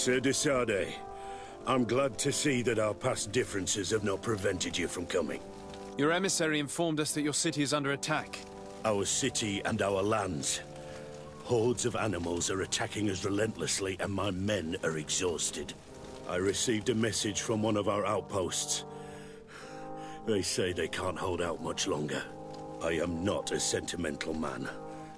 Sir Desade, I'm glad to see that our past differences have not prevented you from coming. Your emissary informed us that your city is under attack. Our city and our lands. Hordes of animals are attacking us relentlessly, and my men are exhausted. I received a message from one of our outposts. They say they can't hold out much longer. I am not a sentimental man.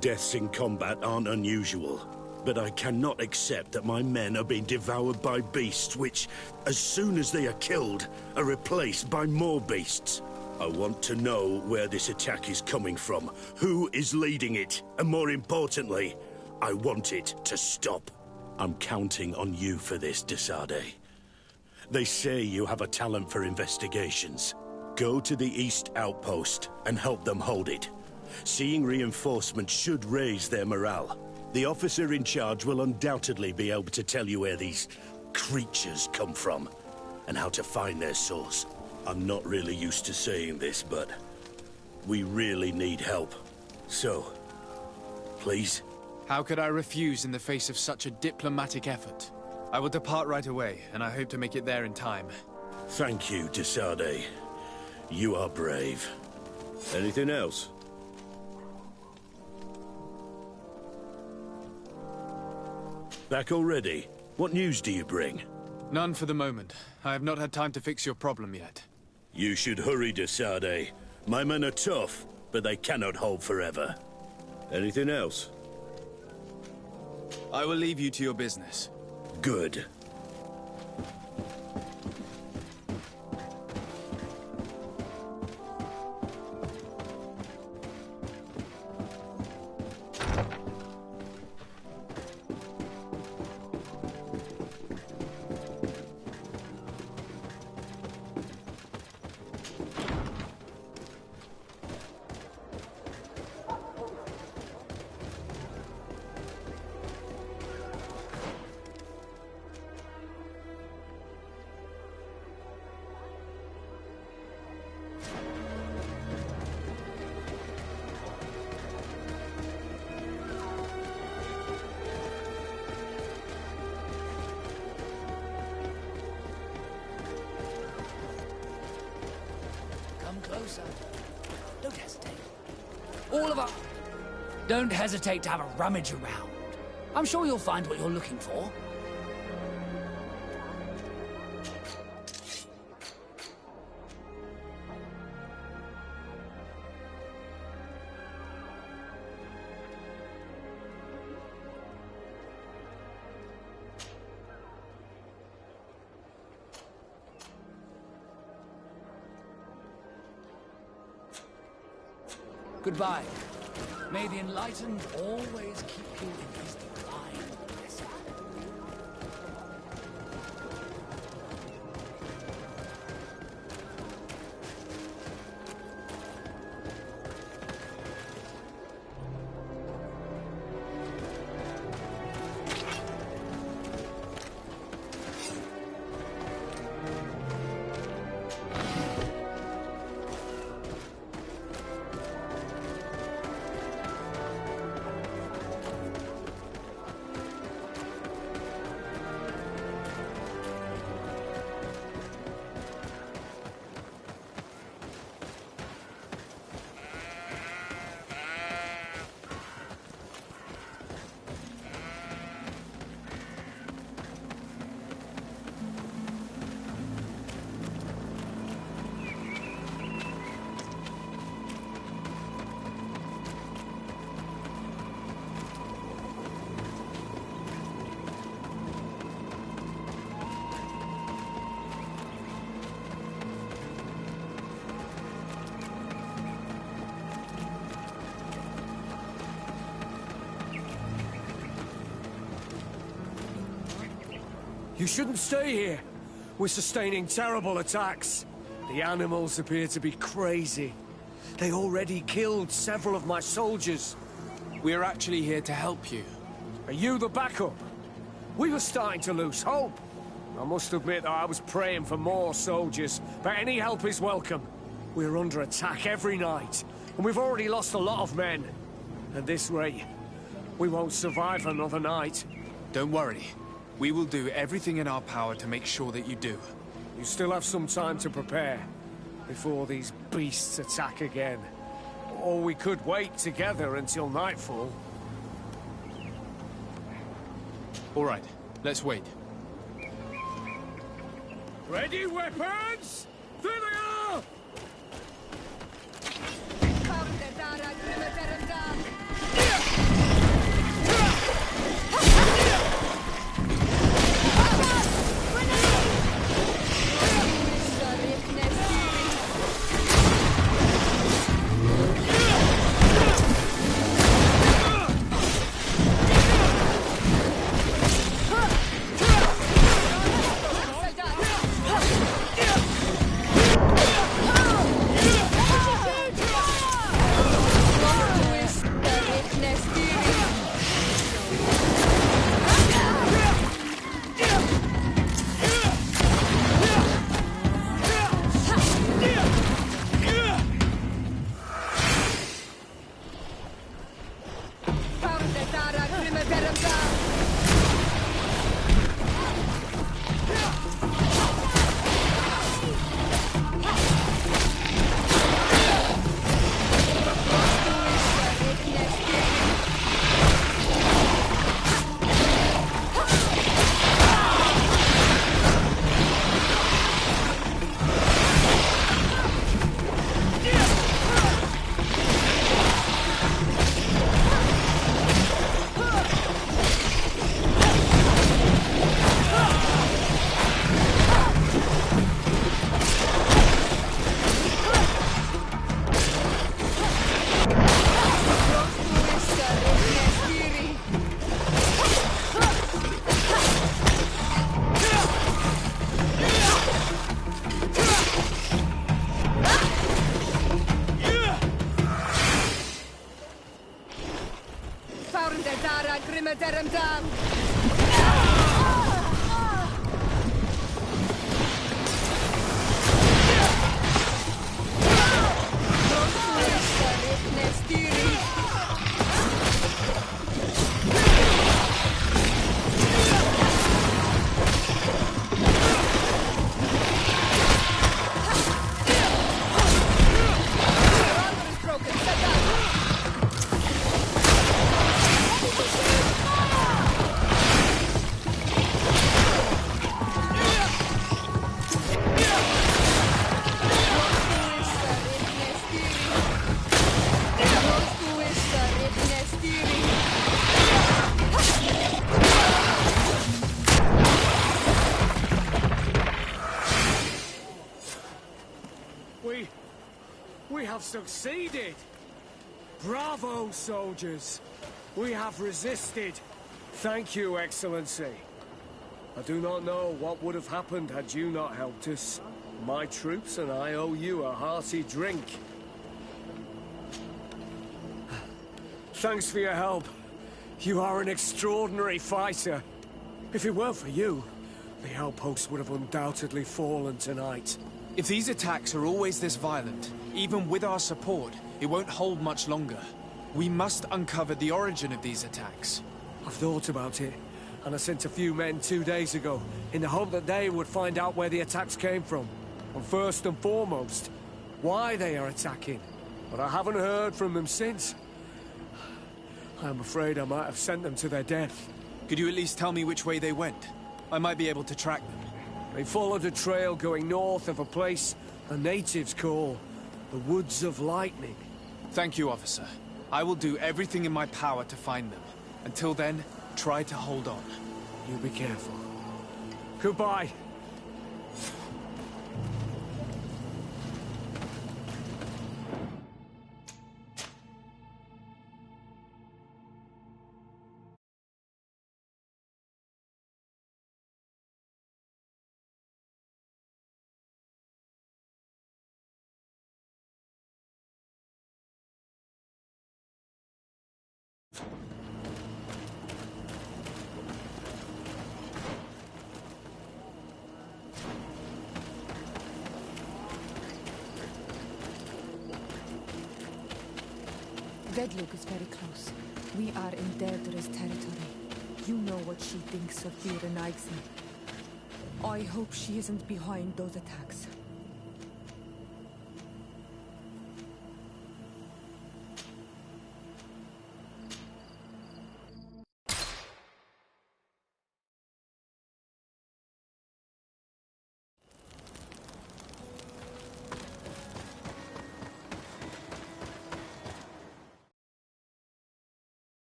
Deaths in combat aren't unusual. But I cannot accept that my men are being devoured by beasts which, as soon as they are killed, are replaced by more beasts. I want to know where this attack is coming from, who is leading it, and more importantly, I want it to stop. I'm counting on you for this, Desade. They say you have a talent for investigations. Go to the East Outpost and help them hold it. Seeing reinforcements should raise their morale. The officer in charge will undoubtedly be able to tell you where these creatures come from, and how to find their source. I'm not really used to saying this, but we really need help. So, please? How could I refuse in the face of such a diplomatic effort? I will depart right away, and I hope to make it there in time. Thank you, Desade. You are brave. Anything else? Back already? What news do you bring? None for the moment. I have not had time to fix your problem yet. You should hurry, Desade. My men are tough, but they cannot hold forever. Anything else? I will leave you to your business. Good. Closer. Don't hesitate. All of us. Don't hesitate to have a rummage around. I'm sure you'll find what you're looking for. Goodbye. May the enlightened always keep you in his divine blessing. You shouldn't stay here. We're sustaining terrible attacks. The animals appear to be crazy. They already killed several of my soldiers. We are actually here to help you. Are you the backup? We were starting to lose hope. I must admit that I was praying for more soldiers, but any help is welcome. We're under attack every night, and we've already lost a lot of men. At this rate, we won't survive another night. Don't worry. We will do everything in our power to make sure that you do. You still have some time to prepare, before these beasts attack again. Or we could wait together until nightfall. All right, let's wait. Ready, weapons? There they are! We have succeeded! Bravo, soldiers! We have resisted. Thank you, Excellency. I do not know what would have happened had you not helped us. My troops and I owe you a hearty drink. Thanks for your help. You are an extraordinary fighter. If it weren't for you, the outpost would have undoubtedly fallen tonight. If these attacks are always this violent, even with our support, it won't hold much longer. We must uncover the origin of these attacks. I've thought about it, and I sent a few men 2 days ago, in the hope that they would find out where the attacks came from. And first and foremost, why they are attacking. But I haven't heard from them since. I'm afraid I might have sent them to their death. Could you at least tell me which way they went? I might be able to track them. They followed a trail going north of a place the natives call the Woods of Lightning. Thank you, officer. I will do everything in my power to find them. Until then, try to hold on. You be careful. Goodbye. Deadlock is very close. We are in dangerous territory. You know what she thinks of Vera Nygson. I hope she isn't behind those attacks.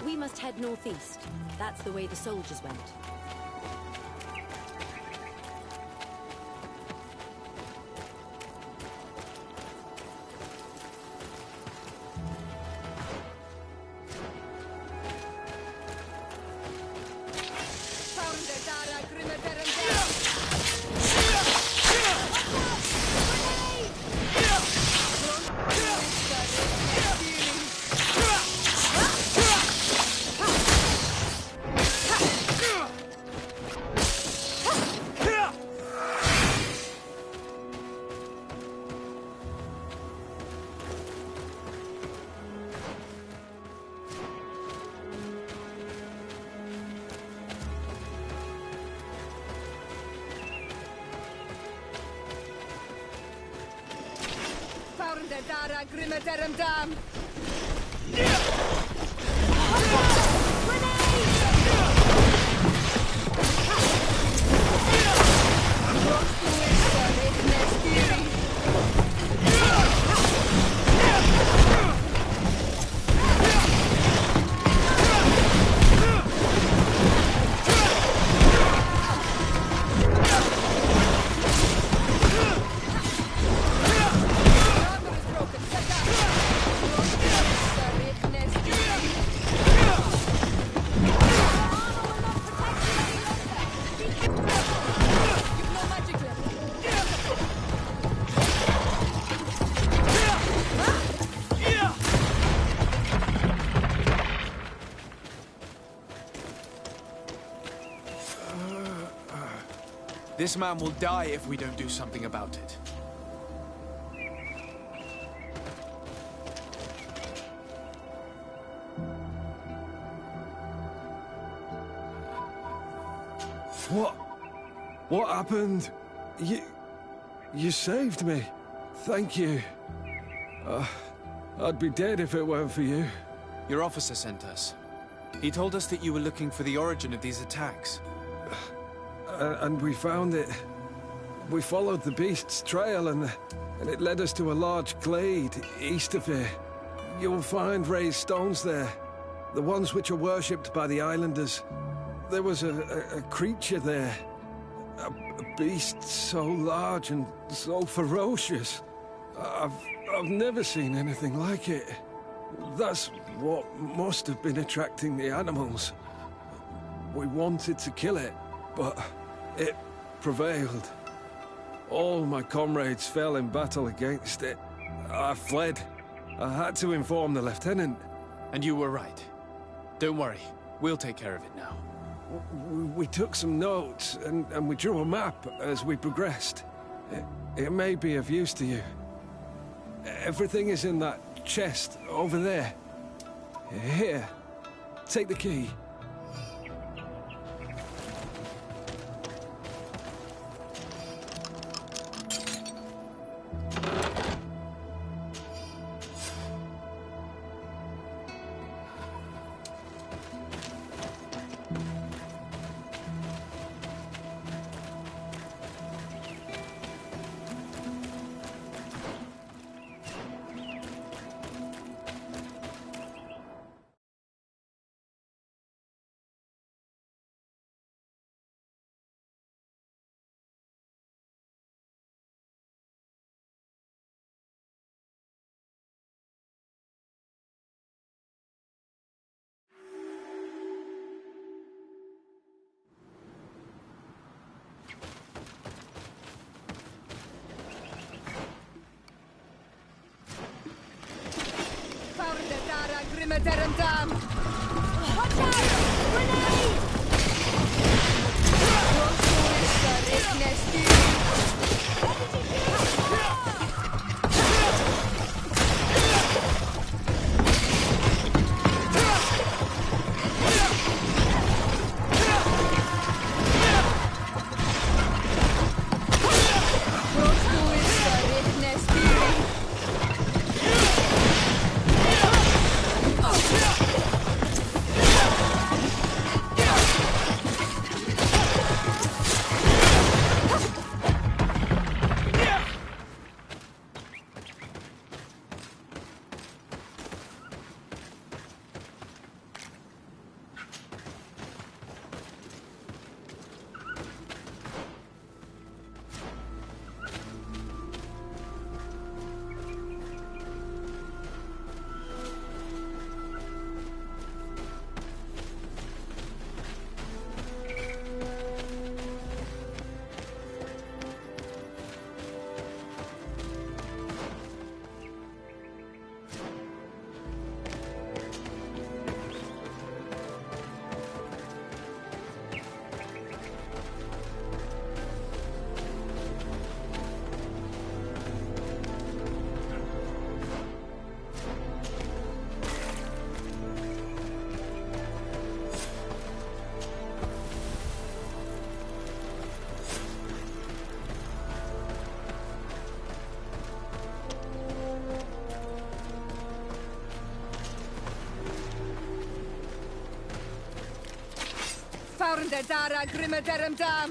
We must head northeast. That's the way the soldiers went. This man will die if we don't do something about it. What happened? You saved me. Thank you. I'd be dead if it weren't for you. Your officer sent us. He told us that you were looking for the origin of these attacks. And we found it. We followed the beast's trail and it led us to a large glade east of here. You'll find raised stones there. The ones which are worshipped by the islanders. There was a creature there. A beast so large and so ferocious. I've never seen anything like it. That's what must have been attracting the animals. We wanted to kill it, but it prevailed. All my comrades fell in battle against it. I fled. I had to inform the lieutenant. And you were right. Don't worry, we'll take care of it now. We took some notes, and we drew a map as we progressed. It may be of use to you. Everything is in that chest over there. Here, take the key. Watch out! Grenade! Faurende dara grimme derem dam.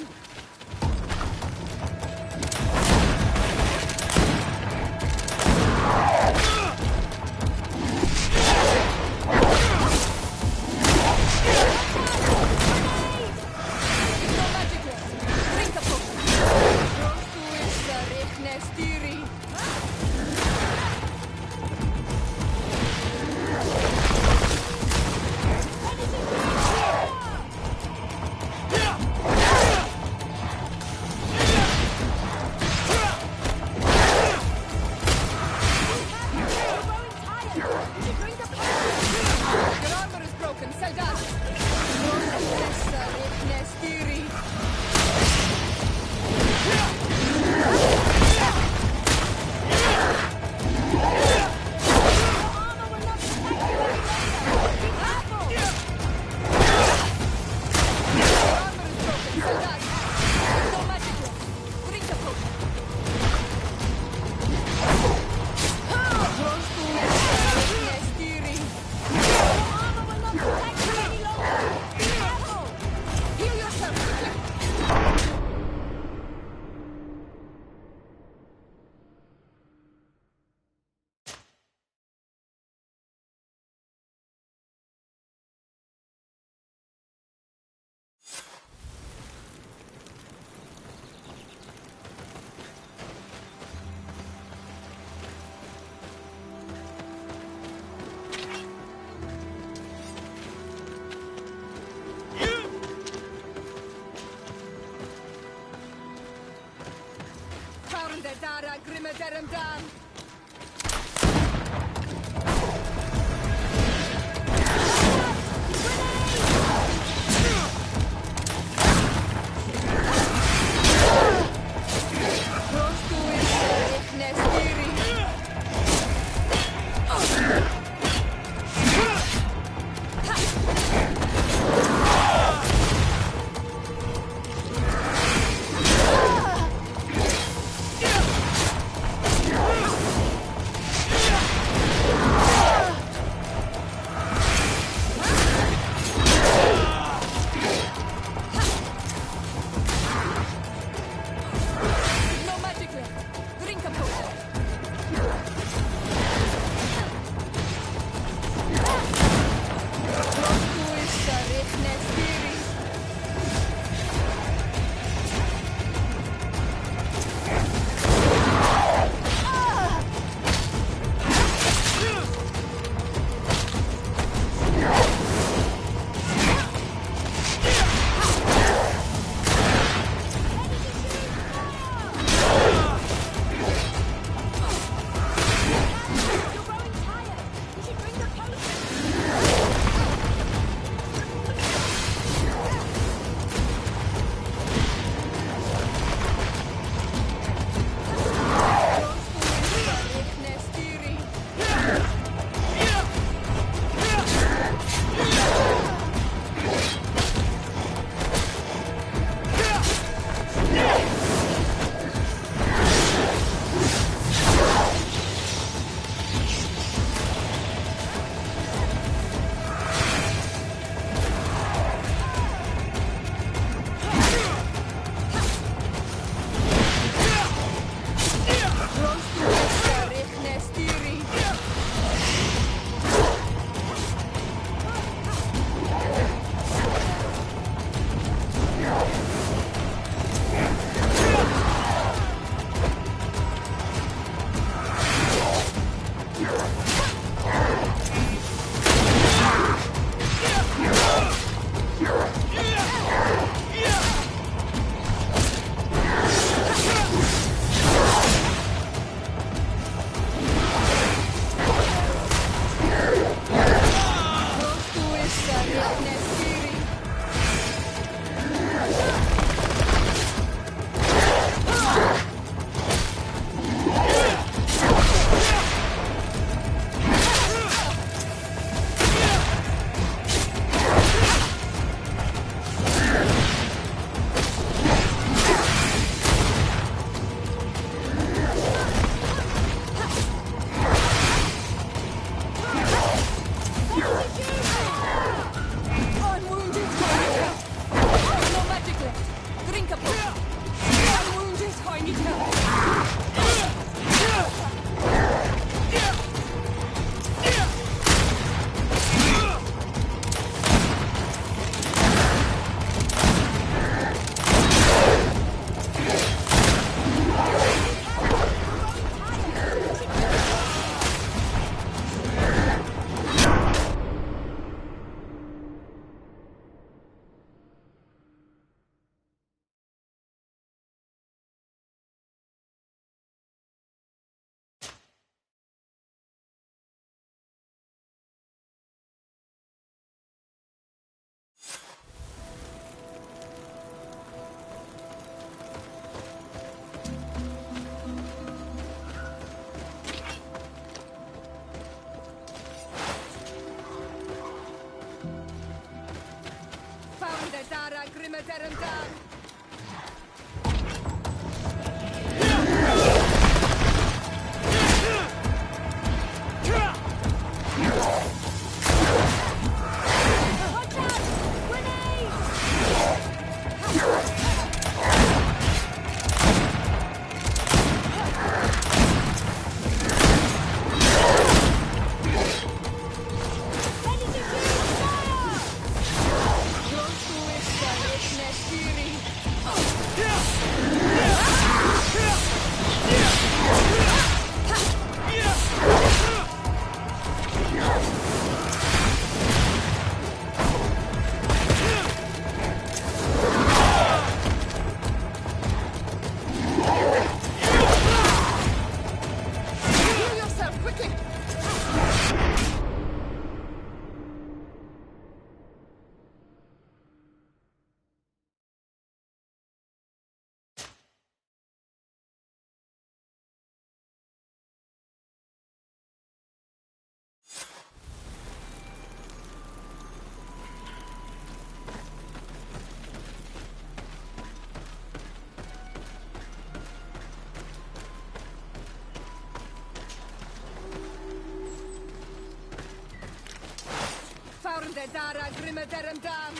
Stiri! der Dara grimme derem Dam.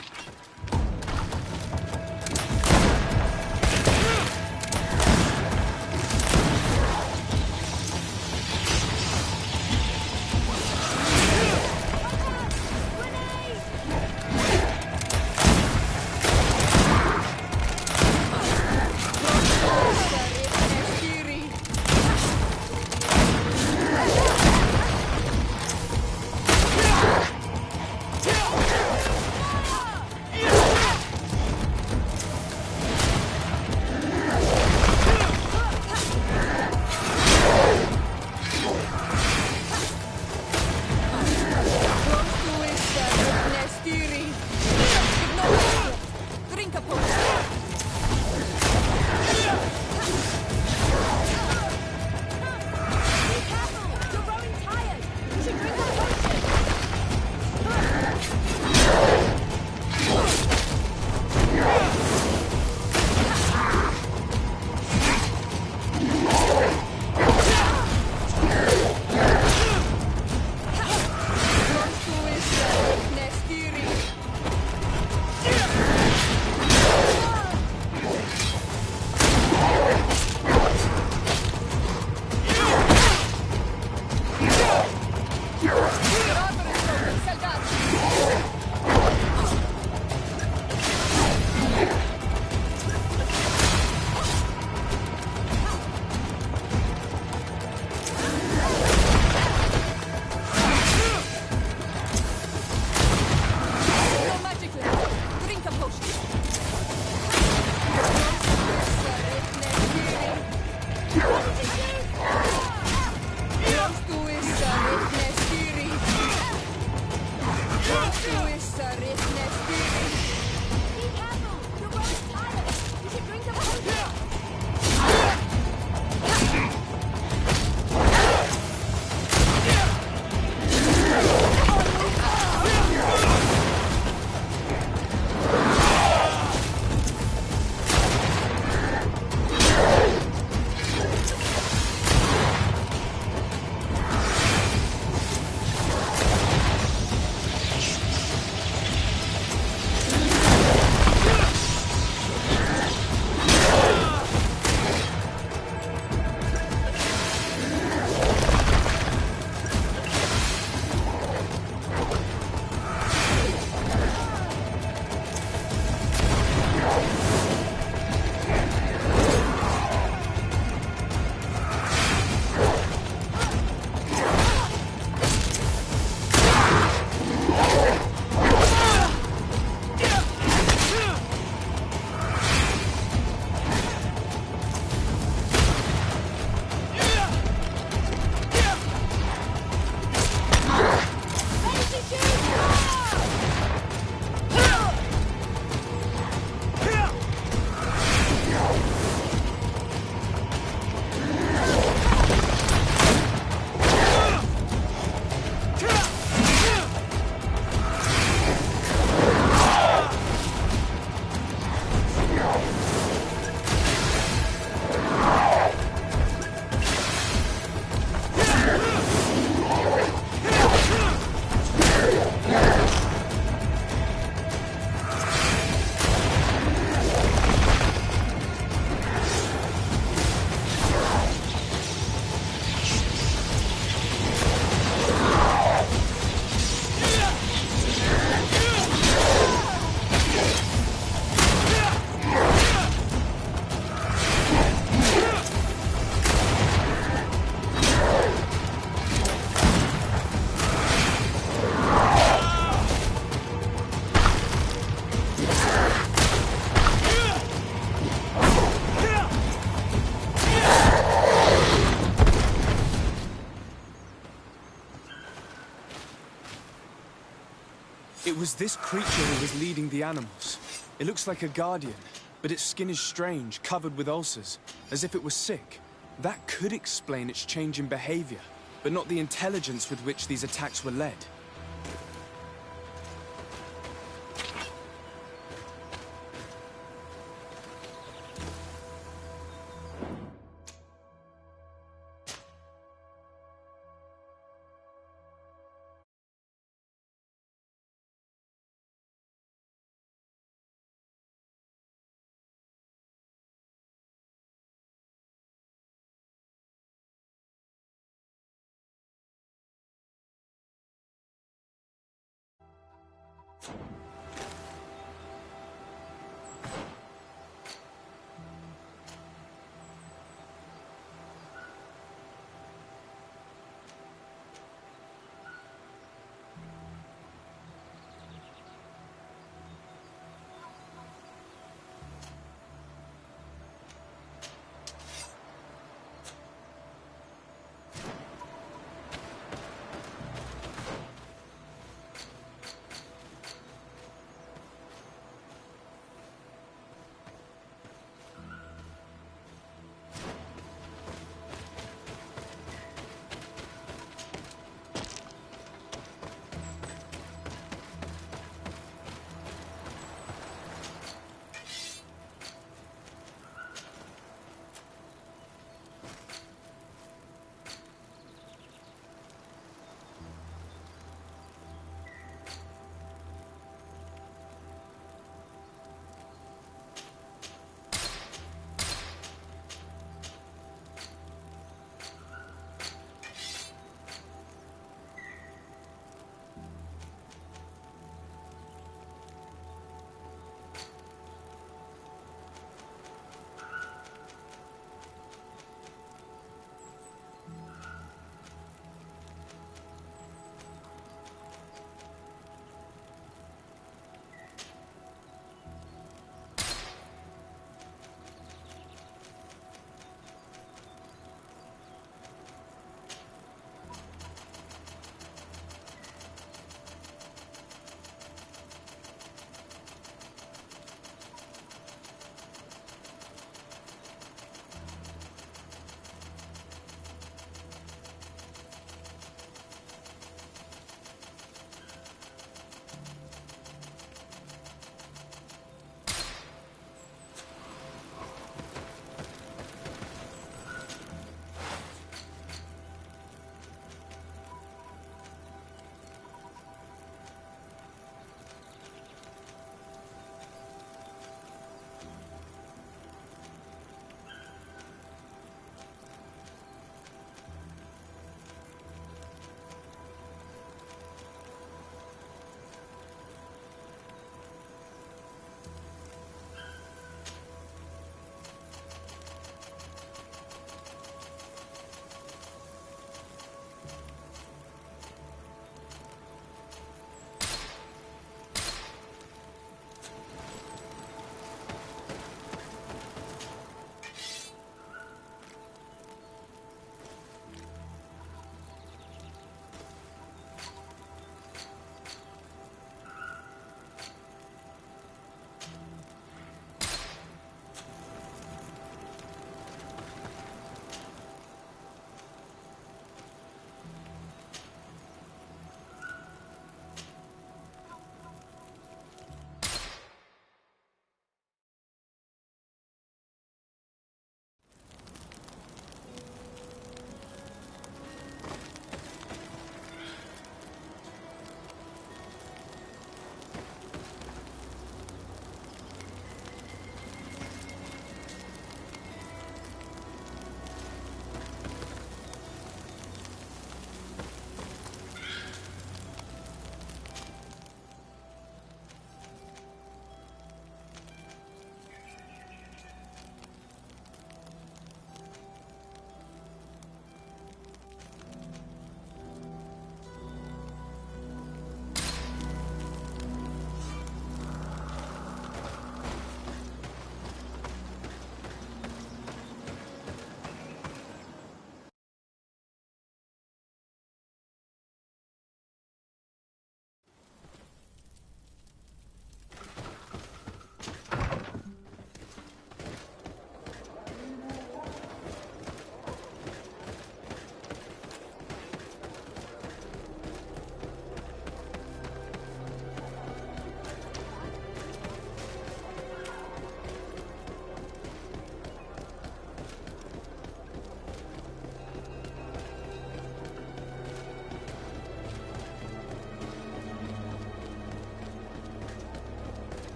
It was this creature who was leading the animals. It looks like a guardian, but its skin is strange, covered with ulcers, as if it was sick. That could explain its change in behavior, but not the intelligence with which these attacks were led.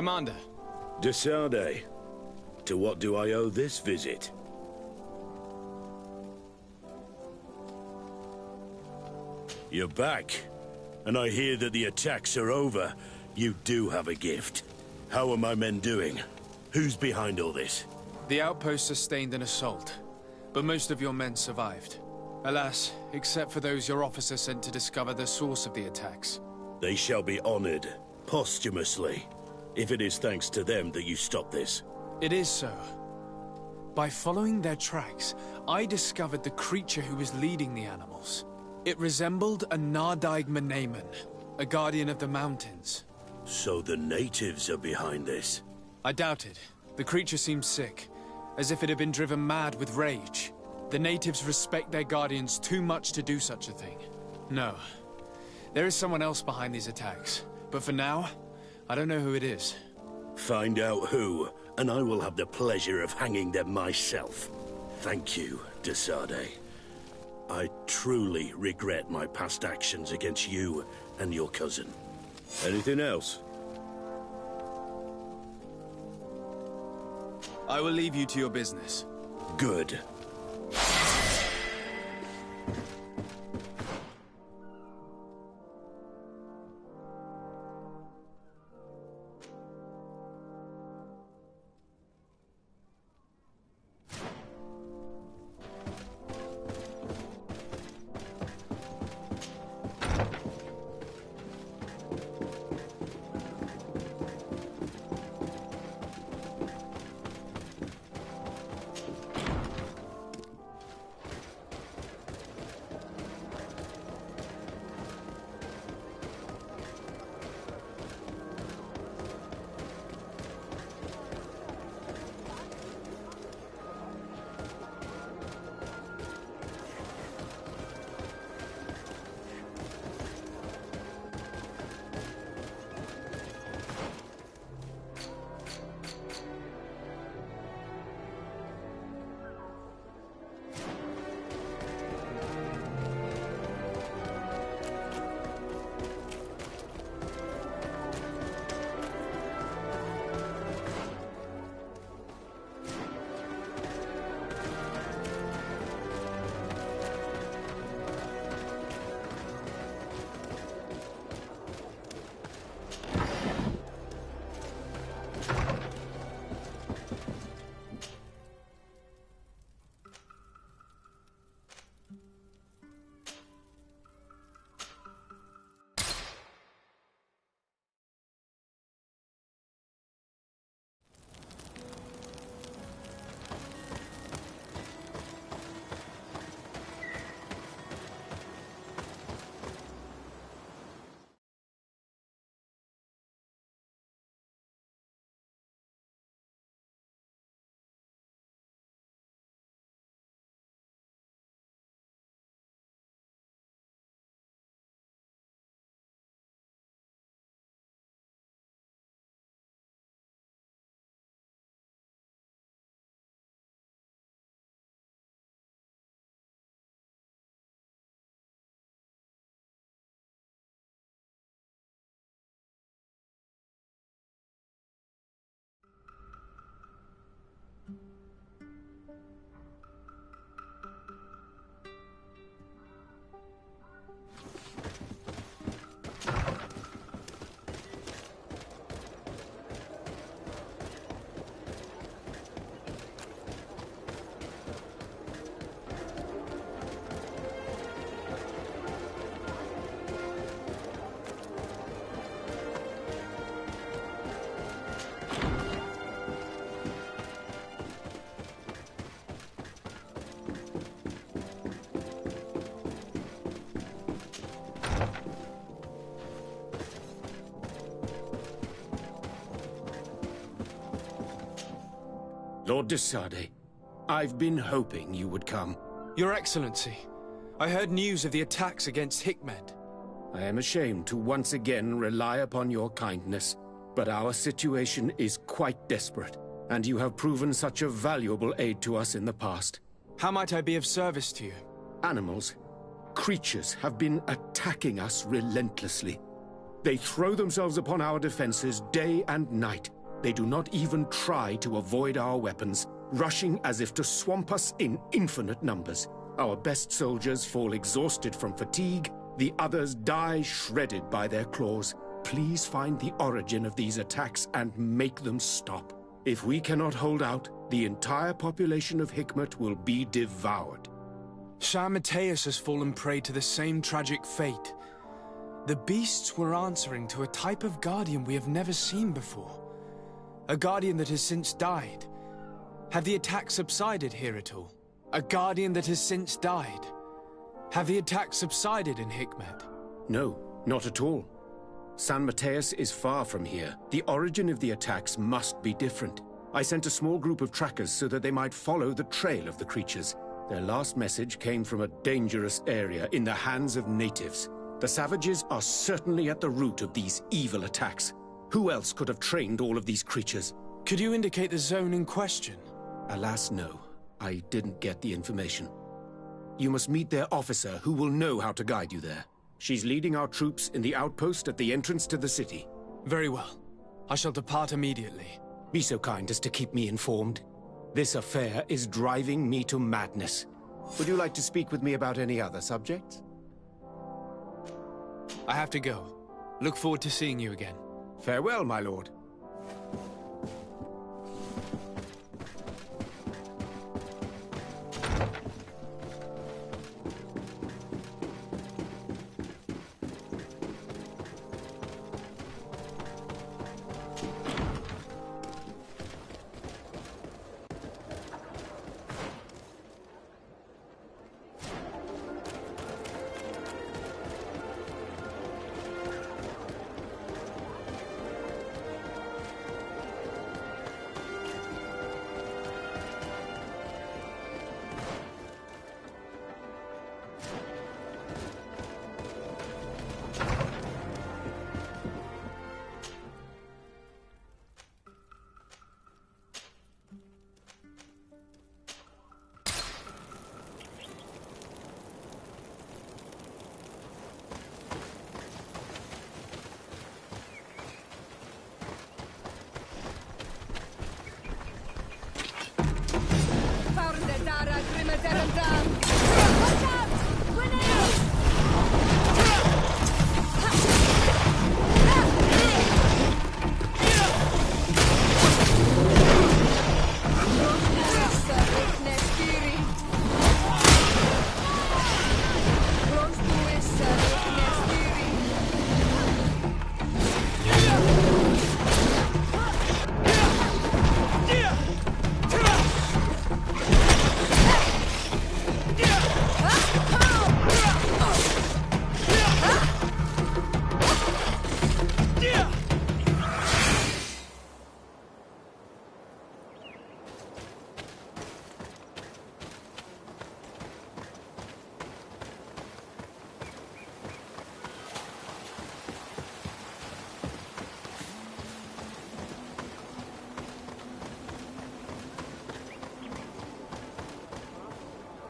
Commander. Desade, to what do I owe this visit? You're back, and I hear that the attacks are over. You do have a gift. How are my men doing? Who's behind all this? The outpost sustained an assault, but most of your men survived. Alas, except for those your officer sent to discover the source of the attacks. They shall be honored, posthumously, if it is thanks to them that you stop this. It is so. By following their tracks, I discovered the creature who was leading the animals. It resembled a Nardaig Meneman, a guardian of the mountains. So the natives are behind this? I doubt it. The creature seemed sick, as if it had been driven mad with rage. The natives respect their guardians too much to do such a thing. No. There is someone else behind these attacks, but for now, I don't know who it is. Find out who, and I will have the pleasure of hanging them myself. Thank you, Desade. I truly regret my past actions against you and your cousin. Anything else? I will leave you to your business. Good. Lord Desade, I've been hoping you would come. Your Excellency, I heard news of the attacks against Hikmed. I am ashamed to once again rely upon your kindness, but our situation is quite desperate, and you have proven such a valuable aid to us in the past. How might I be of service to you? Animals, creatures have been attacking us relentlessly. They throw themselves upon our defenses day and night. They do not even try to avoid our weapons, rushing as if to swamp us in infinite numbers. Our best soldiers fall exhausted from fatigue, the others die shredded by their claws. Please find the origin of these attacks and make them stop. If we cannot hold out, the entire population of Hikmet will be devoured. Shah Mateus has fallen prey to the same tragic fate. The beasts were answering to a type of guardian we have never seen before. A guardian that has since died. Have the attacks subsided here at all? A guardian that has since died. Have the attacks subsided in Hikmet? No, not at all. San Mateus is far from here. The origin of the attacks must be different. I sent a small group of trackers so that they might follow the trail of the creatures. Their last message came from a dangerous area in the hands of natives. The savages are certainly at the root of these evil attacks. Who else could have trained all of these creatures? Could you indicate the zone in question? Alas, no. I didn't get the information. You must meet their officer, who will know how to guide you there. She's leading our troops in the outpost at the entrance to the city. Very well. I shall depart immediately. Be so kind as to keep me informed. This affair is driving me to madness. Would you like to speak with me about any other subjects? I have to go. Look forward to seeing you again. Farewell, my lord.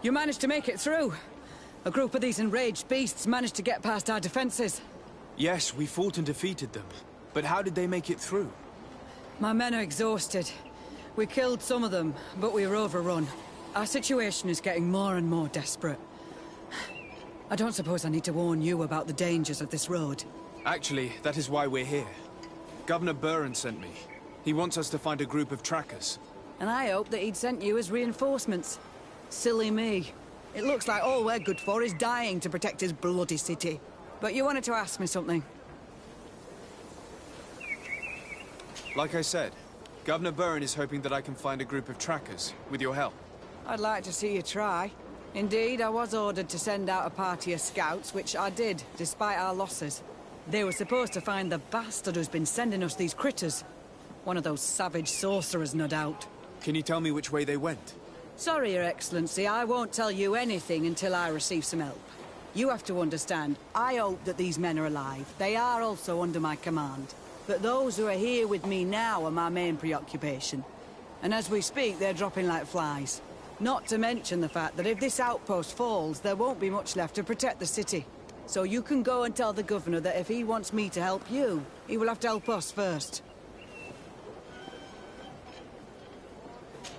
You managed to make it through. A group of these enraged beasts managed to get past our defenses. Yes, we fought and defeated them. But how did they make it through? My men are exhausted. We killed some of them, but we were overrun. Our situation is getting more and more desperate. I don't suppose I need to warn you about the dangers of this road. Actually, that is why we're here. Governor Buren sent me. He wants us to find a group of trackers. And I hope that he'd sent you as reinforcements. Silly me. It looks like all we're good for is dying to protect his bloody city. But you wanted to ask me something. Like I said, Governor Buren is hoping that I can find a group of trackers, with your help. I'd like to see you try. Indeed, I was ordered to send out a party of scouts, which I did, despite our losses. They were supposed to find the bastard who's been sending us these critters. One of those savage sorcerers, no doubt. Can you tell me which way they went? Sorry, Your Excellency, I won't tell you anything until I receive some help. You have to understand, I hope that these men are alive. They are also under my command. But those who are here with me now are my main preoccupation. And as we speak, they're dropping like flies. Not to mention the fact that if this outpost falls, there won't be much left to protect the city. So you can go and tell the governor that if he wants me to help you, he will have to help us first.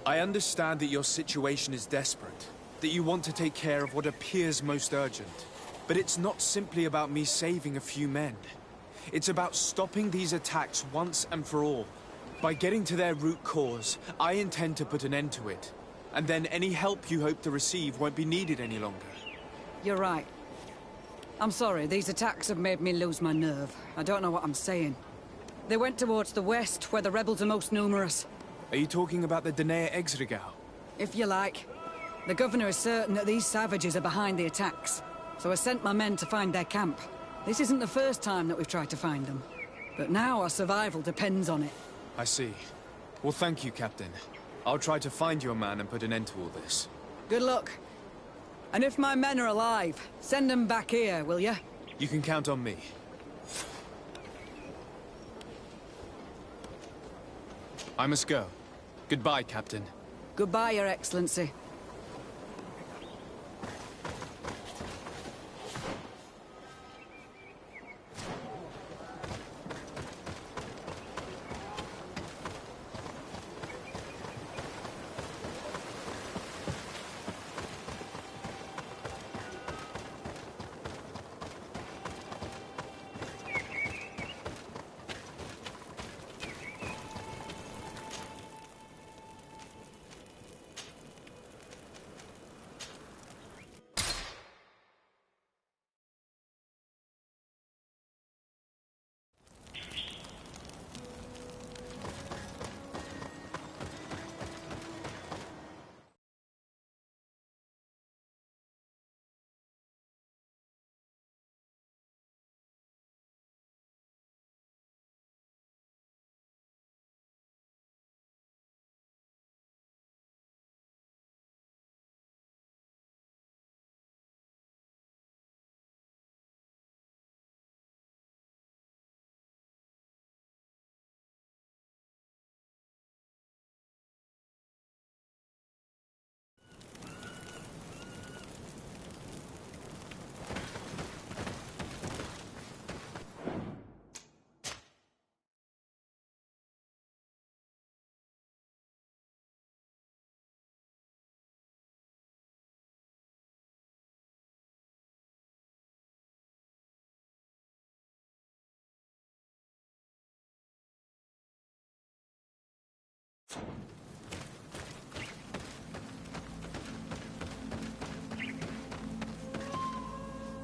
I understand that your situation is desperate, that you want to take care of what appears most urgent. But it's not simply about me saving a few men. It's about stopping these attacks once and for all. By getting to their root cause, I intend to put an end to it. And then any help you hope to receive won't be needed any longer. You're right. I'm sorry, these attacks have made me lose my nerve. I don't know what I'm saying. They went towards the west, where the rebels are most numerous. Are you talking about the Danea Exregau? If you like. The governor is certain that these savages are behind the attacks, so I sent my men to find their camp. This isn't the first time that we've tried to find them, but now our survival depends on it. I see. Well, thank you, Captain. I'll try to find your man and put an end to all this. Good luck. And if my men are alive, send them back here, will you? You can count on me. I must go. Goodbye, Captain. Goodbye, Your Excellency.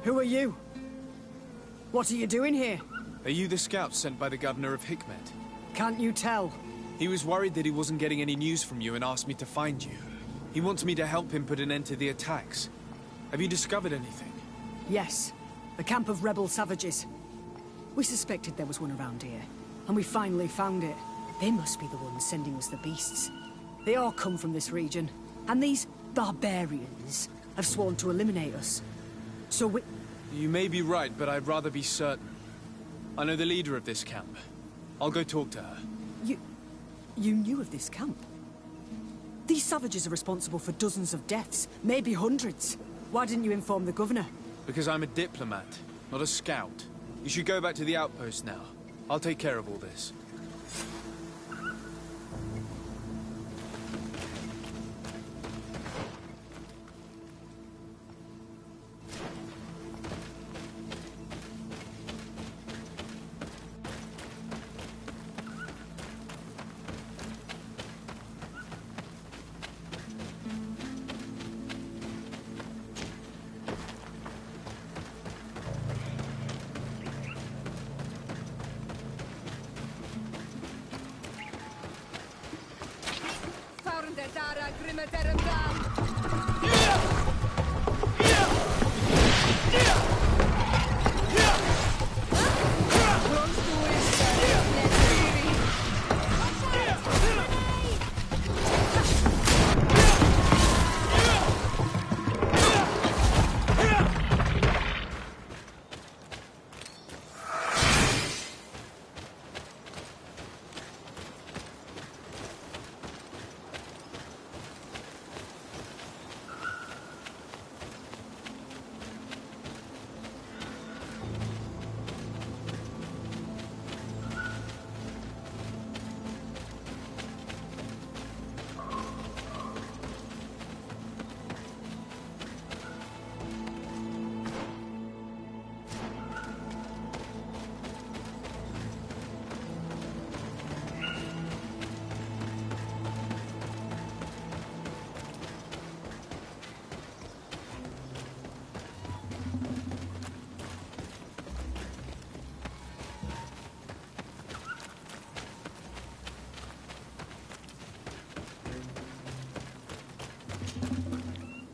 Who are you? What are you doing here? Are you the scout sent by the governor of Hikmet? Can't you tell? He was worried that he wasn't getting any news from you and asked me to find you. He wants me to help him put an end to the attacks. Have you discovered anything? Yes. A camp of rebel savages. We suspected there was one around here, and we finally found it. They must be the ones sending us the beasts. They all come from this region, and these barbarians have sworn to eliminate us. So we... You may be right, but I'd rather be certain. I know the leader of this camp. I'll go talk to her. You knew of this camp? These savages are responsible for dozens of deaths, maybe hundreds. Why didn't you inform the governor? Because I'm a diplomat, not a scout. You should go back to the outpost now. I'll take care of all this.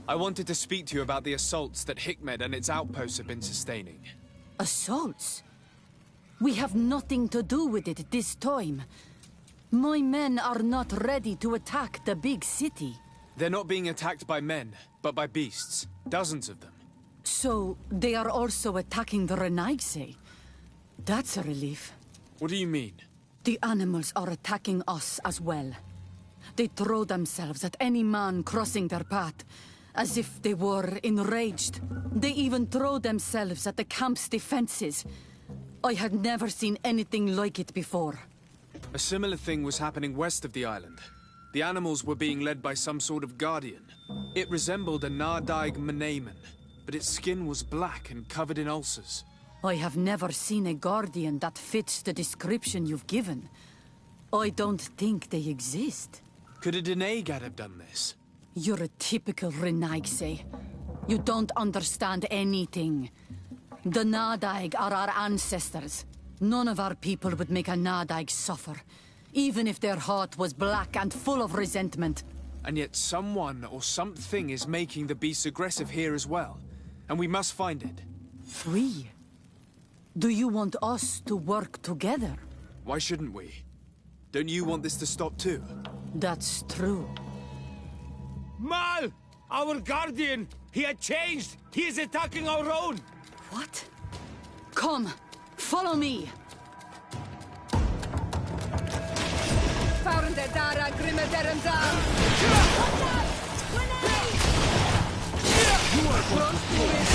I wanted to speak to you about the assaults that Hikmed and its outposts have been sustaining. Assaults? We have nothing to do with it this time. My men are not ready to attack the big city. They're not being attacked by men, but by beasts. Dozens of them. So, they are also attacking the Renaigse. That's a relief. What do you mean? The animals are attacking us as well. They throw themselves at any man crossing their path, as if they were enraged. They even throw themselves at the camp's defenses. I had never seen anything like it before. A similar thing was happening west of the island. The animals were being led by some sort of guardian. It resembled a Nardaig Meneman, but its skin was black and covered in ulcers. I have never seen a guardian that fits the description you've given. I don't think they exist. Could a Denaygad have done this? You're a typical Renaigse. You don't understand anything. The Nardaig are our ancestors. None of our people would make a Nardaig suffer, even if their heart was black and full of resentment. And yet someone or something is making the beasts aggressive here as well. And we must find it. We? Do you want us to work together? Why shouldn't we? Don't you want this to stop too? That's true. Mal! Our guardian! He had changed! He is attacking our own! What? Come! Follow me! Found the Dara Grimadaramdam! You are close to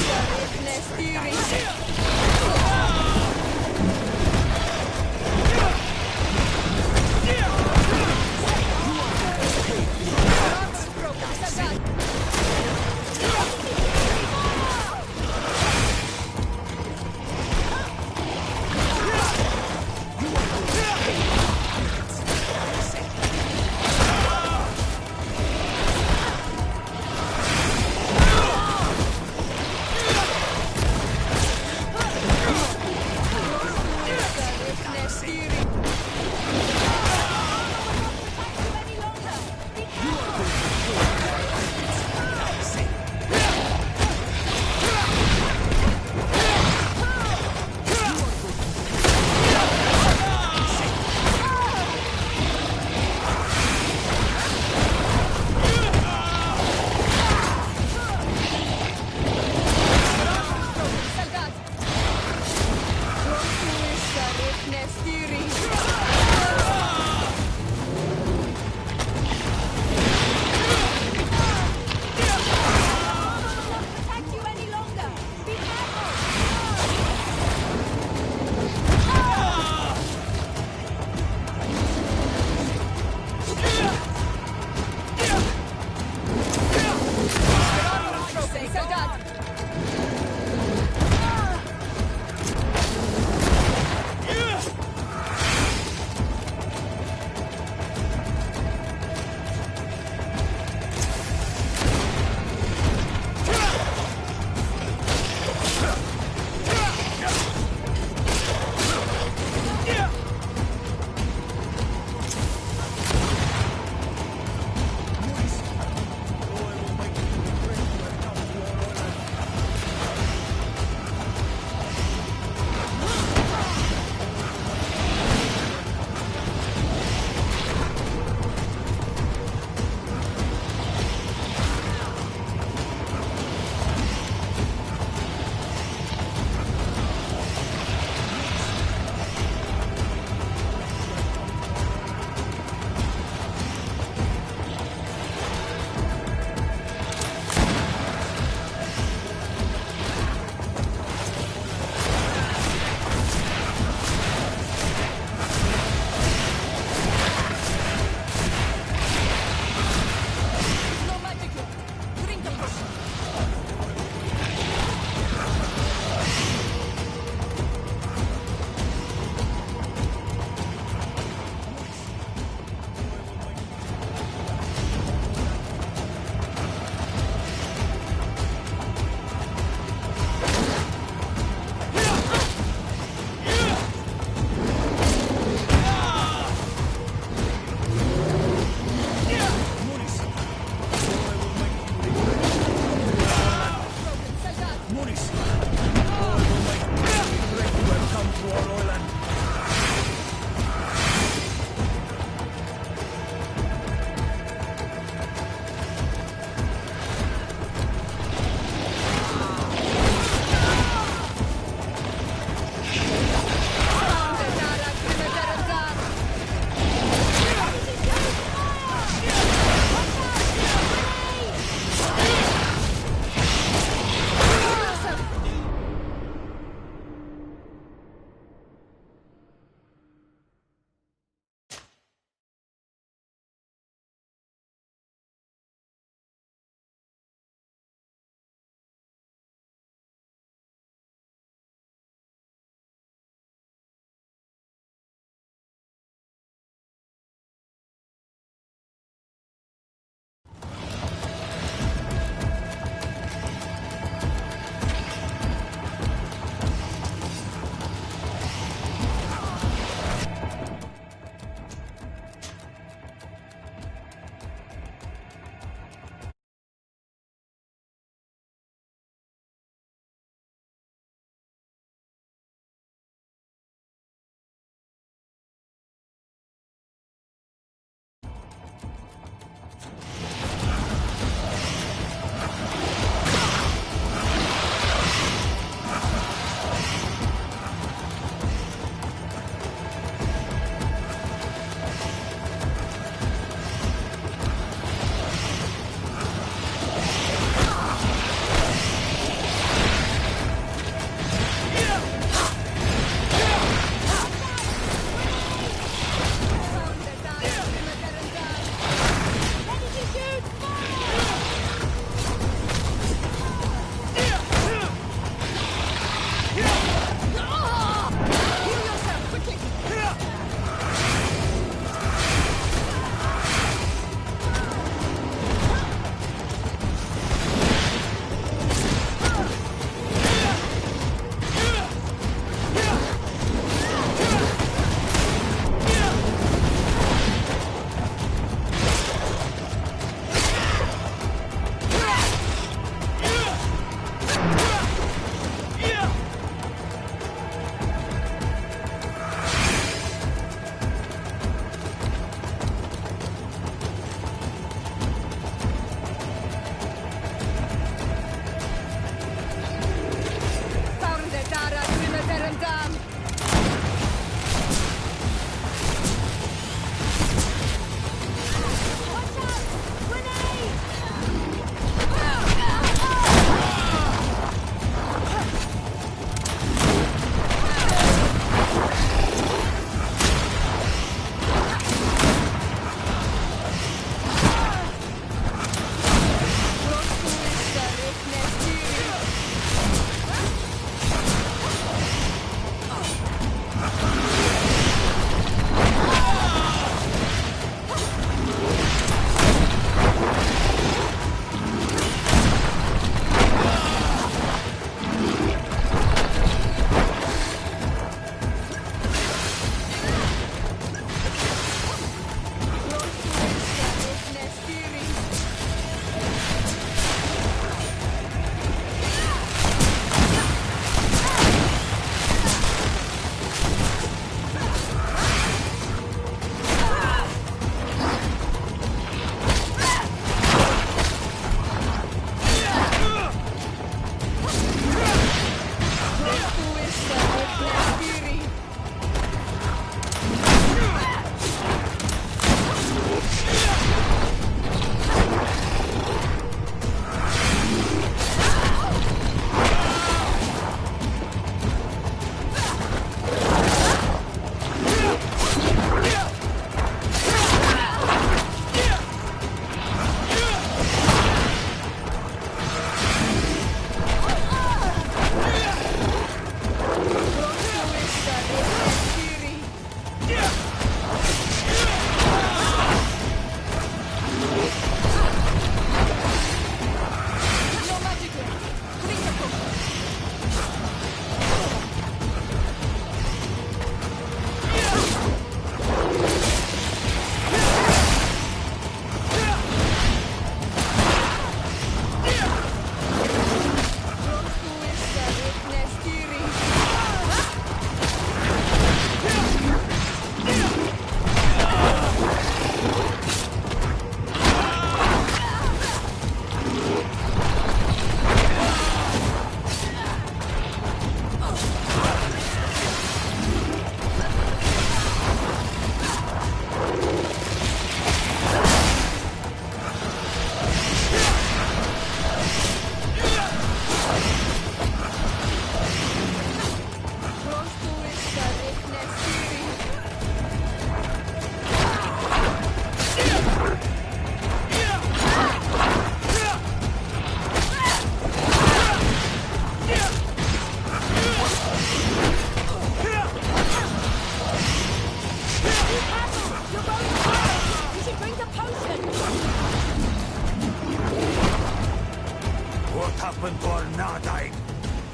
happened to our Nardine?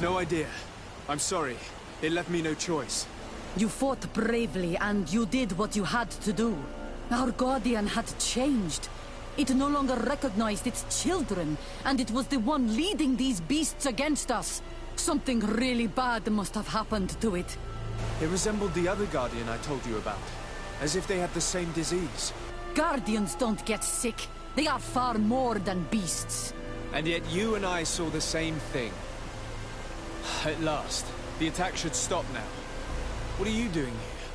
No idea. I'm sorry. It left me no choice. You fought bravely, and you did what you had to do. Our Guardian had changed. It no longer recognized its children, and it was the one leading these beasts against us. Something really bad must have happened to it. It resembled the other Guardian I told you about. As if they had the same disease. Guardians don't get sick. They are far more than beasts. And yet you and I saw the same thing. At last. The attack should stop now. What are you doing here?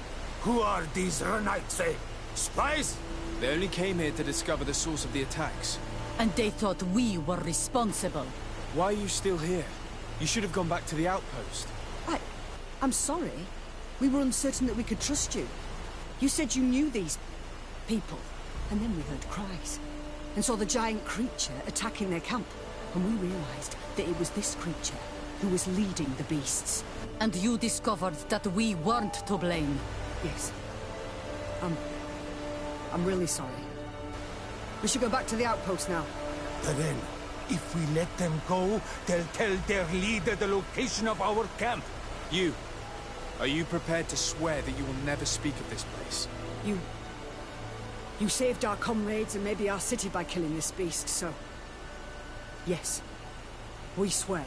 Who are these Renites? Spies? They only came here to discover the source of the attacks. And they thought we were responsible. Why are you still here? You should have gone back to the outpost. I'm sorry. We were uncertain that we could trust you. You said you knew these people, and then we heard cries, and saw the giant creature attacking their camp, and we realized that it was this creature who was leading the beasts. And you discovered that we weren't to blame. Yes. I'm really sorry. We should go back to the outpost now. But then, if we let them go, they'll tell their leader the location of our camp. Are you prepared to swear that you will never speak of this place? You saved our comrades and maybe our city by killing this beast, so... Yes. We swear.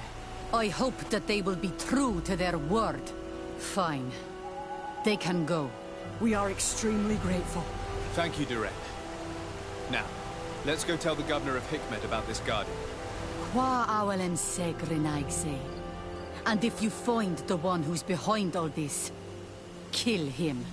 I hope that they will be true to their word. Fine. They can go. We are extremely grateful. Thank you, Direct. Now, let's go tell the governor of Hikmet about this Guardian. Qua awelem segrenaigse. And if you find the one who's behind all this, kill him.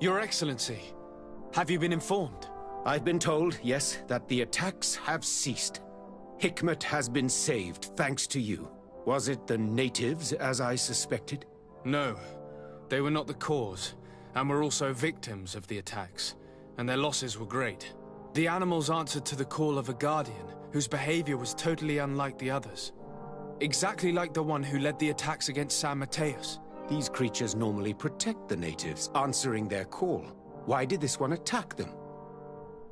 Your Excellency, have you been informed? I've been told, yes, that the attacks have ceased. Hikmet has been saved, thanks to you. Was it the natives, as I suspected? No, they were not the cause, and were also victims of the attacks, and their losses were great. The animals answered to the call of a guardian, whose behavior was totally unlike the others. Exactly like the one who led the attacks against San Mateus. These creatures normally protect the natives, answering their call. Why did this one attack them?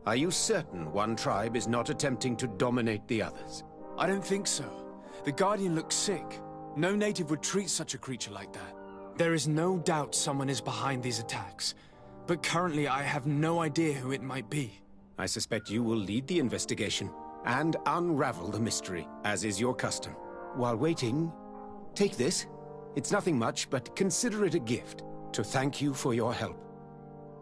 Are you certain one tribe is not attempting to dominate the others? I don't think so. The Guardian looked sick. No native would treat such a creature like that. There is no doubt someone is behind these attacks, but currently I have no idea who it might be. I suspect you will lead the investigation and unravel the mystery, as is your custom. While waiting, take this. It's nothing much, but consider it a gift to thank you for your help.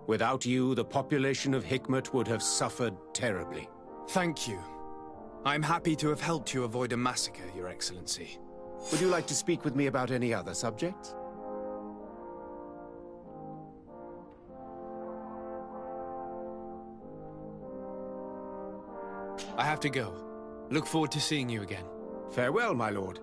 Without you, the population of Hikmet would have suffered terribly. Thank you. I'm happy to have helped you avoid a massacre, Your Excellency. Would you like to speak with me about any other subjects? I have to go. Look forward to seeing you again. Farewell, my lord.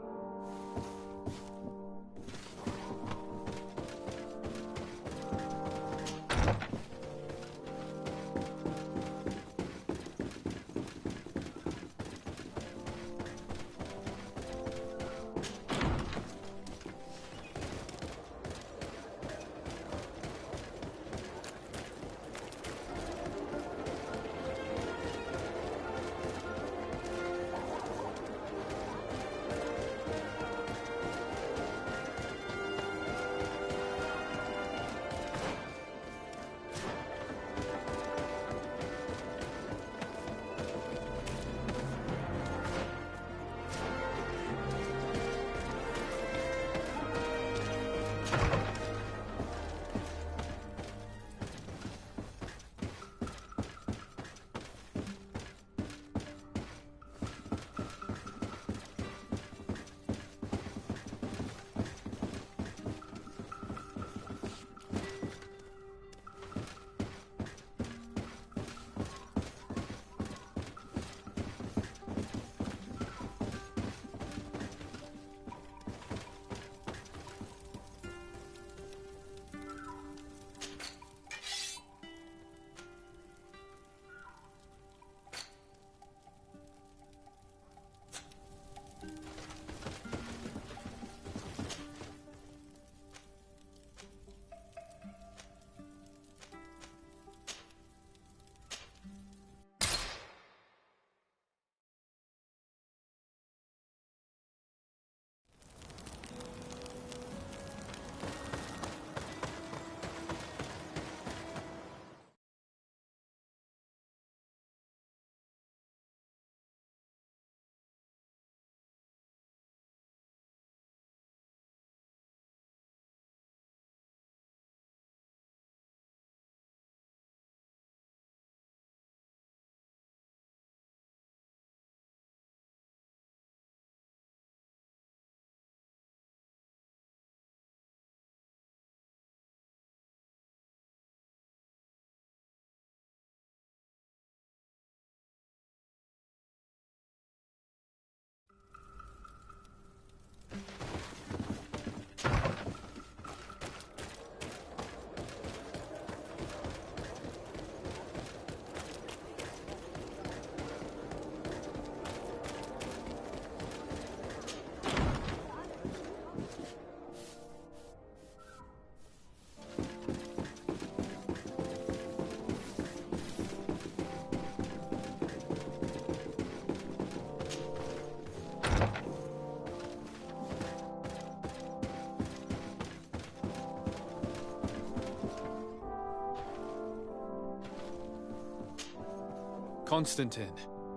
Constantine,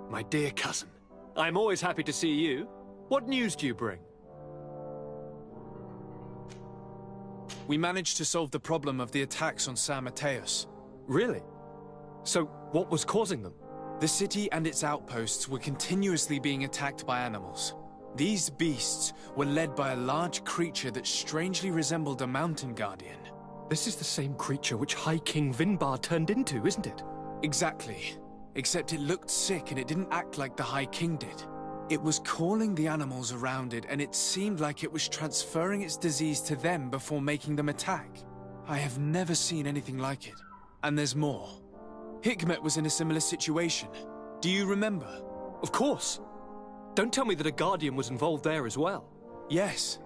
my dear cousin. I'm always happy to see you. What news do you bring? We managed to solve the problem of the attacks on San Mateus. Really? So, what was causing them? The city and its outposts were continuously being attacked by animals. These beasts were led by a large creature that strangely resembled a mountain guardian. This is the same creature which High King Vinbar turned into, isn't it? Exactly. Except it looked sick and it didn't act like the High King did. It was calling the animals around it, and it seemed like it was transferring its disease to them before making them attack. I have never seen anything like it. And there's more. Hikmet was in a similar situation. Do you remember? Of course. Don't tell me that a Guardian was involved there as well. Yes.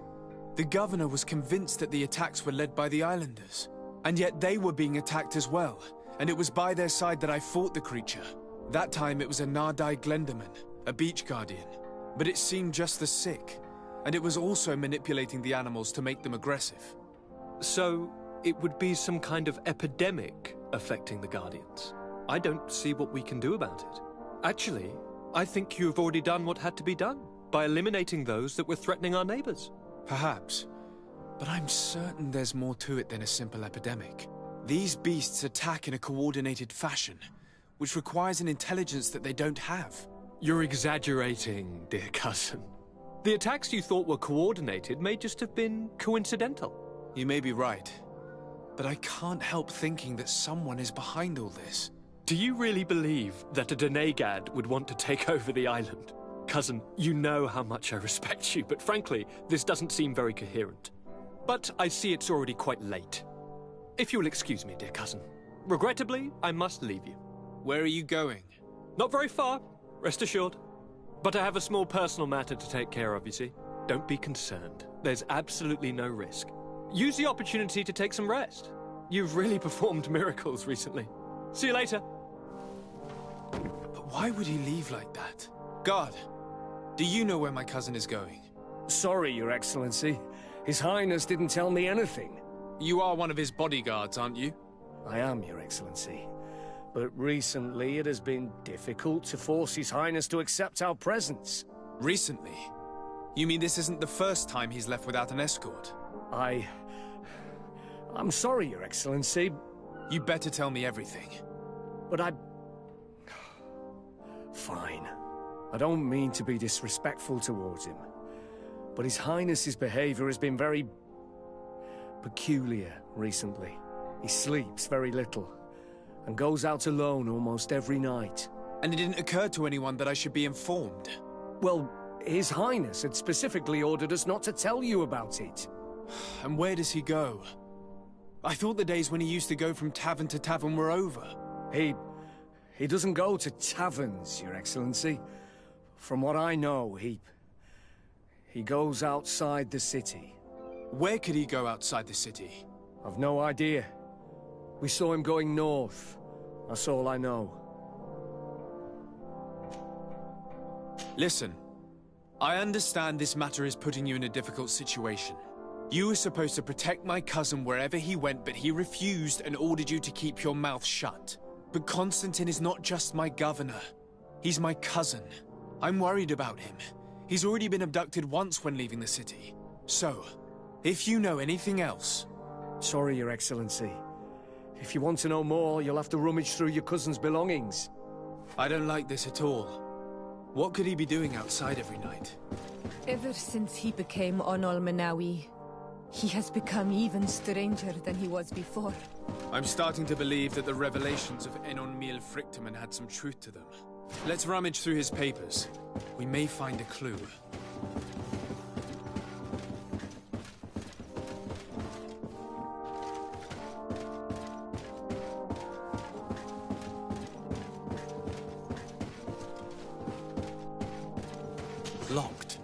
The governor was convinced that the attacks were led by the islanders. And yet they were being attacked as well. And it was by their side that I fought the creature. That time it was a Nardai Glenderman, a beach guardian. But it seemed just as sick. And it was also manipulating the animals to make them aggressive. So, it would be some kind of epidemic affecting the Guardians. I don't see what we can do about it. Actually, I think you have already done what had to be done, by eliminating those that were threatening our neighbors. Perhaps. But I'm certain there's more to it than a simple epidemic. These beasts attack in a coordinated fashion, which requires an intelligence that they don't have. You're exaggerating, dear cousin. The attacks you thought were coordinated may just have been coincidental. You may be right. But I can't help thinking that someone is behind all this. Do you really believe that a Denegad would want to take over the island? Cousin, you know how much I respect you, but frankly, this doesn't seem very coherent. But I see it's already quite late. If you will excuse me, dear cousin. Regrettably, I must leave you. Where are you going? Not very far, rest assured. But I have a small personal matter to take care of, you see. Don't be concerned. There's absolutely no risk. Use the opportunity to take some rest. You've really performed miracles recently. See you later. But why would he leave like that? Guard, do you know where my cousin is going? Sorry, Your Excellency. His Highness didn't tell me anything. You are one of his bodyguards, aren't you? I am, Your Excellency. But recently it has been difficult to force His Highness to accept our presence. Recently? You mean this isn't the first time he's left without an escort? I'm sorry, Your Excellency. You better tell me everything. But Fine. I don't mean to be disrespectful towards him. But His Highness's behavior has been very peculiar recently. He sleeps very little, and goes out alone almost every night. And it didn't occur to anyone that I should be informed? Well, His Highness had specifically ordered us not to tell you about it. And where does he go? I thought the days when he used to go from tavern to tavern were over. He doesn't go to taverns, Your Excellency. From what I know, he goes outside the city. Where could he go outside the city? I've no idea. We saw him going north. That's all I know. Listen, I understand this matter is putting you in a difficult situation. You were supposed to protect my cousin wherever he went, but he refused and ordered you to keep your mouth shut. But Constantine is not just my governor. He's my cousin. I'm worried about him. He's already been abducted once when leaving the city. So, if you know anything else... Sorry, Your Excellency. If you want to know more, you'll have to rummage through your cousin's belongings. I don't like this at all. What could he be doing outside every night? Ever since he became Onol Manawi, he has become even stranger than he was before. I'm starting to believe that the revelations of Enon Miel Frictaman had some truth to them. Let's rummage through his papers. We may find a clue. Locked.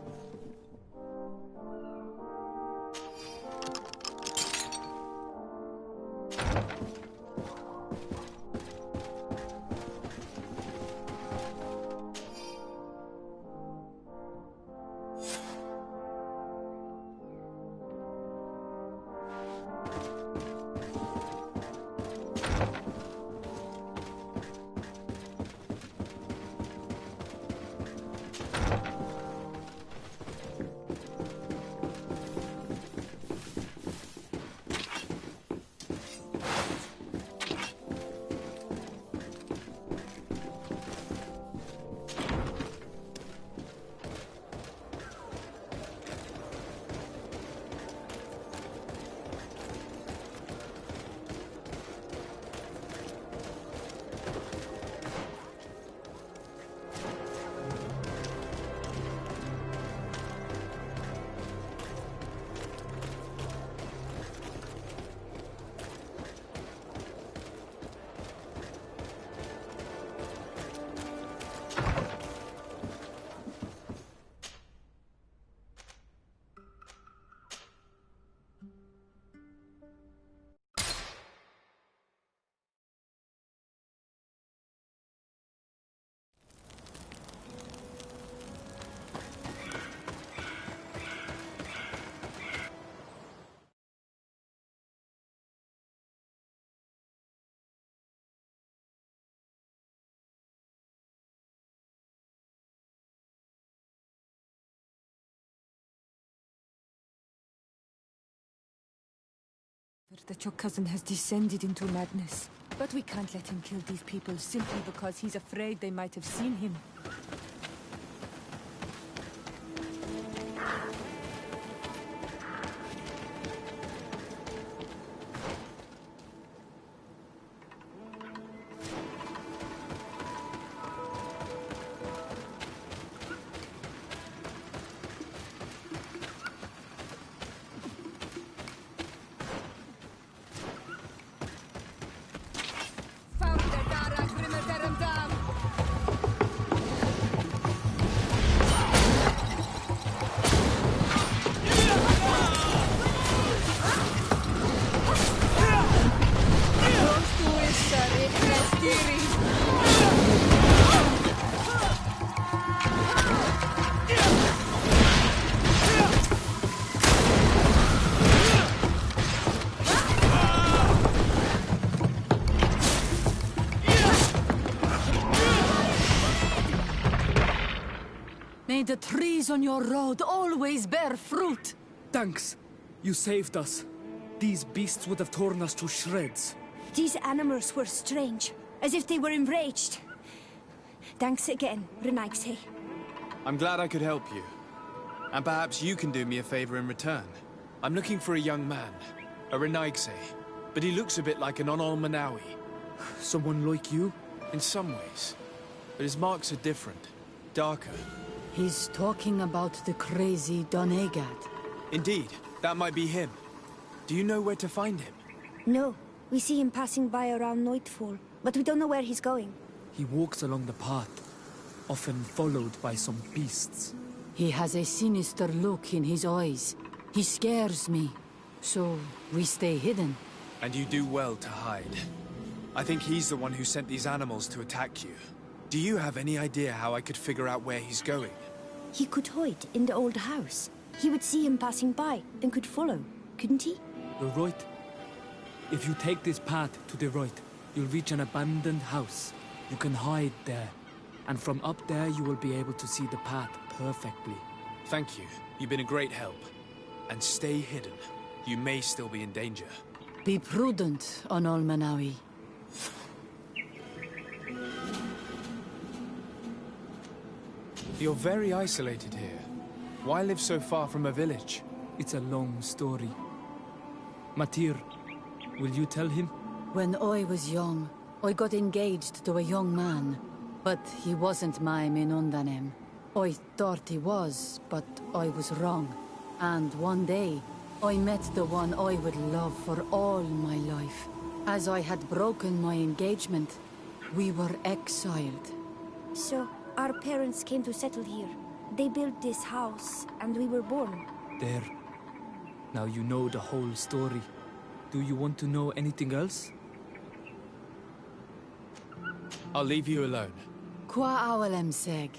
that your cousin has descended into madness. But we can't let him kill these people simply because he's afraid they might have seen him. May the trees on your road always bear fruit. Thanks. You saved us. These beasts would have torn us to shreds. These animals were strange, as if they were enraged. Thanks again, Renaigse. I'm glad I could help you. And perhaps you can do me a favor in return. I'm looking for a young man, a Renaigse, but he looks a bit like an Onol Manawi. Someone like you? In some ways. But his marks are different, darker. He's talking about the crazy Donegad. Indeed, that might be him. Do you know where to find him? No, we see him passing by around nightfall, but we don't know where he's going. He walks along the path, often followed by some beasts. He has a sinister look in his eyes. He scares me, so we stay hidden. And you do well to hide. I think he's the one who sent these animals to attack you. Do you have any idea how I could figure out where he's going? He could hide in the old house. He would see him passing by and could follow, couldn't he? You're right. If you take this path to the right, you'll reach an abandoned house. You can hide there. And from up there, you will be able to see the path perfectly. Thank you. You've been a great help. And stay hidden. You may still be in danger. Be prudent, Onol Manawi. You're very isolated here. Why live so far from a village? It's a long story. Matir, will you tell him? When I was young, I got engaged to a young man. But he wasn't my Minundanem. I thought he was, but I was wrong. And one day, I met the one I would love for all my life. As I had broken my engagement, we were exiled. So, our parents came to settle here. They built this house, and we were born. There. Now you know the whole story. Do you want to know anything else? I'll leave you alone. Qua awalem seg.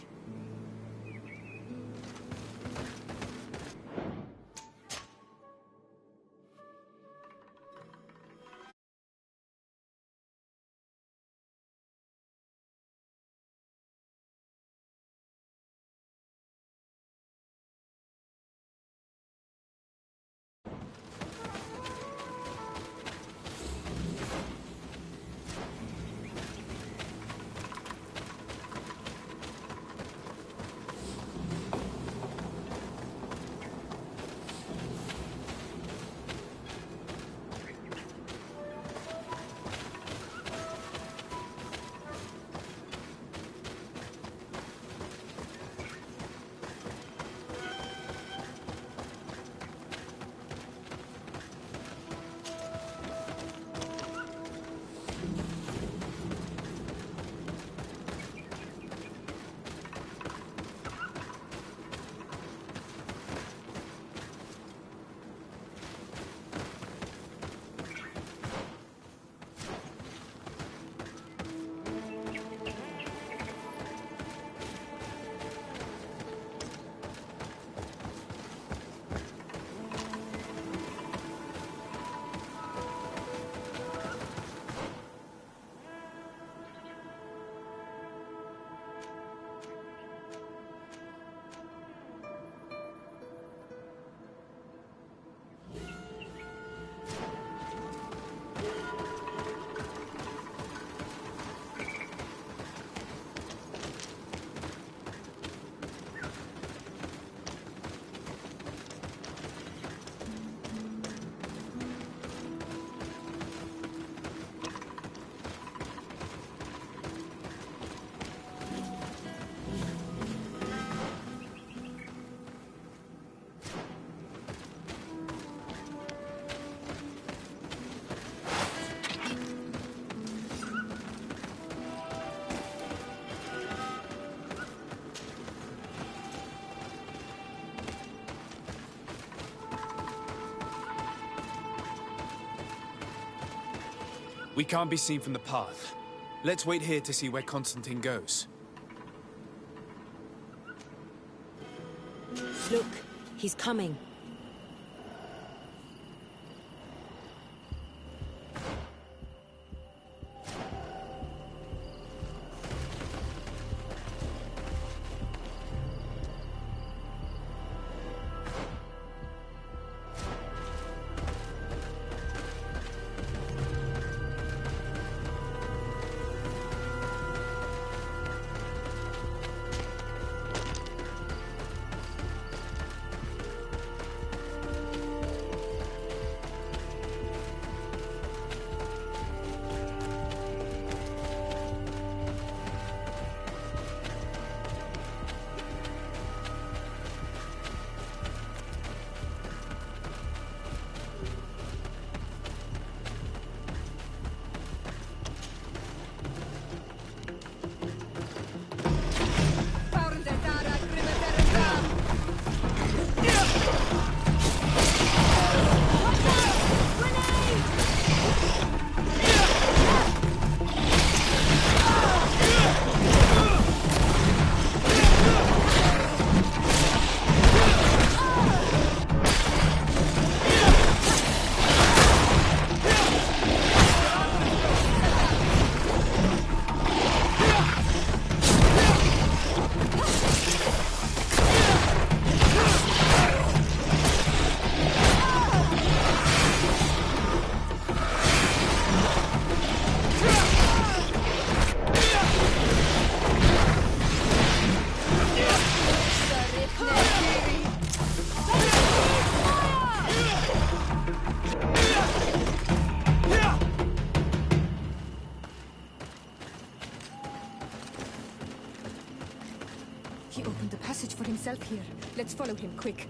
We can't be seen from the path. Let's wait here to see where Constantine goes. Look, he's coming. He opened a passage for himself here. Let's follow him, quick.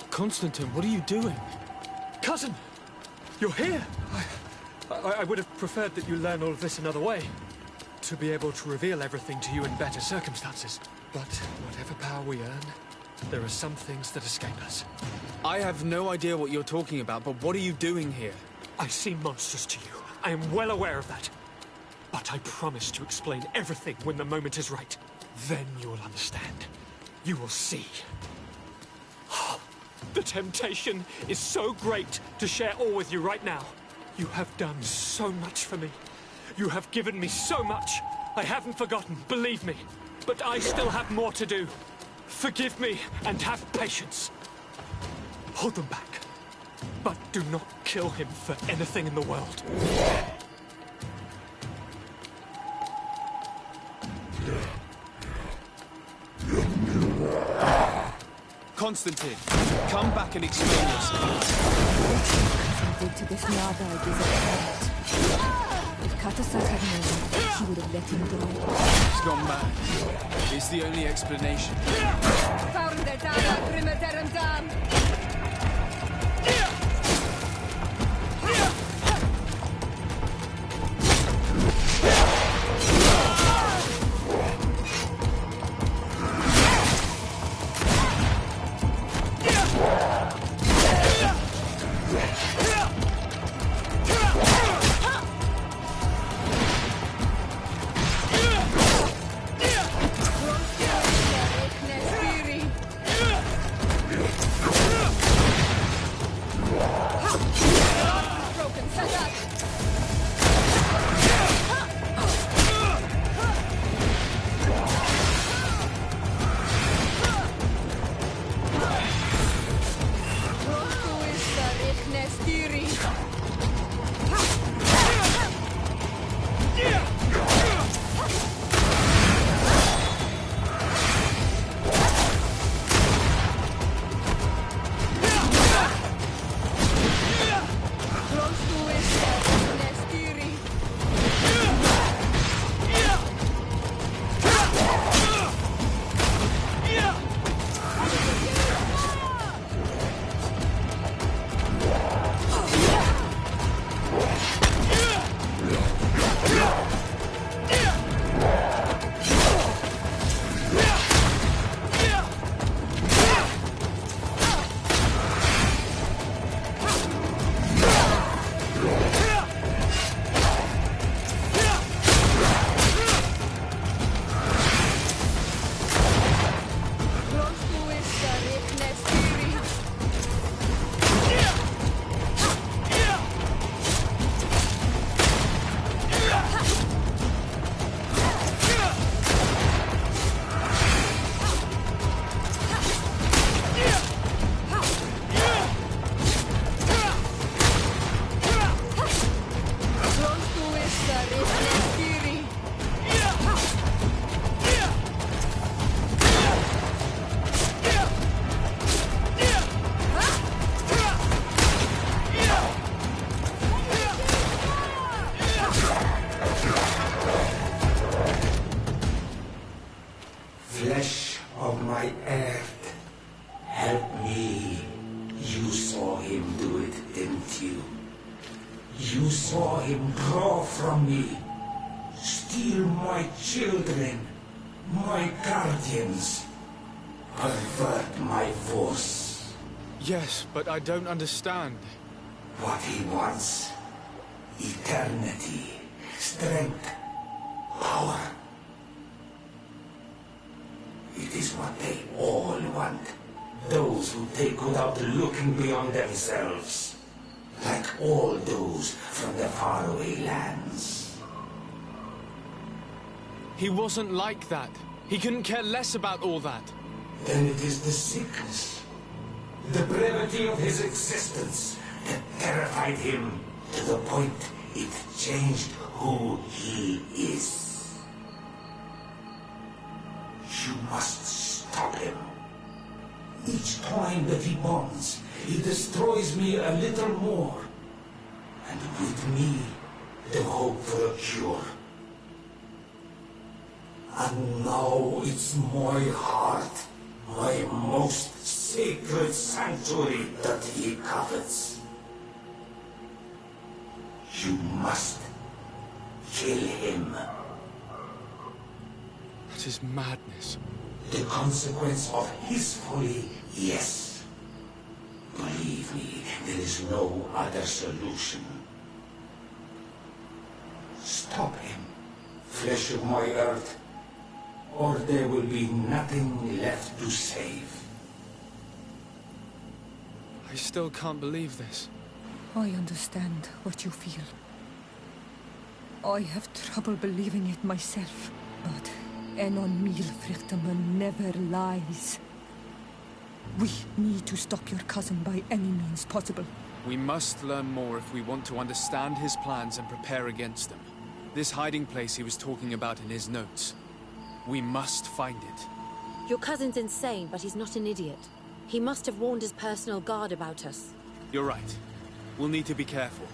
Constantine, what are you doing? Cousin! You're here! I would have preferred that you learn all of this another way. To be able to reveal everything to you in better circumstances. But whatever power we earn, there are some things that escape us. I have no idea what you're talking about, but what are you doing here? I seem monstrous to you. I am well aware of that. But I promise to explain everything when the moment is right. Then you will understand. You will see. The temptation is so great to share all with you right now. You have done so much for me. You have given me so much. I haven't forgotten, believe me. But I still have more to do. Forgive me and have patience. Hold them back. But do not kill him for anything in the world. Constantine, come back and explain yourself. If Katasak had known, he would have let him go. He's gone mad. It's the only explanation. Found their Dara, Grimmederum Dam! Flesh of my earth, help me. You saw him do it, didn't you? You saw him draw from me, steal my children, my guardians, pervert my force. Yes, but I don't understand. What he wants, eternity, strength, power. It is what they all want. Those who take without looking beyond themselves. Like all those from the faraway lands. He wasn't like that. He couldn't care less about all that. Then it is the sickness, the brevity of his existence that terrified him to the point it changed who he is. You must stop him. Each time that he bonds, he destroys me a little more. And with me, the hope for a cure. And now it's my heart, my most sacred sanctuary that he covets. You must kill him. That is madness. The consequence of his folly, yes. Believe me, there is no other solution. Stop him, flesh of my earth, or there will be nothing left to save. I still can't believe this. I understand what you feel. I have trouble believing it myself, but Enon Milfrichtaman never lies. We need to stop your cousin by any means possible. We must learn more if we want to understand his plans and prepare against them. This hiding place he was talking about in his notes. We must find it. Your cousin's insane, but he's not an idiot. He must have warned his personal guard about us. You're right. We'll need to be careful.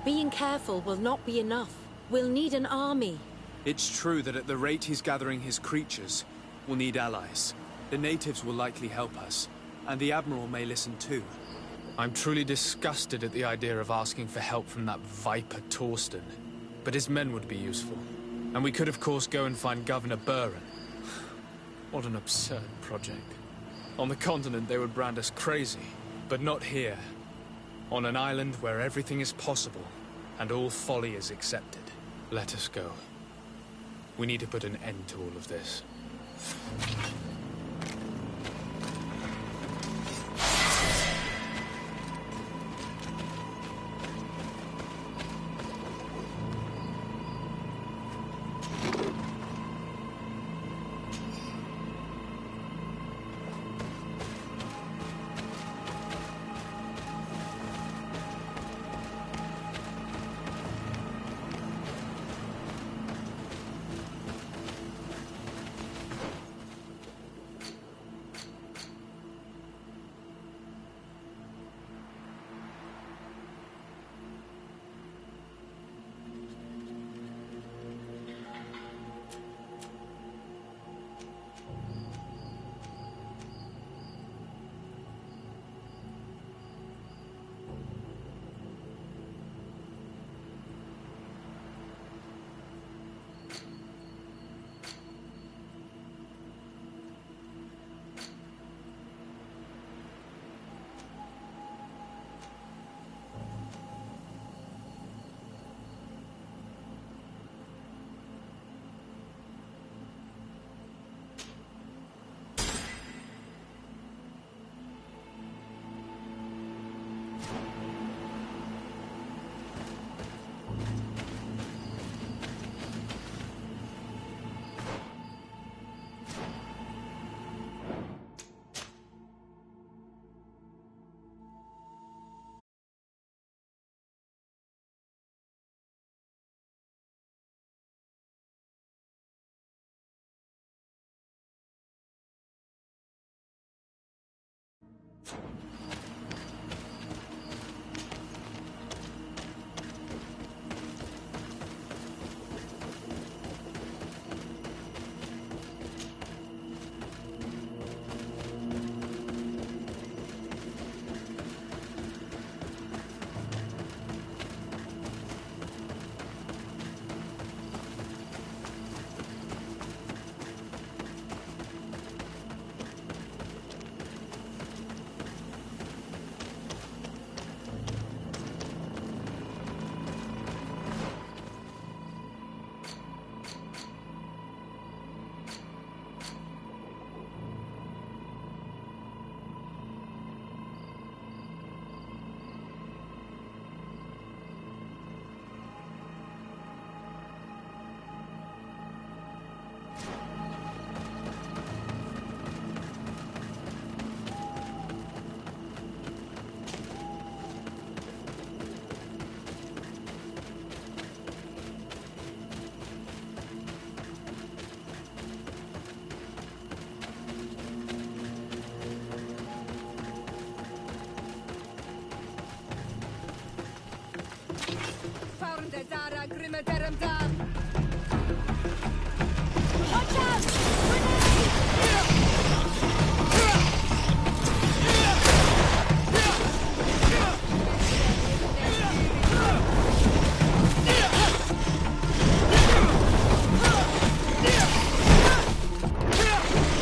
Being careful will not be enough. We'll need an army. It's true that at the rate he's gathering his creatures, we'll need allies. The natives will likely help us, and the Admiral may listen too. I'm truly disgusted at the idea of asking for help from that viper Torsten. But his men would be useful. And we could of course go and find Governor Buren. What an absurd project. On the continent they would brand us crazy, but not here. On an island where everything is possible, and all folly is accepted. Let us go. We need to put an end to all of this. Watch out! Grenade!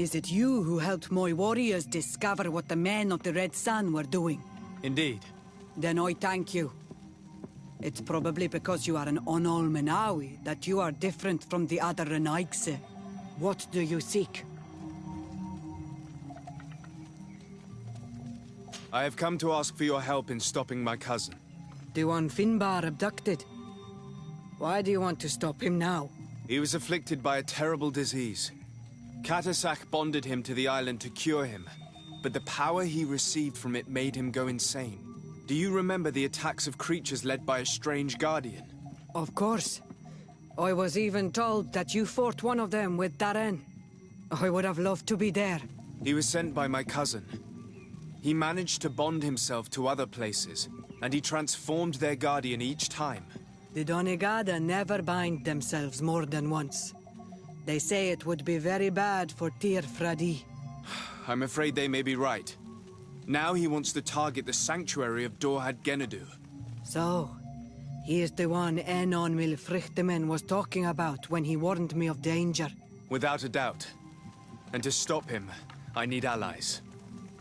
Is it you who helped my warriors discover what the men of the Red Sun were doing? Indeed. Then I thank you. It's probably because you are an Onol Menawi that you are different from the other Renaigse. What do you seek? I have come to ask for your help in stopping my cousin. The one Finbar abducted. Why do you want to stop him now? He was afflicted by a terrible disease. Katasak bonded him to the island to cure him, but the power he received from it made him go insane. Do you remember the attacks of creatures led by a strange guardian? Of course. I was even told that you fought one of them with Darren. I would have loved to be there. He was sent by my cousin. He managed to bond himself to other places, and he transformed their guardian each time. The Donegada never bind themselves more than once. They say it would be very bad for Tir Fradi. I'm afraid they may be right. Now he wants to target the sanctuary of Dorhad Genadu. So, he is the one Enon Milfrichtemen was talking about when he warned me of danger. Without a doubt. And to stop him, I need allies.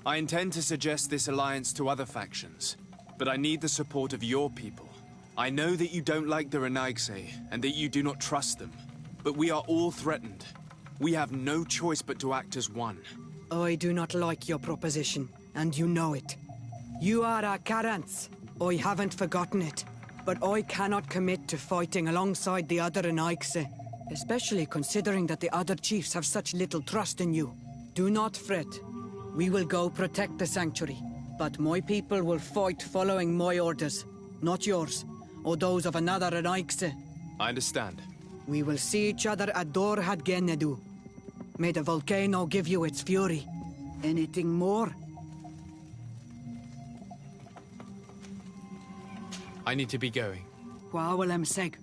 I intend to suggest this alliance to other factions, but I need the support of your people. I know that you don't like the Renaigse, and that you do not trust them. But we are all threatened. We have no choice but to act as one. I do not like your proposition, and you know it. You are our Karants. I haven't forgotten it. But I cannot commit to fighting alongside the other Renaigse, especially considering that the other chiefs have such little trust in you. Do not fret. We will go protect the sanctuary, but my people will fight following my orders, not yours, or those of another Renaigse. I understand. We will see each other at Dorhad Genadu. May the volcano give you its fury. Anything more? I need to be going. Wawalem Seg.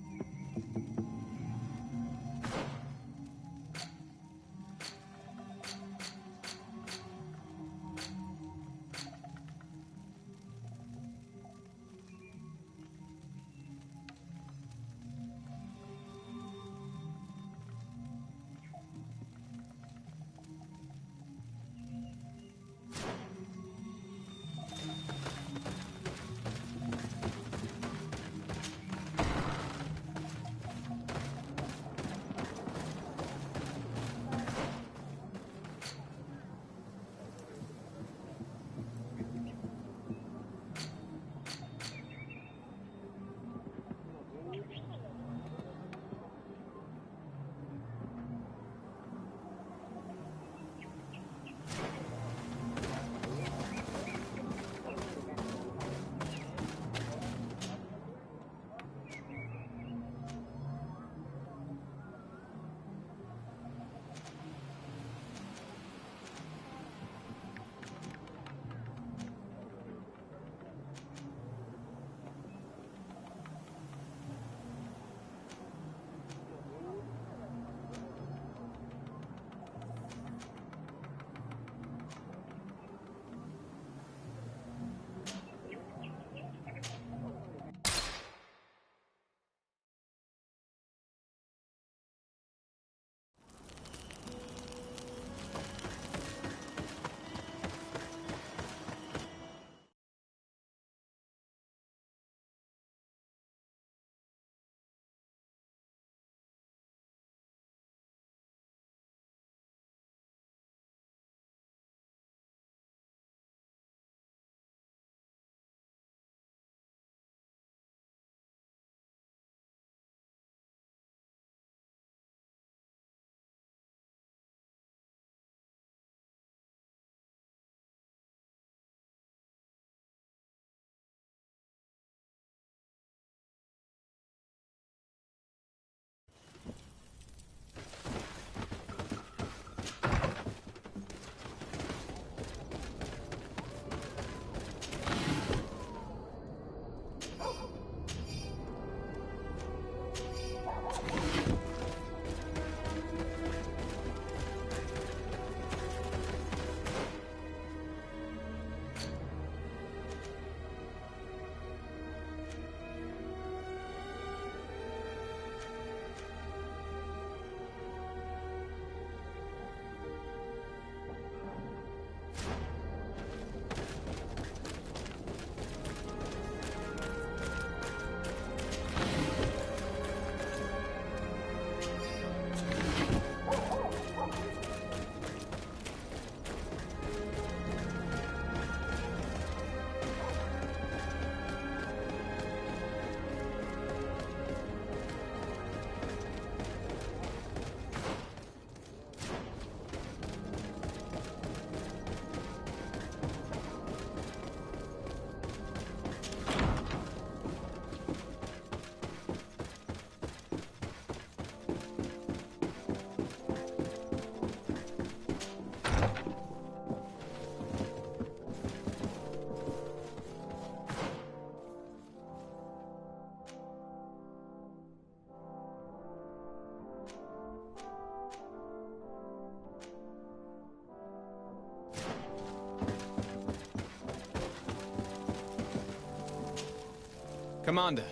Commander.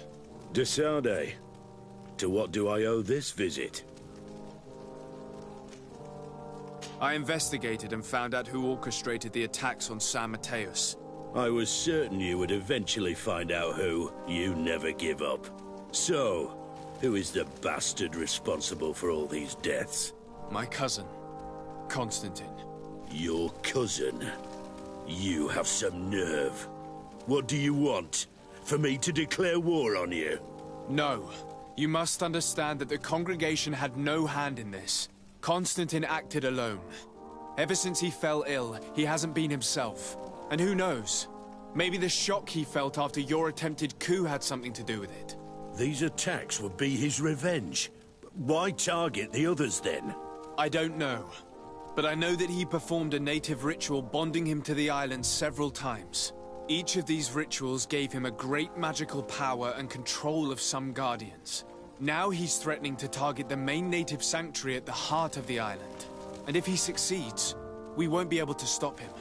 Desade, to what do I owe this visit? I investigated and found out who orchestrated the attacks on San Mateus. I was certain you would eventually find out who. You never give up. So, who is the bastard responsible for all these deaths? My cousin, Constantine. Your cousin? You have some nerve. What do you want? For me to declare war on you? No. You must understand that the congregation had no hand in this. Constantine acted alone. Ever since he fell ill, he hasn't been himself. And who knows? Maybe the shock he felt after your attempted coup had something to do with it. These attacks would be his revenge. Why target the others then? I don't know. But I know that he performed a native ritual bonding him to the island several times. Each of these rituals gave him a great magical power and control of some guardians. Now he's threatening to target the main native sanctuary at the heart of the island. And if he succeeds, we won't be able to stop him.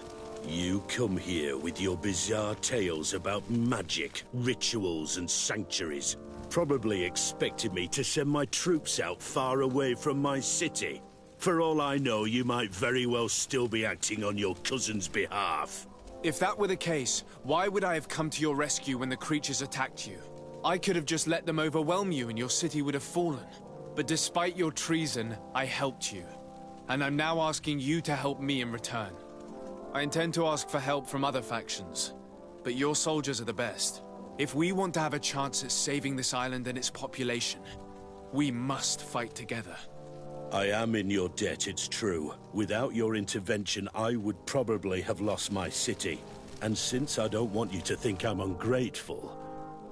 You come here with your bizarre tales about magic, rituals and sanctuaries. Probably expected me to send my troops out far away from my city. For all I know, you might very well still be acting on your cousin's behalf. If that were the case, why would I have come to your rescue when the creatures attacked you? I could have just let them overwhelm you and your city would have fallen. But despite your treason, I helped you. And I'm now asking you to help me in return. I intend to ask for help from other factions, but your soldiers are the best. If we want to have a chance at saving this island and its population, we must fight together. I am in your debt, it's true. Without your intervention, I would probably have lost my city. And since I don't want you to think I'm ungrateful,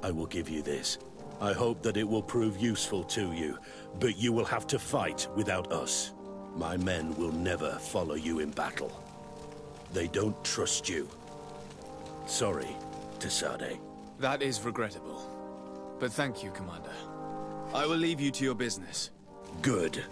I will give you this. I hope that it will prove useful to you, but you will have to fight without us. My men will never follow you in battle. They don't trust you. Sorry, Desade. That is regrettable. But thank you, Commander. I will leave you to your business. Good.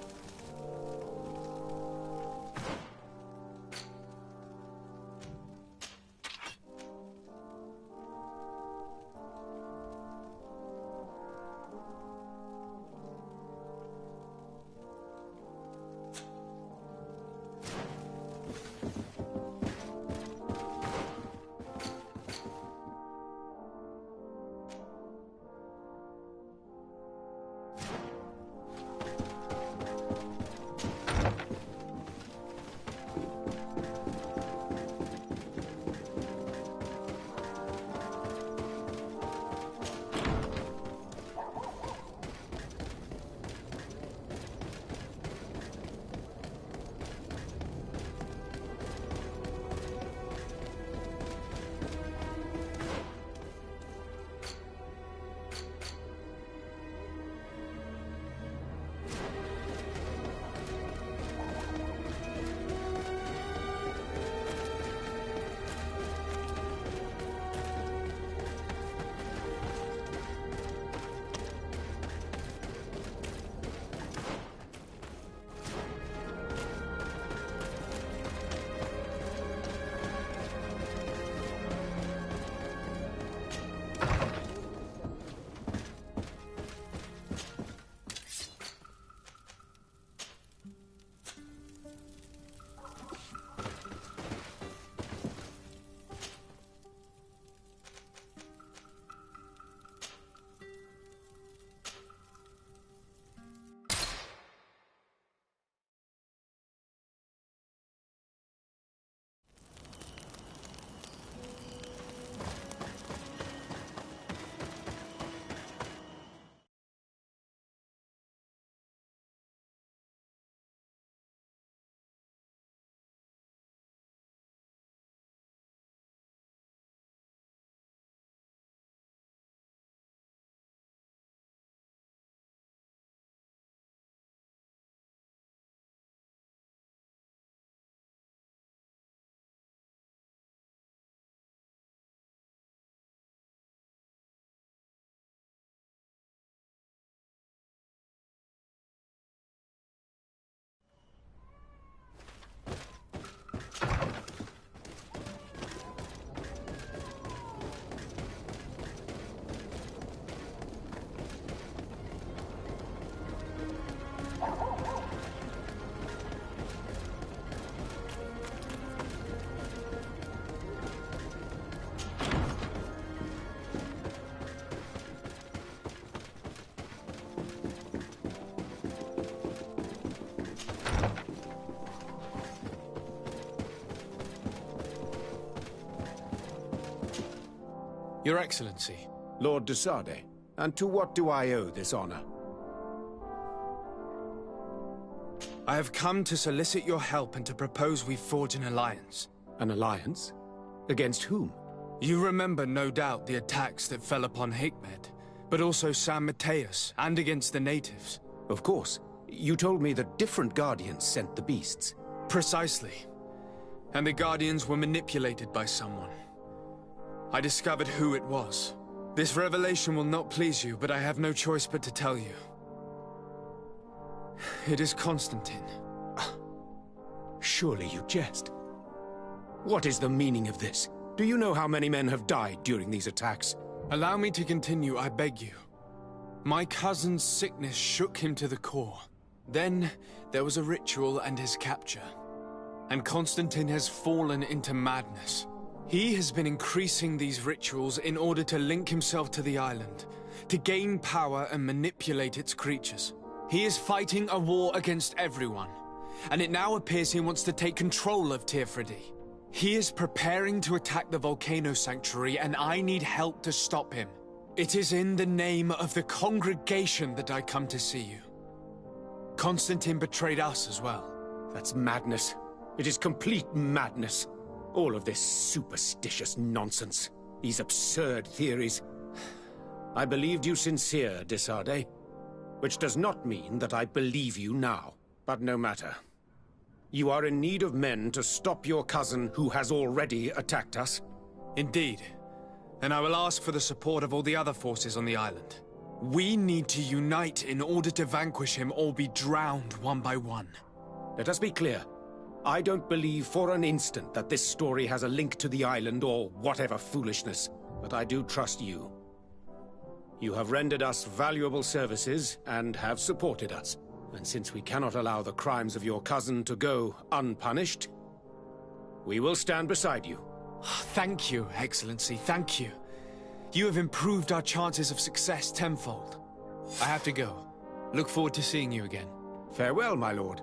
Your Excellency. Lord de Sardet, and to what do I owe this honor? I have come to solicit your help and to propose we forge an alliance. An alliance? Against whom? You remember, no doubt, the attacks that fell upon Hikmet, but also San Mateus, and against the natives. Of course. You told me that different Guardians sent the beasts. Precisely. And the Guardians were manipulated by someone. I discovered who it was. This revelation will not please you, but I have no choice but to tell you. It is Constantine. Surely you jest. What is the meaning of this? Do you know how many men have died during these attacks? Allow me to continue, I beg you. My cousin's sickness shook him to the core. Then, there was a ritual and his capture. And Constantine has fallen into madness. He has been increasing these rituals in order to link himself to the island, to gain power and manipulate its creatures. He is fighting a war against everyone, and it now appears he wants to take control of Tirfridi. He is preparing to attack the Volcano Sanctuary, and I need help to stop him. It is in the name of the congregation that I come to see you. Constantine betrayed us as well. That's madness. It is complete madness. All of this superstitious nonsense. These absurd theories. I believed you sincere, de Sardet. Which does not mean that I believe you now. But no matter. You are in need of men to stop your cousin who has already attacked us. Indeed. And I will ask for the support of all the other forces on the island. We need to unite in order to vanquish him or be drowned one by one. Let us be clear. I don't believe for an instant that this story has a link to the island or whatever foolishness, but I do trust you. You have rendered us valuable services and have supported us. And since we cannot allow the crimes of your cousin to go unpunished, we will stand beside you. Thank you, Excellency, thank you. You have improved our chances of success tenfold. I have to go. Look forward to seeing you again. Farewell, my lord.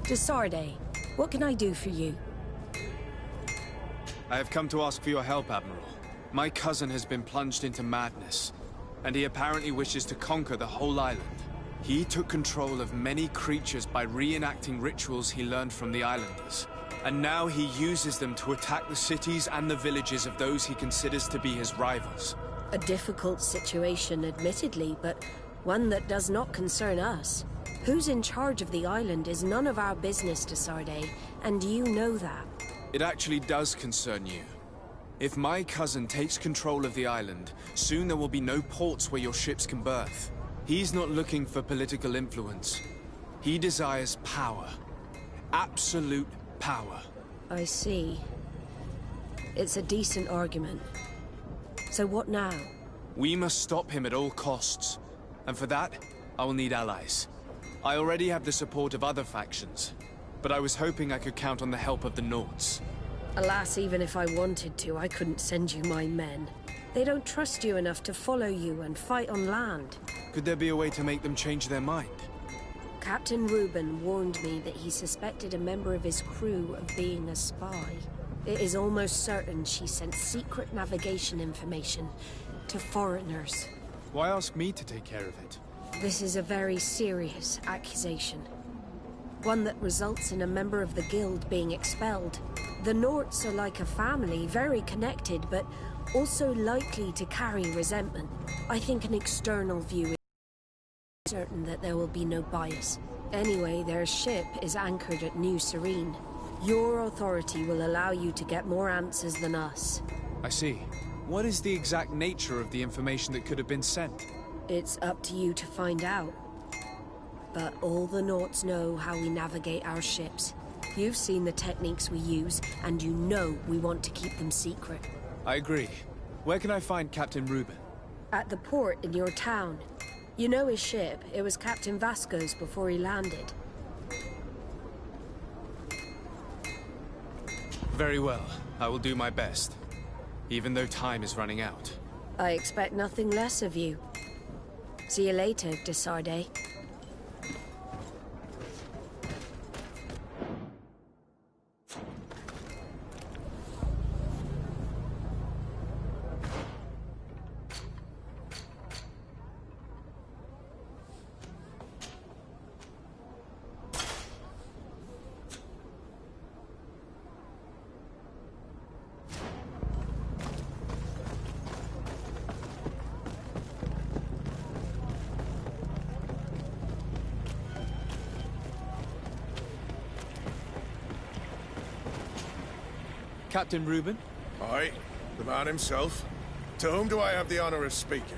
De Sardet, what can I do for you? I have come to ask for your help, Admiral. My cousin has been plunged into madness, and he apparently wishes to conquer the whole island. He took control of many creatures by reenacting rituals he learned from the islanders. And now he uses them to attack the cities and the villages of those he considers to be his rivals. A difficult situation, admittedly, but one that does not concern us. Who's in charge of the island is none of our business, de Sardet, and you know that. It actually does concern you. If my cousin takes control of the island, soon there will be no ports where your ships can berth. He's not looking for political influence. He desires power. Absolute power. I see. It's a decent argument. So what now? We must stop him at all costs. And for that, I will need allies. I already have the support of other factions, but I was hoping I could count on the help of the Nords. Alas, even if I wanted to, I couldn't send you my men. They don't trust you enough to follow you and fight on land. Could there be a way to make them change their mind? Captain Reuben warned me that he suspected a member of his crew of being a spy. It is almost certain she sent secret navigation information to foreigners. Why ask me to take care of it? This is a very serious accusation. One that results in a member of the guild being expelled. The Norts are like a family, very connected, but also likely to carry resentment. I think an external view is certain that there will be no bias. Anyway, their ship is anchored at New Serene. Your authority will allow you to get more answers than us. I see. What is the exact nature of the information that could have been sent? It's up to you to find out. But all the Norts know how we navigate our ships. You've seen the techniques we use, and you know we want to keep them secret. I agree. Where can I find Captain Reuben? At the port in your town. You know his ship. It was Captain Vasco's before he landed. Very well. I will do my best. Even though time is running out. I expect nothing less of you. See you later, Desarde. Captain Reuben? Aye, the man himself. To whom do I have the honor of speaking?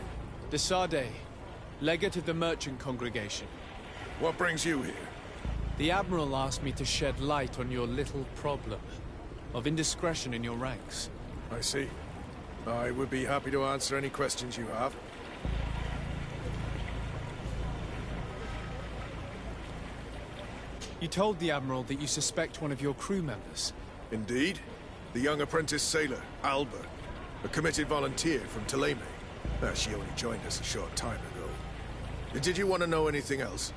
Desarde, legate of the merchant congregation. What brings you here? The Admiral asked me to shed light on your little problem of indiscretion in your ranks. I see. I would be happy to answer any questions you have. You told the Admiral that you suspect one of your crew members. Indeed. The young apprentice sailor, Alba, a committed volunteer from Tuleme. She only joined us a short time ago. Did you want to know anything else?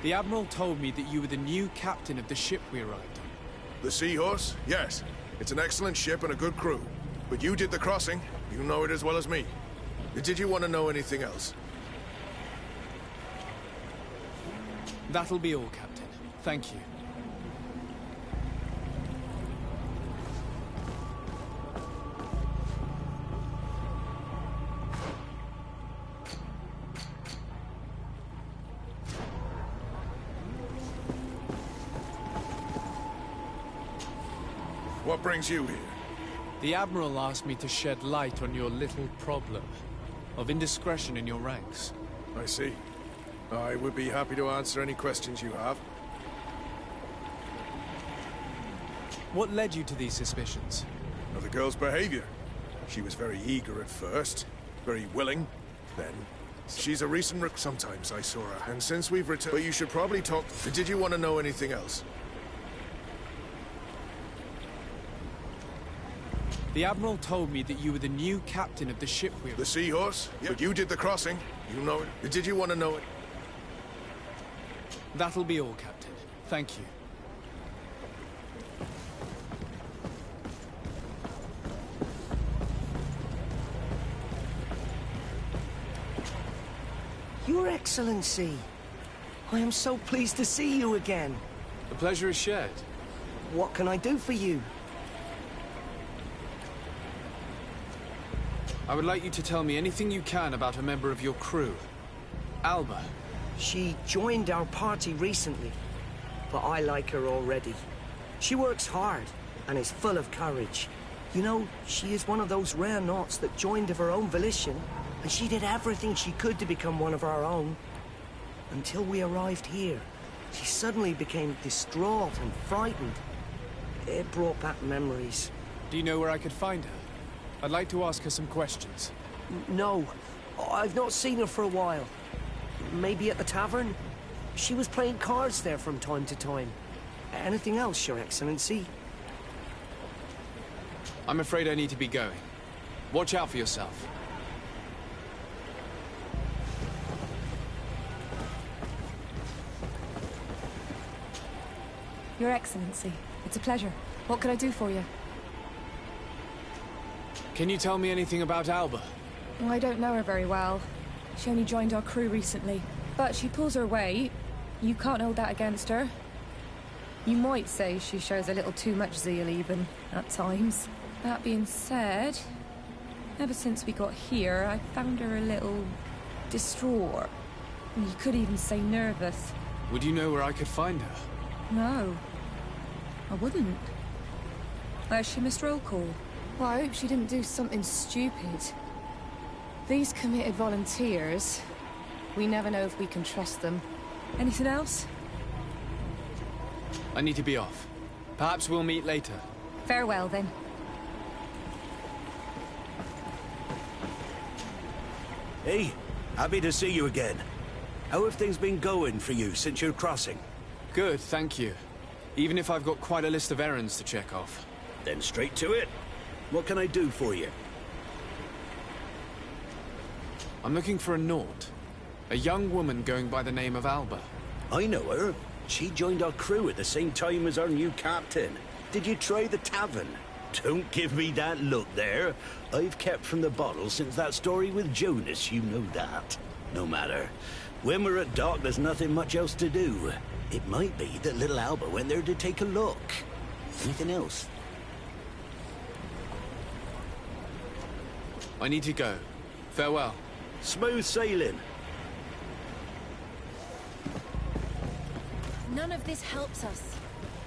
The Admiral told me that you were the new captain of the ship we arrived on. The Seahorse? Yes. It's an excellent ship and a good crew. But you did the crossing. You know it as well as me. Did you want to know anything else? That'll be all, Captain. Thank you. What brings you here? The Admiral asked me to shed light on your little problem of indiscretion in your ranks. I see. I would be happy to answer any questions you have. What led you to these suspicions? Of the girl's behavior. She was very eager at first, very willing. Then, she's a recent sometimes I saw her, and since we've returned... But you should probably talk... Did you want to know anything else? The Admiral told me that you were the new captain of the ship we were... The Seahorse? Yeah. But you did the crossing. You know it. Did you want to know it? That'll be all, Captain. Thank you. Your Excellency, I am so pleased to see you again. The pleasure is shared. What can I do for you? I would like you to tell me anything you can about a member of your crew. Alba. She joined our party recently, but I like her already. She works hard and is full of courage. You know, she is one of those rare Nauts that joined of her own volition, and she did everything she could to become one of our own. until we arrived here. She suddenly became distraught and frightened. It brought back memories. Do you know where I could find her? I'd like to ask her some questions. No, I've not seen her for a while. Maybe at the tavern? She was playing cards there from time to time. Anything else, Your Excellency? I'm afraid I need to be going. Watch out for yourself. Your Excellency, it's a pleasure. What could I do for you? Can you tell me anything about Alba? Well, I don't know her very well. She only joined our crew recently. But she pulls her weight. You can't hold that against her. You might say she shows a little too much zeal even, at times. That being said, ever since we got here, I found her a little distraught. You could even say nervous. Would you know where I could find her? No, I wouldn't. Has she missed roll call? Well, I hope she didn't do something stupid. These committed volunteers, we never know if we can trust them. Anything else? I need to be off. Perhaps we'll meet later. Farewell, then. Hey, happy to see you again. How have things been going for you since your crossing? Good, thank you. Even if I've got quite a list of errands to check off. Then straight to it. What can I do for you? I'm looking for a Nort. A young woman going by the name of Alba. I know her. She joined our crew at the same time as our new captain. Did you try the tavern? Don't give me that look there. I've kept from the bottle since that story with Jonas, you know that. No matter. When we're at dock, there's nothing much else to do. It might be that little Alba went there to take a look. Anything else? I need to go. Farewell. Smooth sailing. None of this helps us.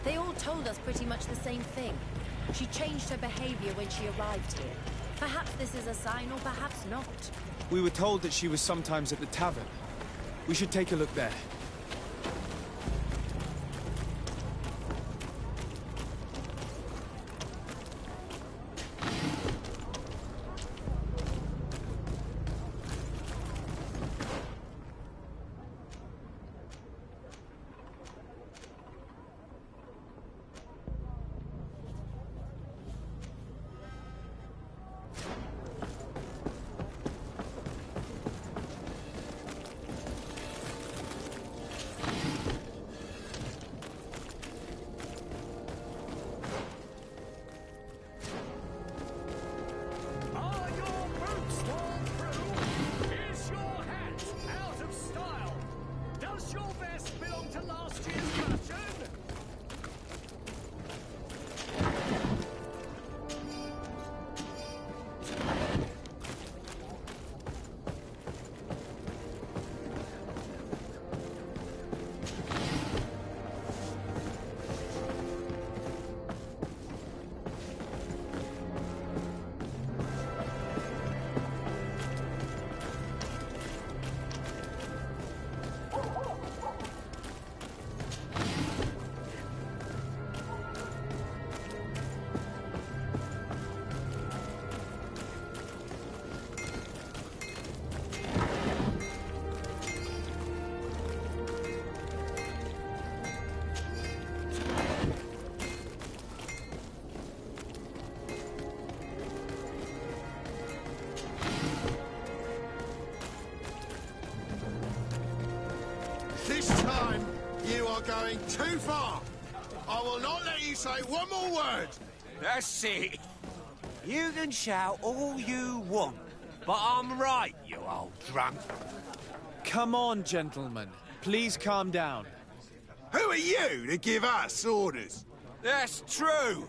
They all told us pretty much the same thing. She changed her behavior when she arrived here. Perhaps this is a sign, or perhaps not. We were told that she was sometimes at the tavern. We should take a look there. This time, you are going too far. I will not let you say one more word. That's it. You can shout all you want, but I'm right, you old drunk. Come on, gentlemen. Please calm down. Who are you to give us orders? That's true.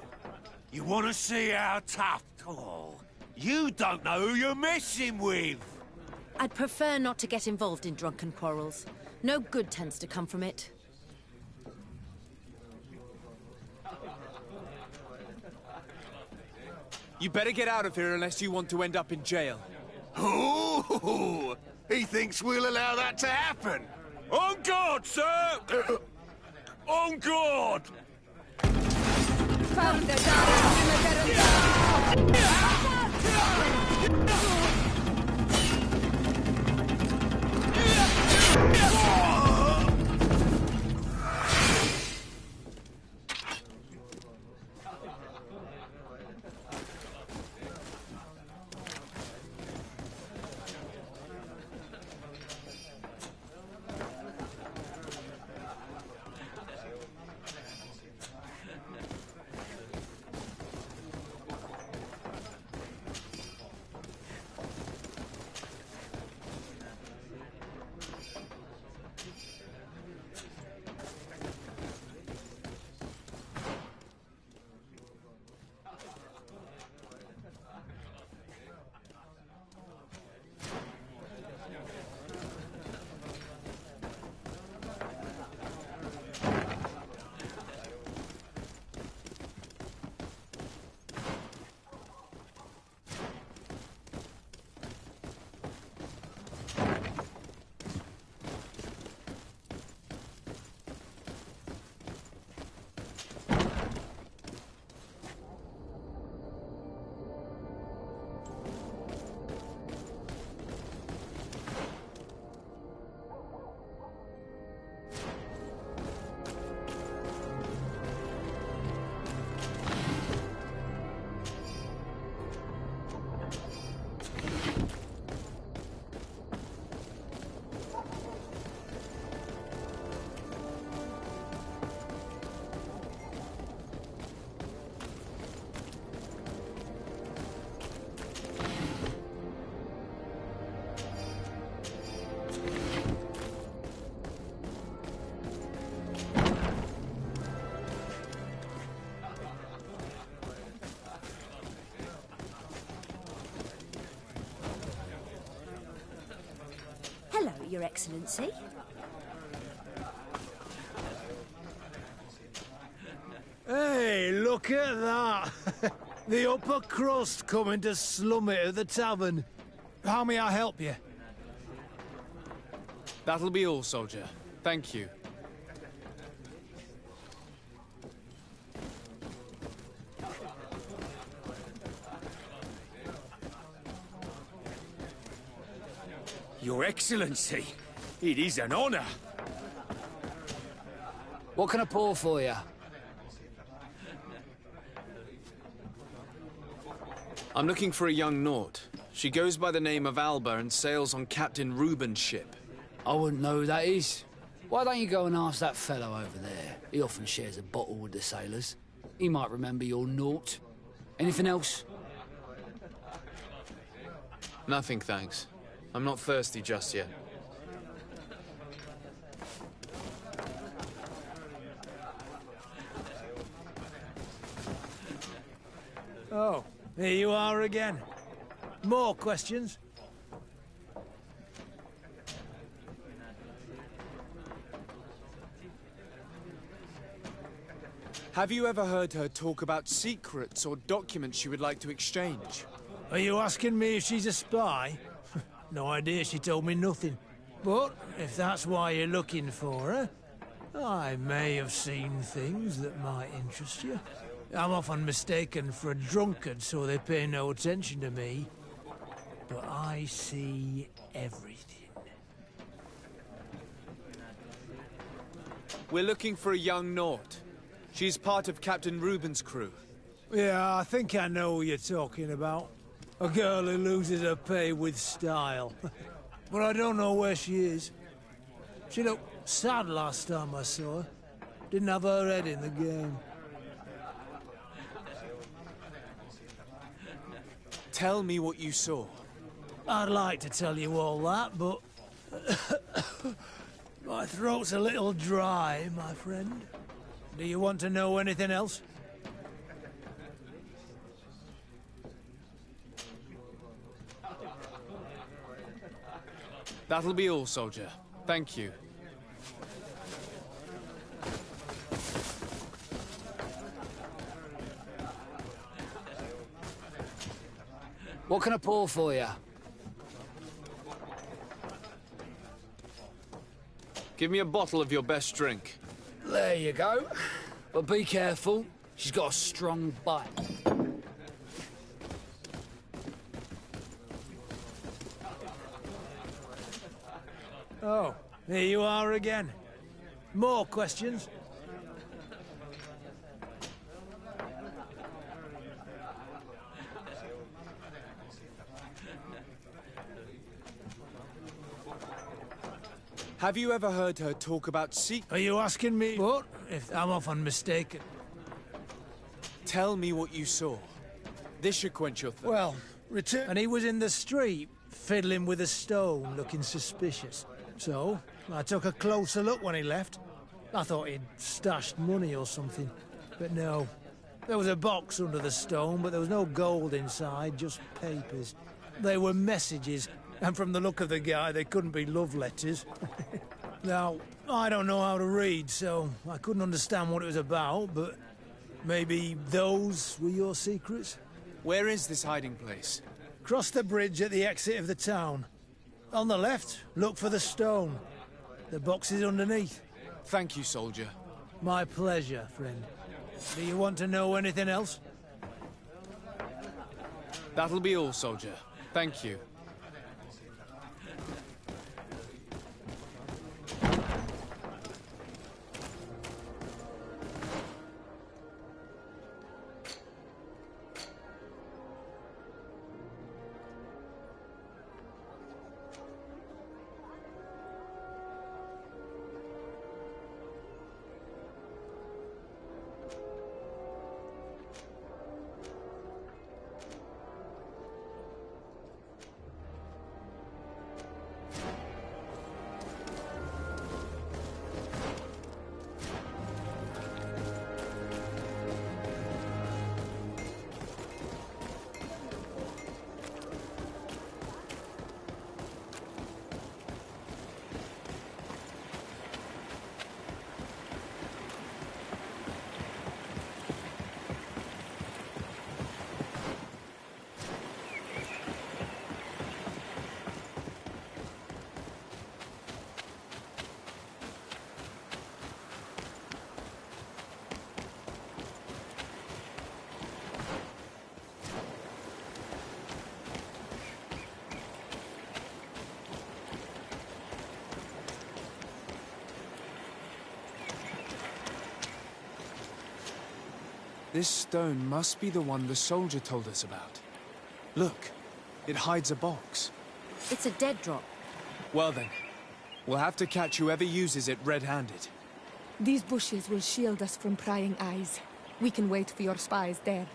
You want to see how tough? Oh, you don't know who you're messing with. I'd prefer not to get involved in drunken quarrels. No good tends to come from it. You better get out of here unless you want to end up in jail. Ooh, he thinks we'll allow that to happen. On guard, sir! On guard! Hello, Your Excellency. Hey, look at that! The upper crust coming to slum it at the tavern. How may I help you? That'll be all, soldier. Thank you. Your Excellency, it is an honor. What can I pour for you? I'm looking for a young Naut. She goes by the name of Alba and sails on Captain Reuben's ship. I wouldn't know who that is. Why don't you go and ask that fellow over there? He often shares a bottle with the sailors. He might remember your Naut. Anything else? Nothing, thanks. I'm not thirsty just yet. Oh, here you are again. More questions? Have you ever heard her talk about secrets or documents she would like to exchange? Are you asking me if she's a spy? No idea, she told me nothing. But if that's why you're looking for her, I may have seen things that might interest you. I'm often mistaken for a drunkard, so they pay no attention to me. But I see everything. We're looking for a young Naut. She's part of Captain Reuben's crew. Yeah, I think I know who you're talking about. A girl who loses her pay with style. But I don't know where she is. She looked sad last time I saw her. Didn't have her head in the game. Tell me what you saw. I'd like to tell you all that, but... my throat's a little dry, my friend. Do you want to know anything else? That'll be all, soldier. Thank you. What can I pour for you? Give me a bottle of your best drink. There you go. But be careful. She's got a strong bite. Oh, here you are again. More questions? Have you ever heard her talk about Are you asking me what? If I'm often mistaken. Tell me what you saw. This should quench your thirst. Well, return. And he was in the street, fiddling with a stone, looking suspicious. So, I took a closer look when he left. I thought he'd stashed money or something. But no. There was a box under the stone, but there was no gold inside, just papers. They were messages, and from the look of the guy, they couldn't be love letters. Now, I don't know how to read, so I couldn't understand what it was about, but maybe those were your secrets? Where is this hiding place? Cross the bridge at the exit of the town. On the left, look for the stone. The box is underneath. Thank you, soldier. My pleasure, friend. Do you want to know anything else? That'll be all, soldier. Thank you. This stone must be the one the soldier told us about. Look, it hides a box. It's a dead drop. Well then, we'll have to catch whoever uses it red-handed. These bushes will shield us from prying eyes. We can wait for your spies there.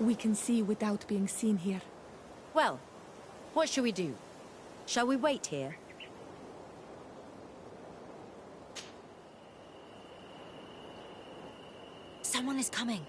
We can see without being seen here. Well, what shall we do? Shall we wait here? Someone is coming.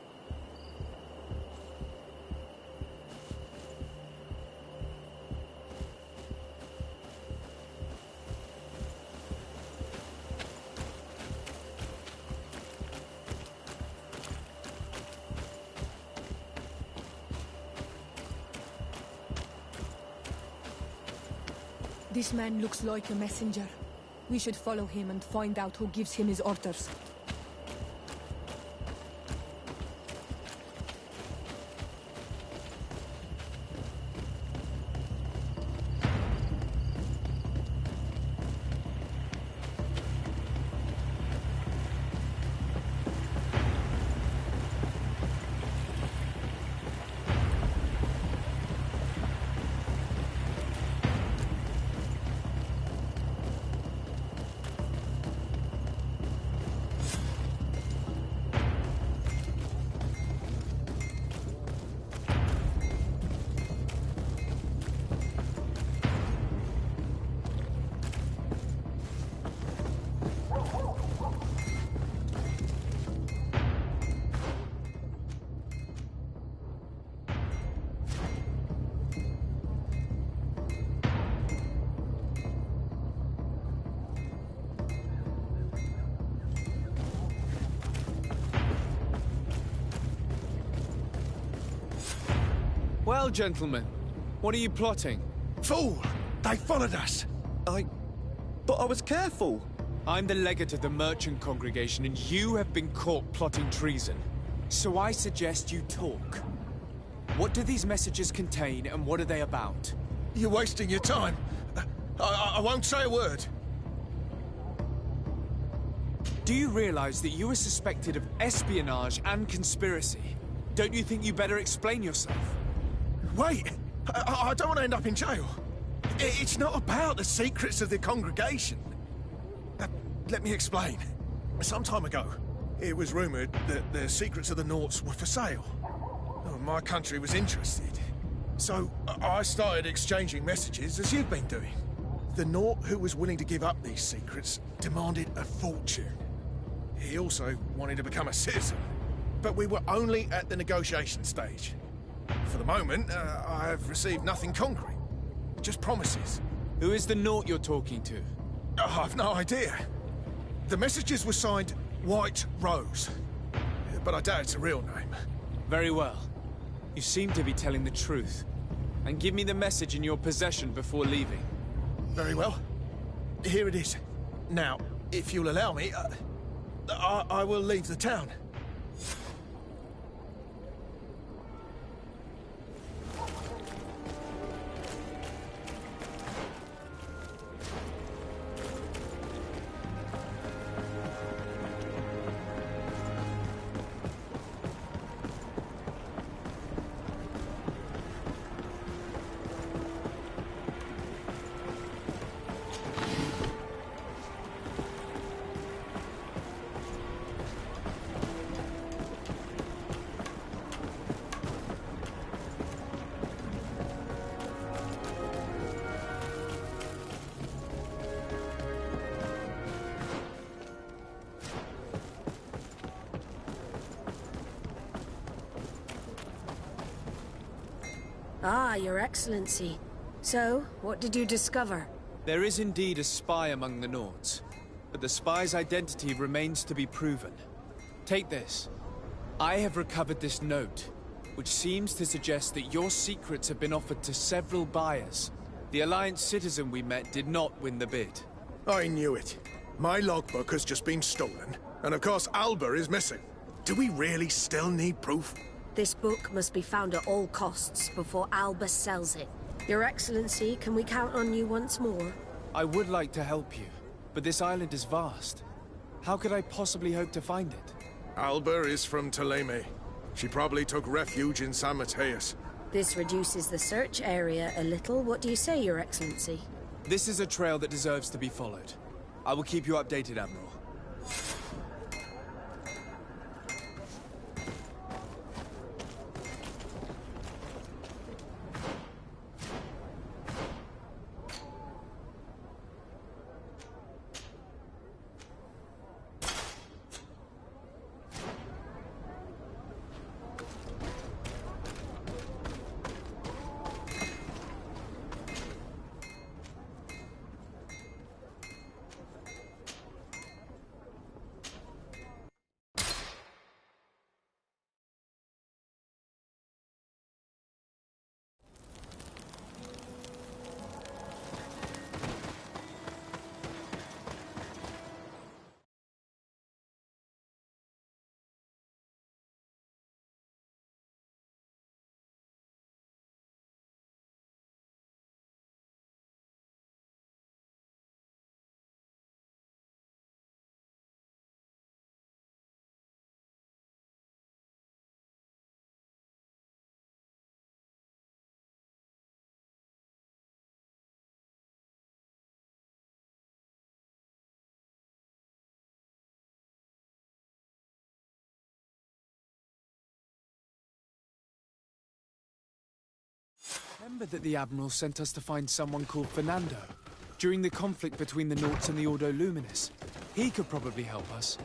This man looks like a messenger. We should follow him and find out who gives him his orders. Well, gentlemen, what are you plotting? Fool! They followed us! But I was careful! I'm the legate of the merchant congregation, and you have been caught plotting treason. So I suggest you talk. What do these messages contain, and what are they about? You're wasting your time. I won't say a word. Do you realize that you are suspected of espionage and conspiracy? Don't you think you better explain yourself? Wait! I don't want to end up in jail. It's not about the secrets of the congregation. Let me explain. Some time ago, it was rumored that the secrets of the Nauts were for sale. My country was interested. So I started exchanging messages as you've been doing. The Naut who was willing to give up these secrets demanded a fortune. He also wanted to become a citizen. But we were only at the negotiation stage. For the moment, I have received nothing concrete. Just promises. Who is the Naut you're talking to? I've no idea. The messages were signed White Rose. But I doubt it's a real name. Very well. You seem to be telling the truth. And give me the message in your possession before leaving. Very well. Here it is. Now, if you'll allow me, I will leave the town. Ah, Your Excellency. So, what did you discover? There is indeed a spy among the Nauts, but the spy's identity remains to be proven. Take this. I have recovered this note, which seems to suggest that your secrets have been offered to several buyers. The Alliance citizen we met did not win the bid. I knew it. My logbook has just been stolen, and of course Alba is missing. Do we really still need proof? This book must be found at all costs before Alba sells it. Your Excellency, can we count on you once more? I would like to help you, but this island is vast. How could I possibly hope to find it? Alba is from Teleme. She probably took refuge in San Mateus. This reduces the search area a little. What do you say, Your Excellency? This is a trail that deserves to be followed. I will keep you updated, Admiral. Remember that the Admiral sent us to find someone called Fernando during the conflict between the Nauts and the Ordo Luminis. He could probably help us.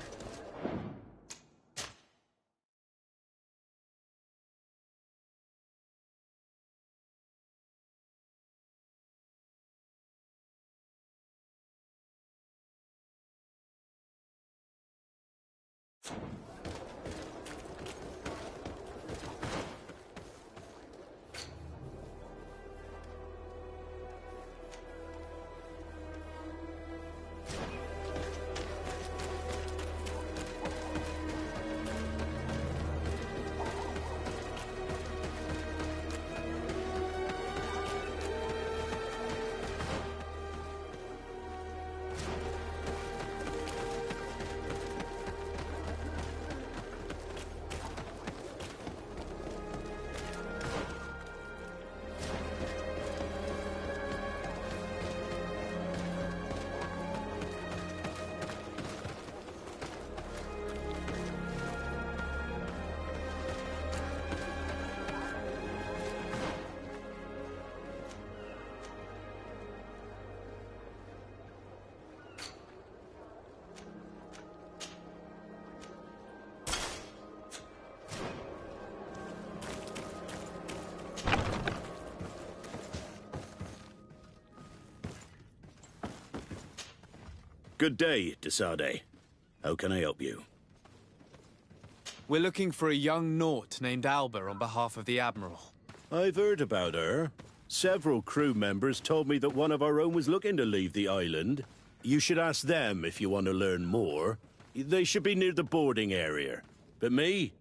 Good day, Desade. How can I help you? We're looking for a young Naut named Alba on behalf of the Admiral. I've heard about her. Several crew members told me that one of our own was looking to leave the island. You should ask them if you want to learn more. They should be near the boarding area. But me?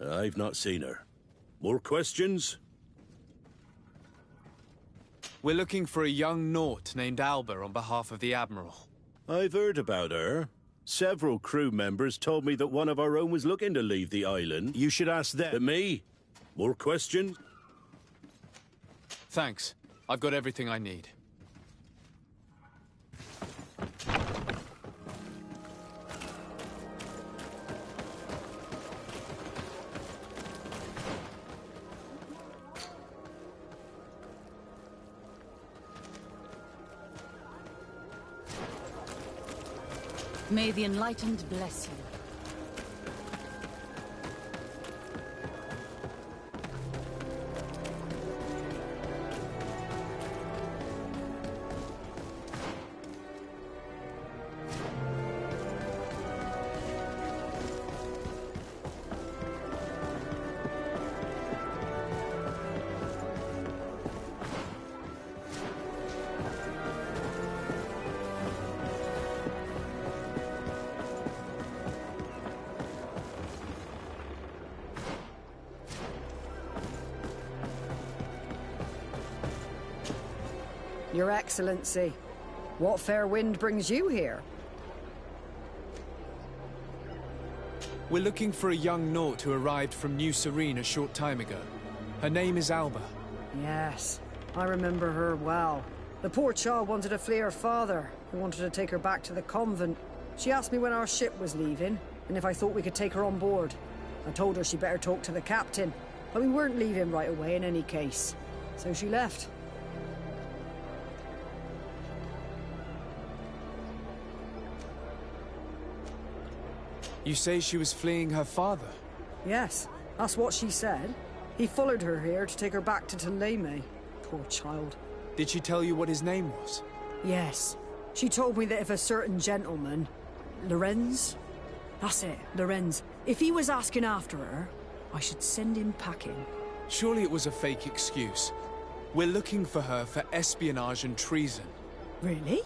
I've not seen her. More questions? We're looking for a young Naut named Alba on behalf of the Admiral. I've heard about her. Several crew members told me that one of our own was looking to leave the island. You should ask them. But me? More questions? Thanks. I've got everything I need. May the Enlightened bless you. Your Excellency, what fair wind brings you here? We're looking for a young Naut who arrived from New Serene a short time ago. Her name is Alba. Yes, I remember her well. The poor child wanted to flee her father, who wanted to take her back to the convent. She asked me when our ship was leaving, and if I thought we could take her on board. I told her she'd better talk to the captain, but we weren't leaving right away in any case. So she left. You say she was fleeing her father? Yes, that's what she said. He followed her here to take her back to Tuleme. Poor child. Did she tell you what his name was? Yes. She told me that if a certain gentleman... Lorenz? That's it, Lorenz. If he was asking after her, I should send him packing. Surely it was a fake excuse. We're looking for her for espionage and treason. Really?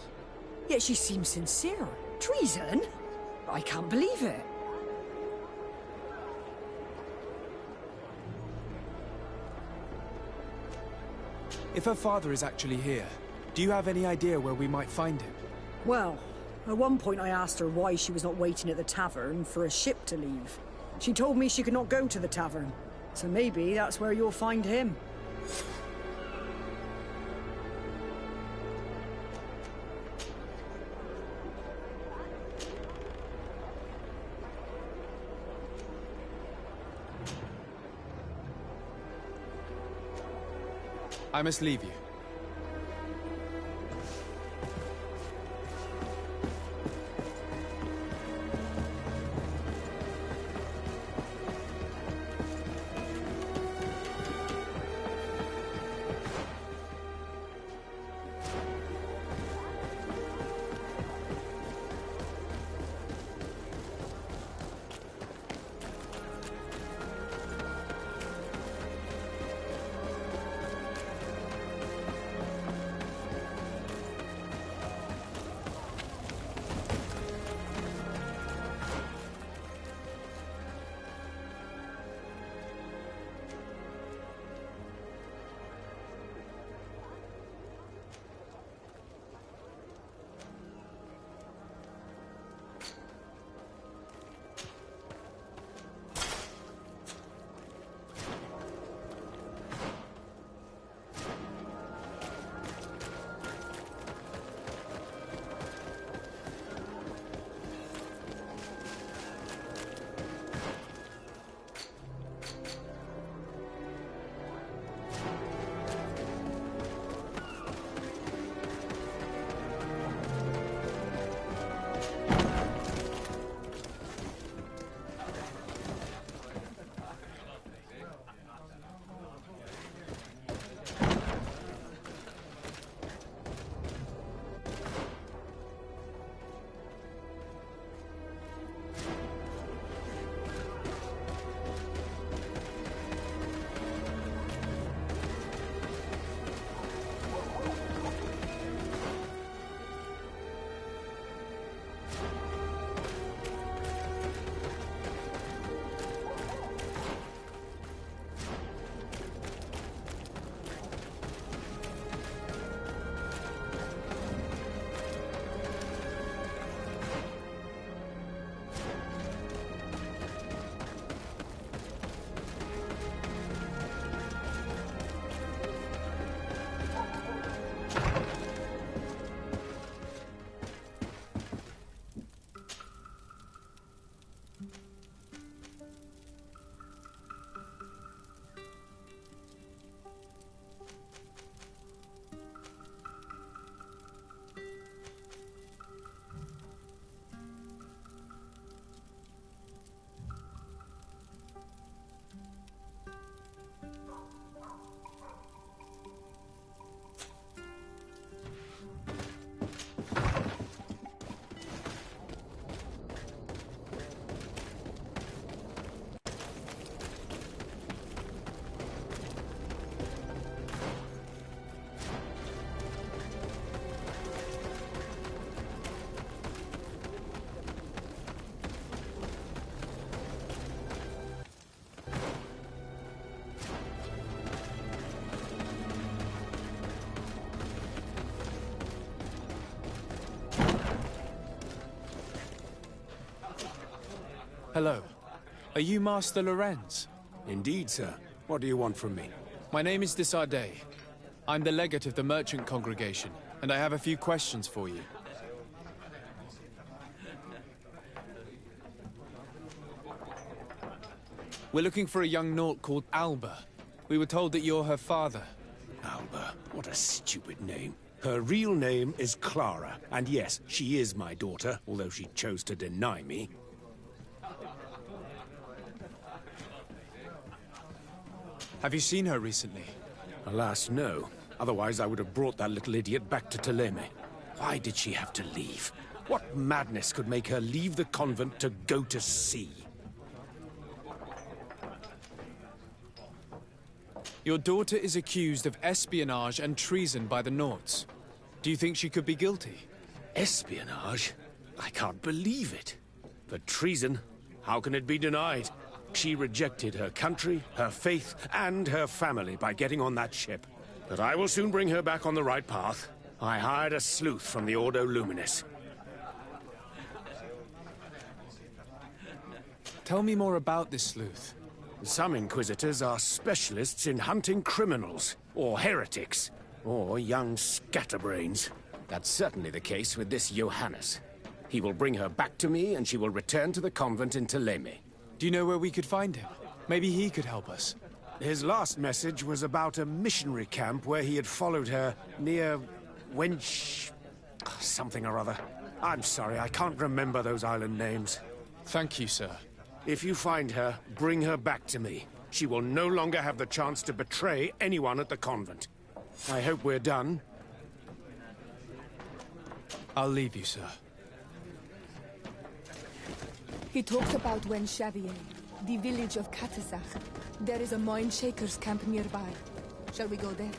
Yet she seems sincere. Treason? I can't believe it. If her father is actually here, do you have any idea where we might find him? Well, at one point I asked her why she was not waiting at the tavern for a ship to leave. She told me she could not go to the tavern, so maybe that's where you'll find him. I must leave you. Hello. Are you Master Lorenz? Indeed, sir. What do you want from me? My name is Desardet. I'm the legate of the merchant congregation, and I have a few questions for you. We're looking for a young Naut called Alba. We were told that you're her father. Alba, what a stupid name. Her real name is Clara, and yes, she is my daughter, although she chose to deny me. Have you seen her recently? Alas, no. Otherwise, I would have brought that little idiot back to Theleme. Why did she have to leave? What madness could make her leave the convent to go to sea? Your daughter is accused of espionage and treason by the Nauts. Do you think she could be guilty? Espionage? I can't believe it. But treason? How can it be denied? She rejected her country, her faith, and her family by getting on that ship. But I will soon bring her back on the right path. I hired a sleuth from the Ordo Luminis. Tell me more about this sleuth. Some Inquisitors are specialists in hunting criminals, or heretics, or young scatterbrains. That's certainly the case with this Johannes. He will bring her back to me, and she will return to the convent in Theleme. Do you know where we could find him? Maybe he could help us. His last message was about a missionary camp where he had followed her near Wench... something or other. I'm sorry, I can't remember those island names. Thank you, sir. If you find her, bring her back to me. She will no longer have the chance to betray anyone at the convent. I hope we're done. I'll leave you, sir. He talks about Wen Xavier, the village of Katazach. There is a mine shaker's camp nearby. Shall we go there?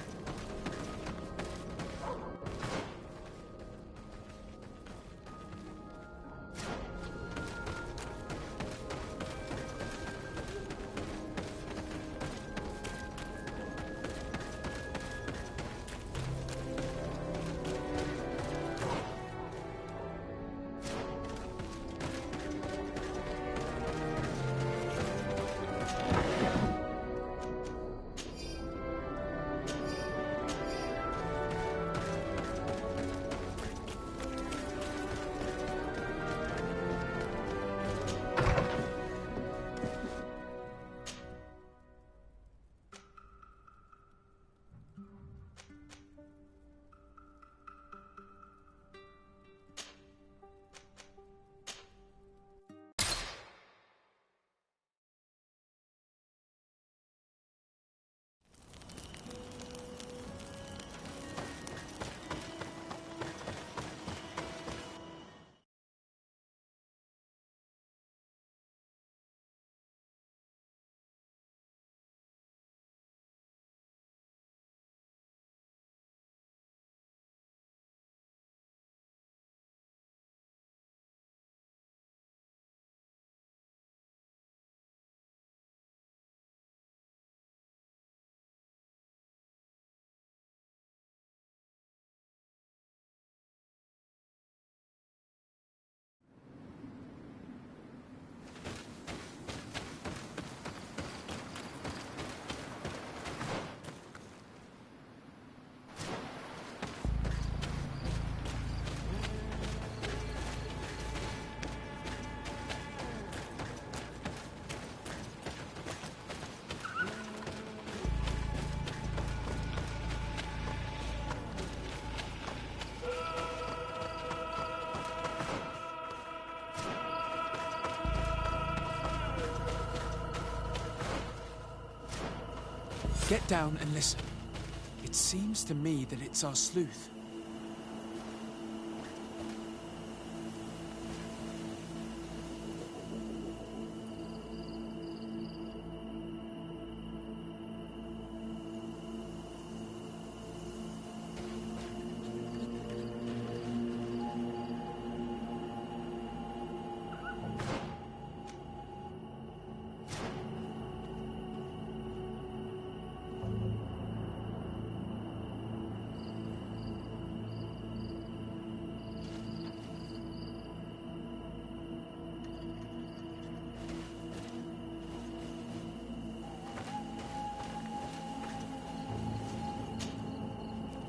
Get down and listen. It seems to me that it's our sleuth.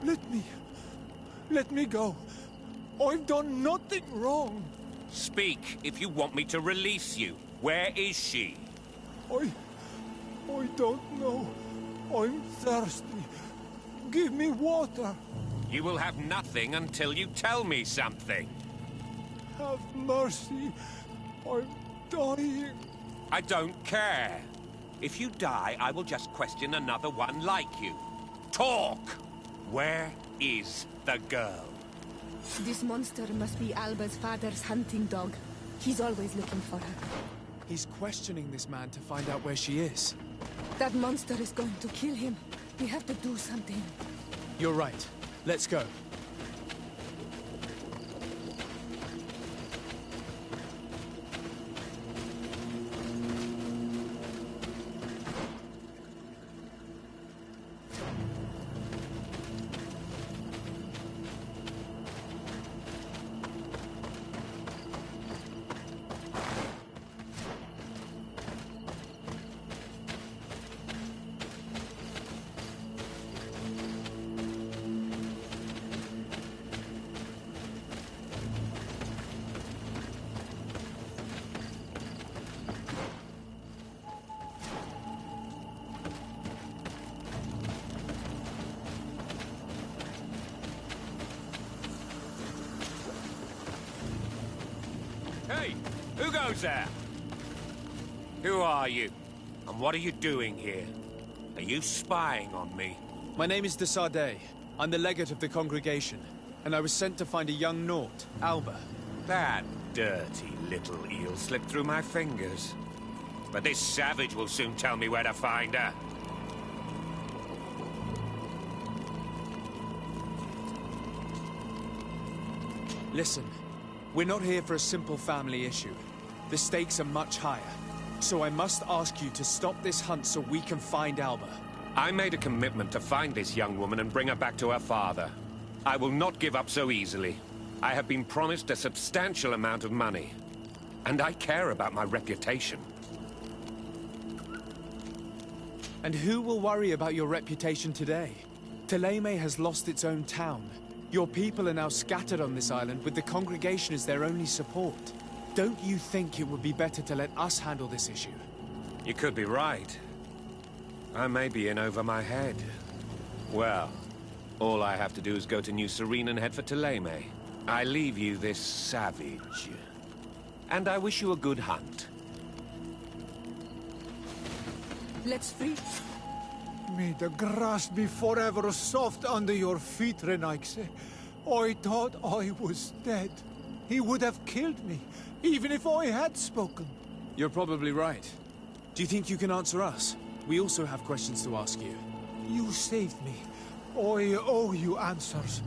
Let me go. I've done nothing wrong. Speak if you want me to release you. Where is she? I don't know. I'm thirsty. Give me water. You will have nothing until you tell me something. Have mercy. I'm dying. I don't care. If you die, I will just question another one like you. Talk! Where is the girl? This monster must be Alba's father's hunting dog. He's always looking for her. He's questioning this man to find out where she is. That monster is going to kill him. We have to do something. You're right. Let's go. Hey, who goes there? Who are you? And what are you doing here? Are you spying on me? My name is de Sardet. I'm the legate of the congregation, and I was sent to find a young Naut, Alba. That dirty little eel slipped through my fingers. But this savage will soon tell me where to find her. Listen, we're not here for a simple family issue. The stakes are much higher. So I must ask you to stop this hunt so we can find Alba. I made a commitment to find this young woman and bring her back to her father. I will not give up so easily. I have been promised a substantial amount of money. And I care about my reputation. And who will worry about your reputation today? Thélème has lost its own town. Your people are now scattered on this island with the congregation as their only support. Don't you think it would be better to let us handle this issue? You could be right. I may be in over my head. Well, all I have to do is go to New Serene and head for Thélème. I leave you this savage. And I wish you a good hunt. Let's free. May the grass be forever soft under your feet, Renaigse. I thought I was dead. He would have killed me, even if I had spoken. You're probably right. Do you think you can answer us? We also have questions to ask you. You saved me. I owe you answers.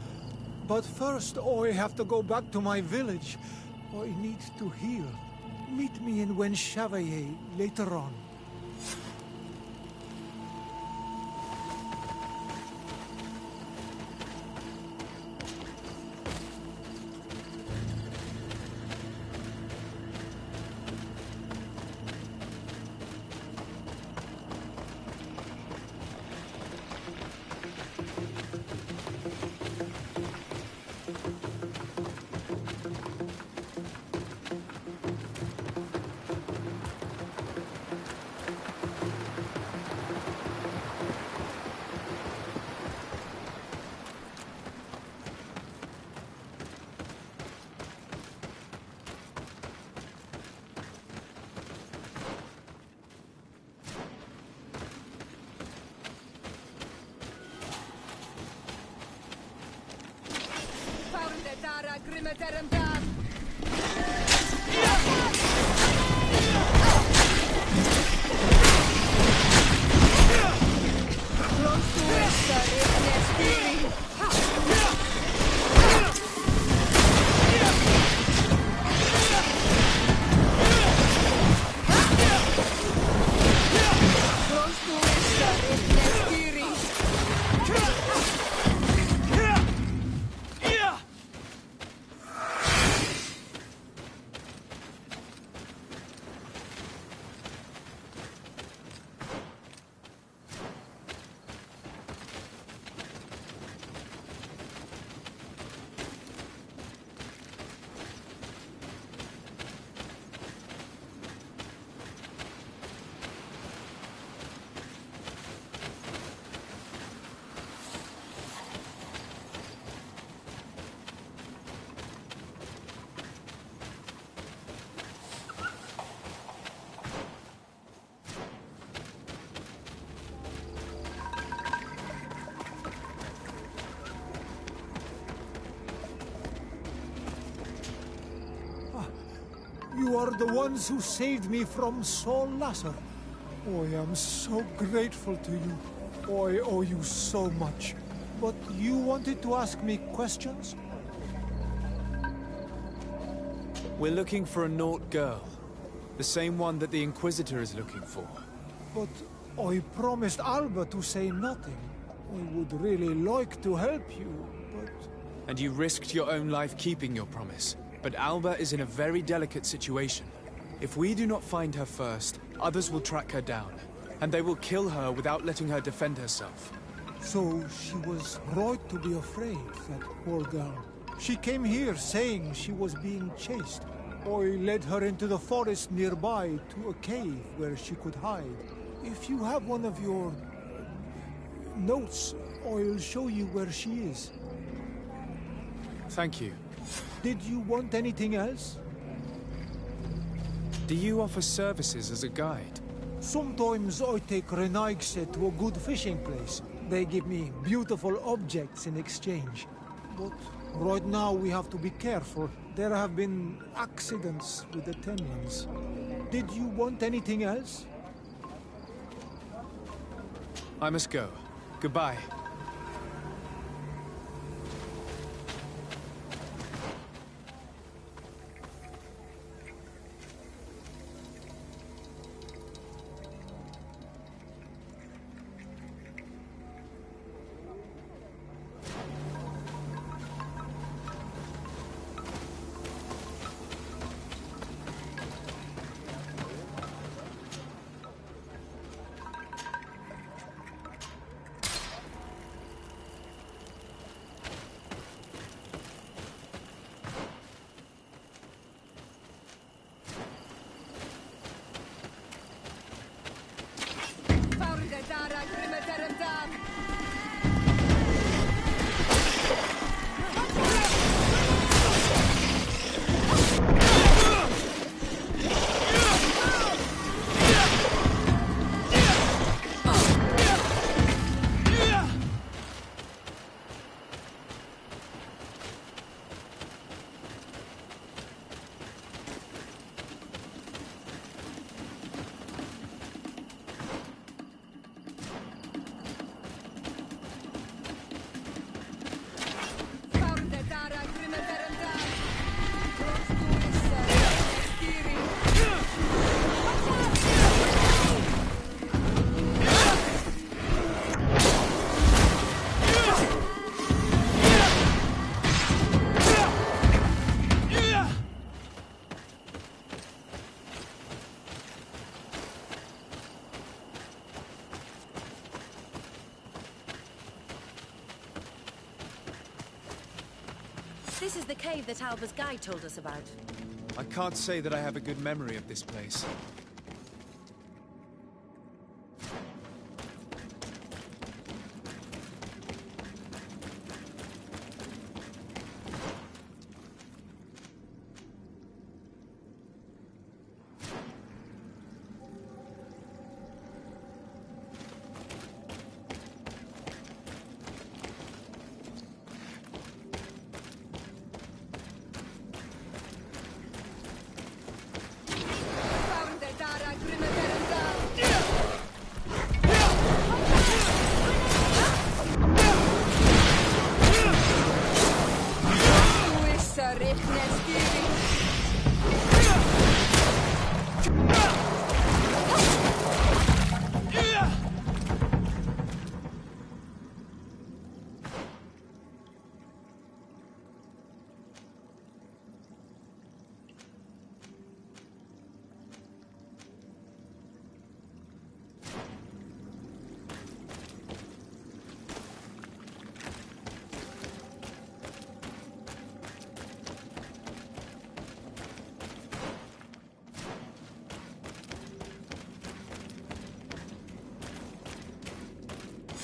But first, I have to go back to my village. I need to heal. Meet me in Wen Chevalier later on. You are the ones who saved me from Saul Lasser. I am so grateful to you. I owe you so much. But you wanted to ask me questions? We're looking for a Naut girl. The same one that the Inquisitor is looking for. But I promised Alba to say nothing. I would really like to help you, but... And you risked your own life keeping your promise. But Alba is in a very delicate situation. If we do not find her first, others will track her down. And they will kill her without letting her defend herself. So she was right to be afraid, that poor girl. She came here saying she was being chased. I led her into the forest nearby to a cave where she could hide. If you have one of your... notes, I'll show you where she is. Thank you. Did you want anything else? Do you offer services as a guide? Sometimes I take Renaigse to a good fishing place. They give me beautiful objects in exchange. But right now we have to be careful. There have been accidents with the Temlins. Did you want anything else? I must go. Goodbye. This is the cave that Alba's guide told us about. I can't say that I have a good memory of this place.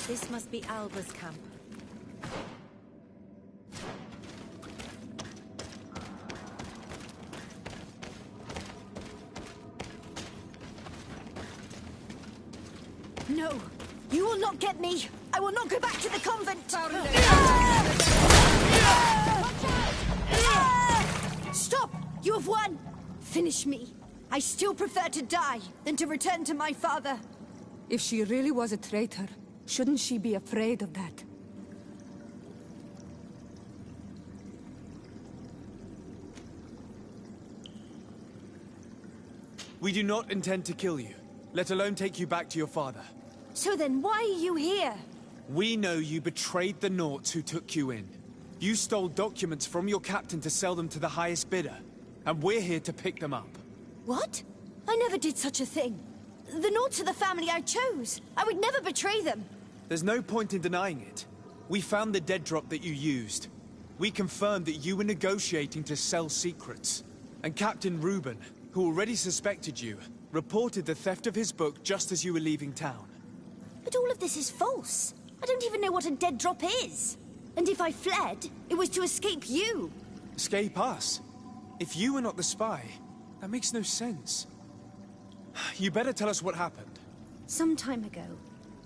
This must be Alba's camp. No! You will not get me! I will not go back to the convent! Stop! You have won! Finish me. I still prefer to die than to return to my father. If she really was a traitor, shouldn't she be afraid of that? We do not intend to kill you, let alone take you back to your father. So then why are you here? We know you betrayed the Nauts who took you in. You stole documents from your captain to sell them to the highest bidder, and we're here to pick them up. What? I never did such a thing. The Nauts are the family I chose. I would never betray them. There's no point in denying it. We found the dead drop that you used. We confirmed that you were negotiating to sell secrets. And Captain Reuben, who already suspected you, reported the theft of his book just as you were leaving town. But all of this is false. I don't even know what a dead drop is. And if I fled, it was to escape you. Escape us? If you were not the spy, that makes no sense. You better tell us what happened. Some time ago,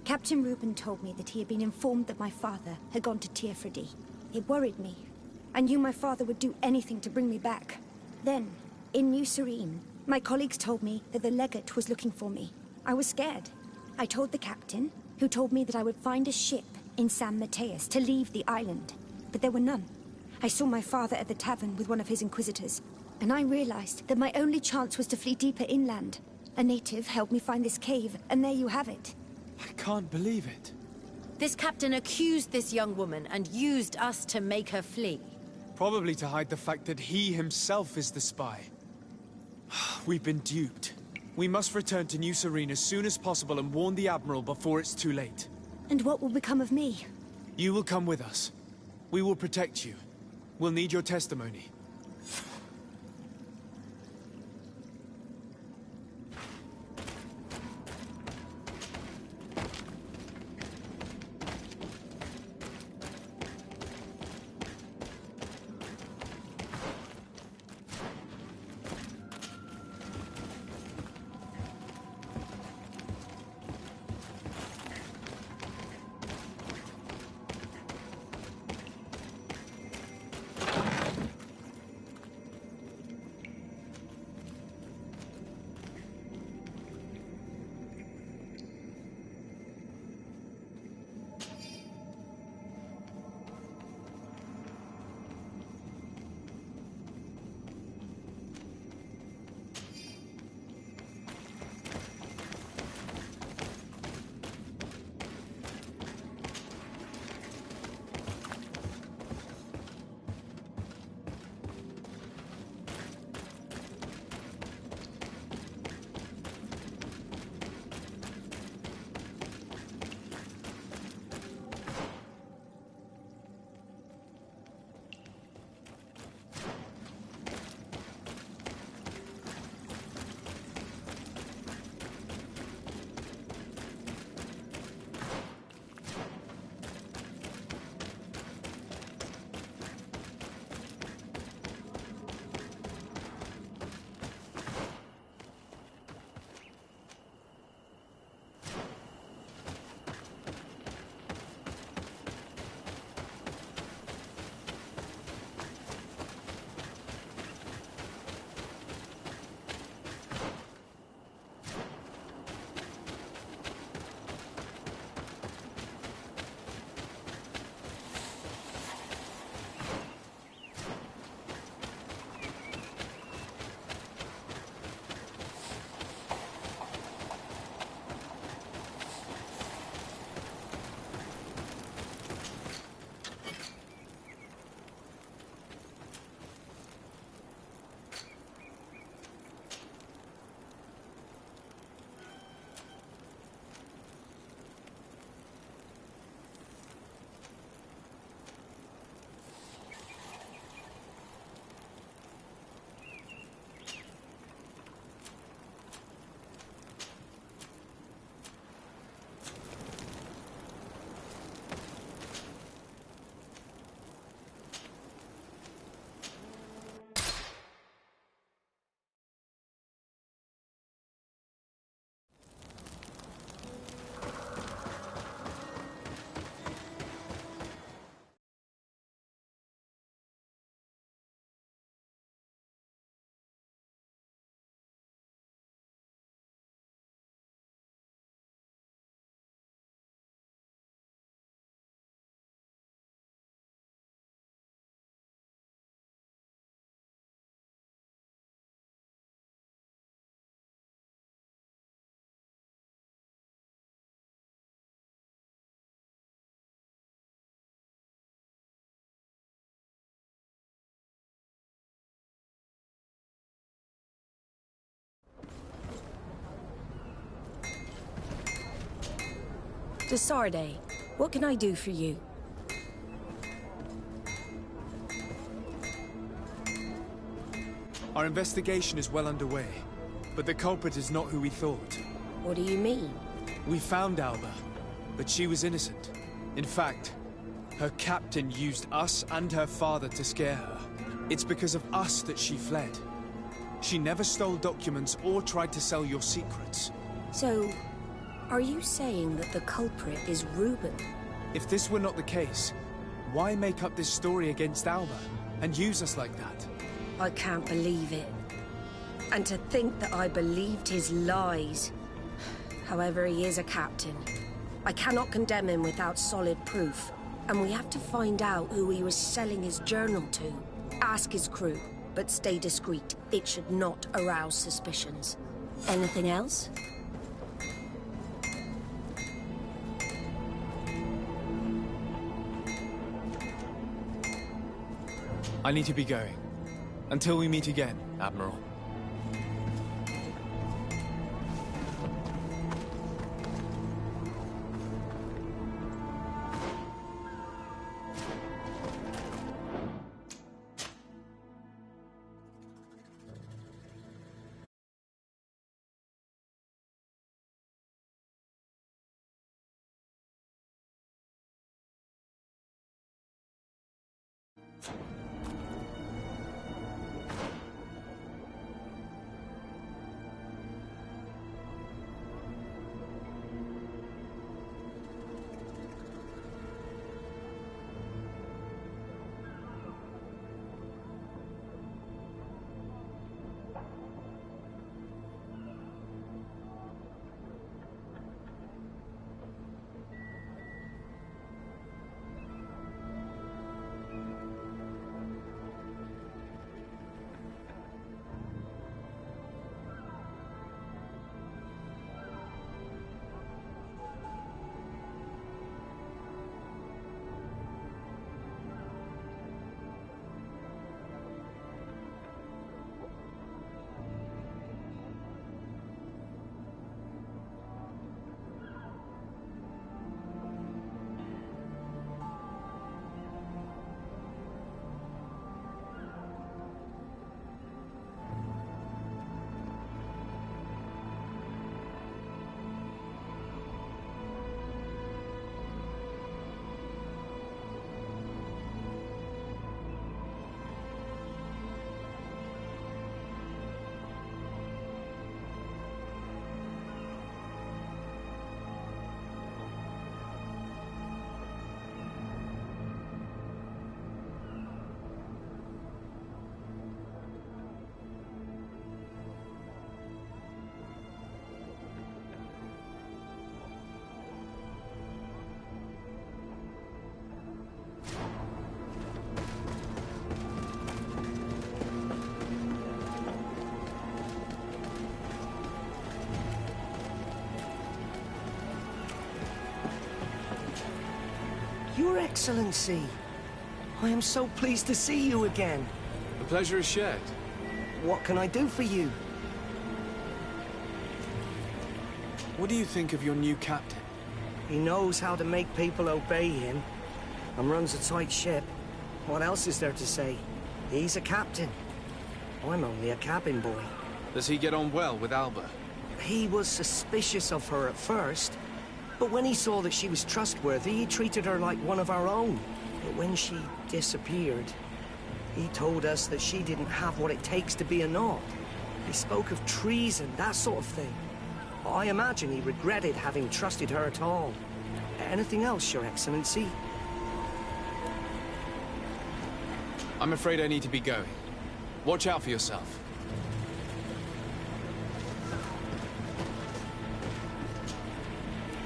Captain Reuben told me that he had been informed that my father had gone to Teerfredy. It worried me. I knew my father would do anything to bring me back. Then, in New Serene, my colleagues told me that the legate was looking for me. I was scared. I told the captain, who told me that I would find a ship in San Mateus to leave the island. But there were none. I saw my father at the tavern with one of his inquisitors, and I realized that my only chance was to flee deeper inland. A native helped me find this cave, and there you have it. I can't believe it. This captain accused this young woman and used us to make her flee. Probably to hide the fact that he himself is the spy. We've been duped. We must return to New Serene as soon as possible and warn the Admiral before it's too late. And what will become of me? You will come with us. We will protect you. We'll need your testimony. Sarde, what can I do for you? Our investigation is well underway, but the culprit is not who we thought. What do you mean? We found Alba, but she was innocent. In fact, her captain used us and her father to scare her. It's because of us that she fled. She never stole documents or tried to sell your secrets. So, are you saying that the culprit is Reuben? If this were not the case, why make up this story against Alba and use us like that? I can't believe it. And to think that I believed his lies. However, he is a captain. I cannot condemn him without solid proof. And we have to find out who he was selling his journal to. Ask his crew, but stay discreet. It should not arouse suspicions. Anything else? I need to be going. Until we meet again, Admiral. Your Excellency, I am so pleased to see you again. The pleasure is shared. What can I do for you? What do you think of your new captain? He knows how to make people obey him, and runs a tight ship. What else is there to say? He's a captain. I'm only a cabin boy. Does he get on well with Alba? He was suspicious of her at first, but when he saw that she was trustworthy, he treated her like one of our own. But when she disappeared, he told us that she didn't have what it takes to be a Nord. He spoke of treason, that sort of thing. I imagine he regretted having trusted her at all. Anything else, Your Excellency? I'm afraid I need to be going. Watch out for yourself.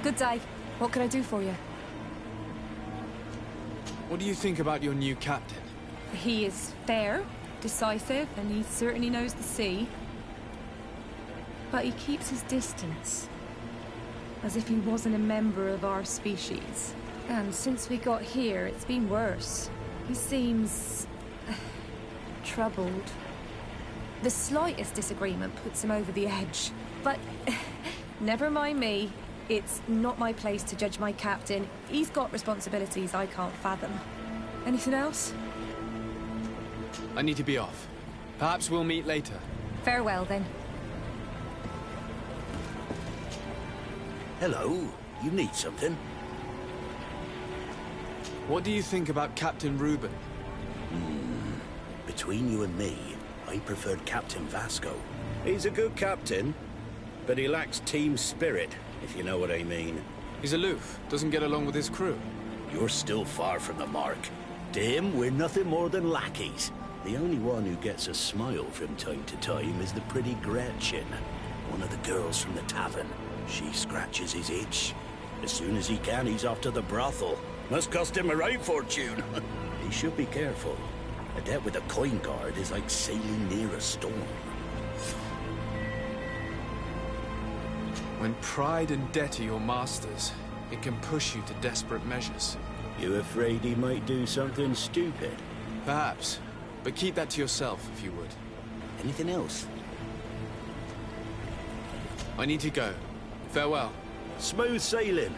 Good day. What can I do for you? What do you think about your new captain? He is fair, decisive, and he certainly knows the sea. But he keeps his distance. As if he wasn't a member of our species. And since we got here, it's been worse. He seems... troubled. The slightest disagreement puts him over the edge. But never mind me. It's not my place to judge my captain. He's got responsibilities I can't fathom. Anything else? I need to be off. Perhaps we'll meet later. Farewell, then. Hello. You need something? What do you think about Captain Reuben? Between you and me, I preferred Captain Vasco. He's a good captain, but he lacks team spirit, if you know what I mean. He's aloof, doesn't get along with his crew. You're still far from the mark. To him, we're nothing more than lackeys. The only one who gets a smile from time to time is the pretty Gretchen, one of the girls from the tavern. She scratches his itch. As soon as he can, he's off to the brothel. Must cost him a right fortune. He should be careful. A debt with a coin guard is like sailing near a storm. When pride and debt are your masters, it can push you to desperate measures. You afraid he might do something stupid? Perhaps. But keep that to yourself, if you would. Anything else? I need to go. Farewell. Smooth sailing.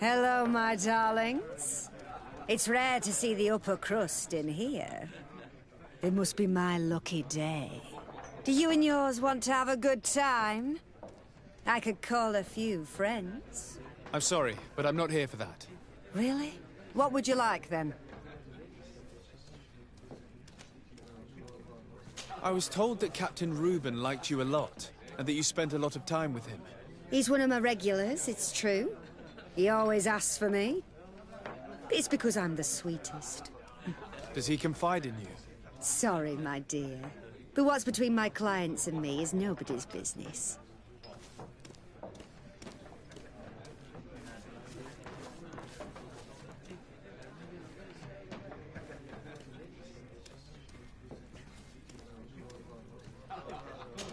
Hello, my darlings. It's rare to see the upper crust in here. It must be my lucky day. Do you and yours want to have a good time? I could call a few friends. I'm sorry, but I'm not here for that. Really? What would you like, then? I was told that Captain Reuben liked you a lot, and that you spent a lot of time with him. He's one of my regulars, it's true. He always asks for me. It's because I'm the sweetest. Does he confide in you? Sorry, my dear. But what's between my clients and me is nobody's business.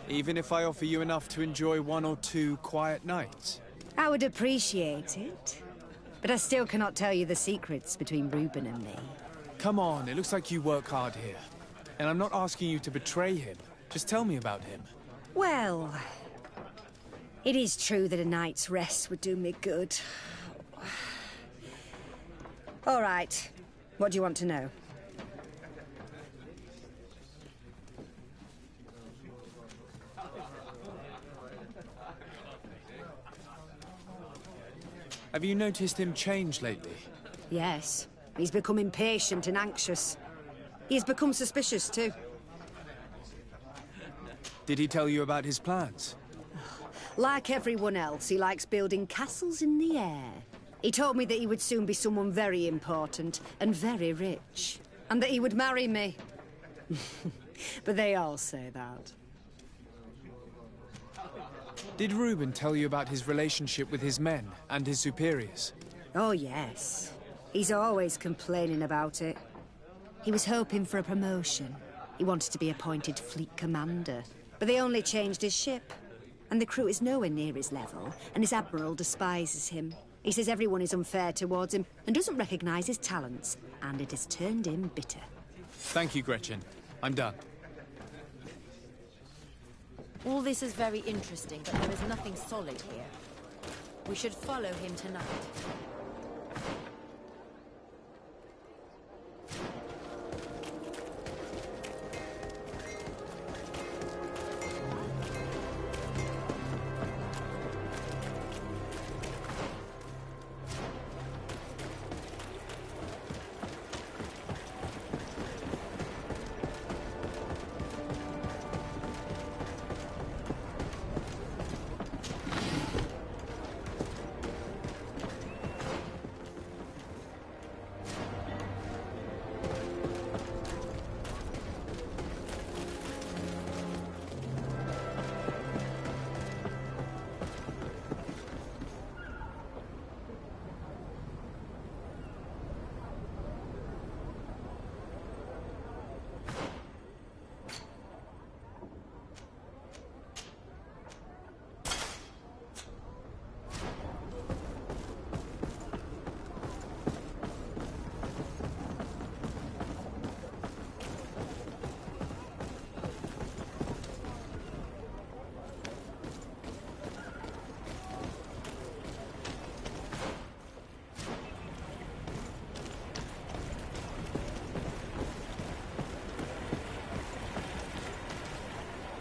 Even if I offer you enough to enjoy 1 or 2 quiet nights? I would appreciate it. But I still cannot tell you the secrets between Reuben and me. Come on, it looks like you work hard here. And I'm not asking you to betray him. Just tell me about him. Well, it is true that a night's rest would do me good. All right. What do you want to know? Have you noticed him change lately? Yes. He's become impatient and anxious. He's become suspicious, too. Did he tell you about his plans? Like everyone else, he likes building castles in the air. He told me that he would soon be someone very important and very rich. And that he would marry me. But they all say that. Did Reuben tell you about his relationship with his men and his superiors? Oh, yes. He's always complaining about it. He was hoping for a promotion. He wanted to be appointed fleet commander. But they only changed his ship. And the crew is nowhere near his level, and his admiral despises him. He says everyone is unfair towards him and doesn't recognize his talents, and it has turned him bitter. Thank you, Gretchen. I'm done. All this is very interesting, but there is nothing solid here. We should follow him tonight.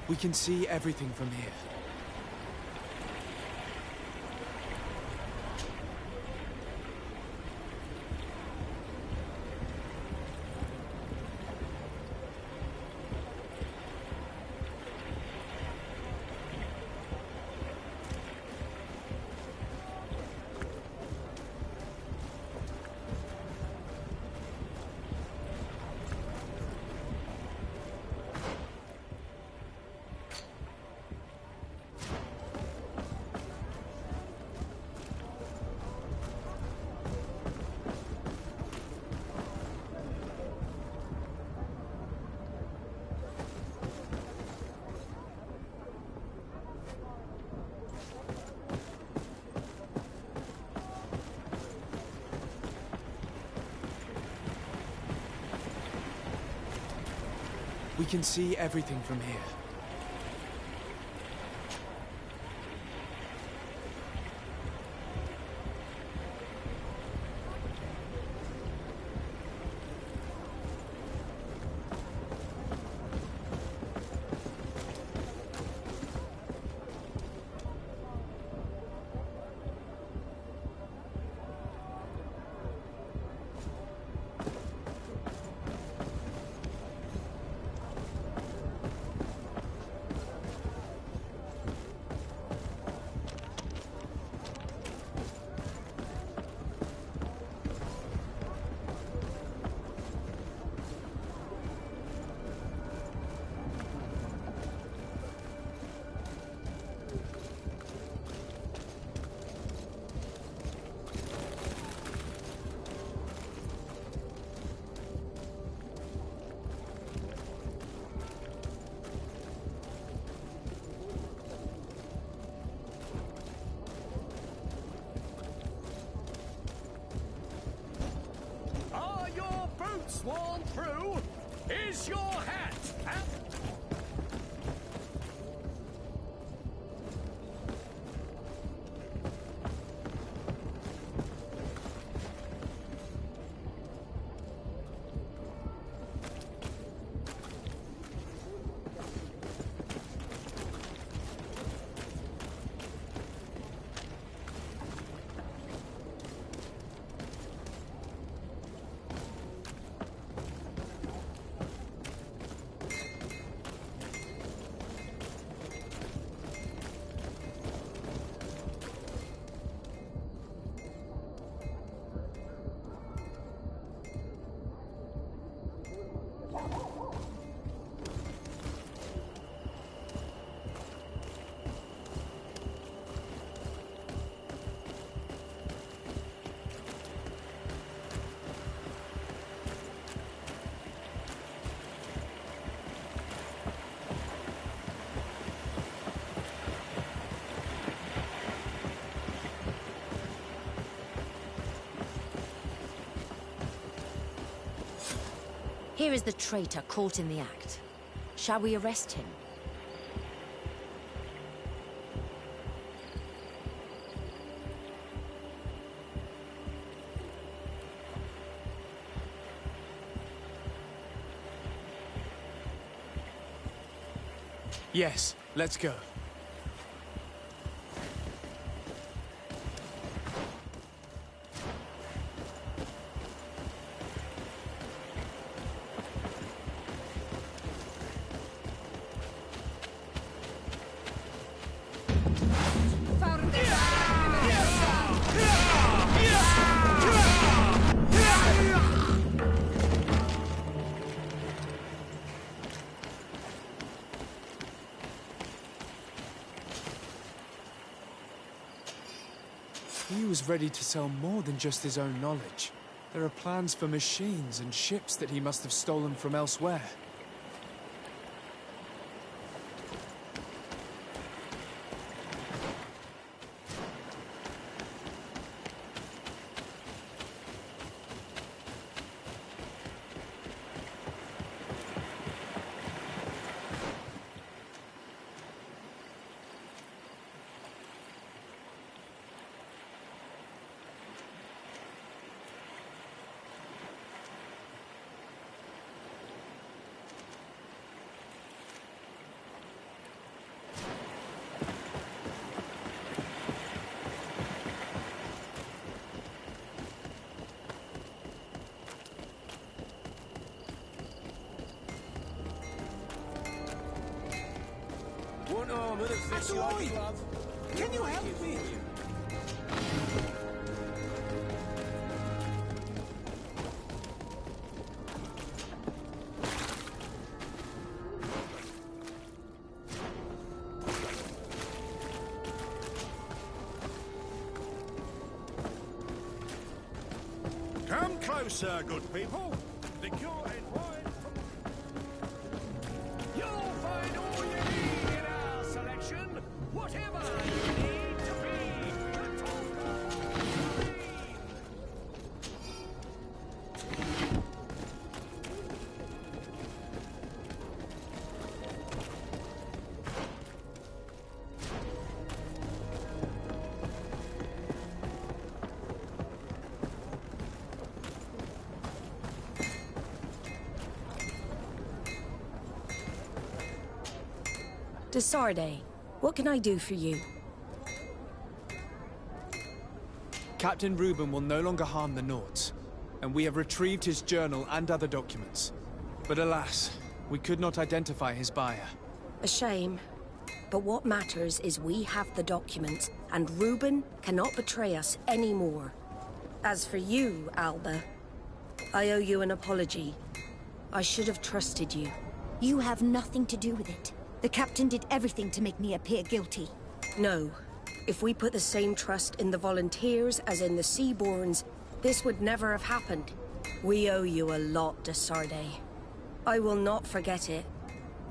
We can see everything from here. We can see everything from here. Worn through? Is your hat? Here is the traitor caught in the act. Shall we arrest him? Yes, let's go. He was ready to sell more than just his own knowledge. There are plans for machines and ships that he must have stolen from elsewhere. Can you help me? Come closer, good people. The cure ain't wide. You'll find all you need in our selection. Whatever you need to be the talk of the breed. Desarde, what can I do for you? Captain Reuben will no longer harm the Nauts, and we have retrieved his journal and other documents. But alas, we could not identify his buyer. A shame. But what matters is we have the documents, and Reuben cannot betray us anymore. As for you, Alba, I owe you an apology. I should have trusted you. You have nothing to do with it. The captain did everything to make me appear guilty. No. If we put the same trust in the volunteers as in the Seaborns, this would never have happened. We owe you a lot, Desarde. I will not forget it,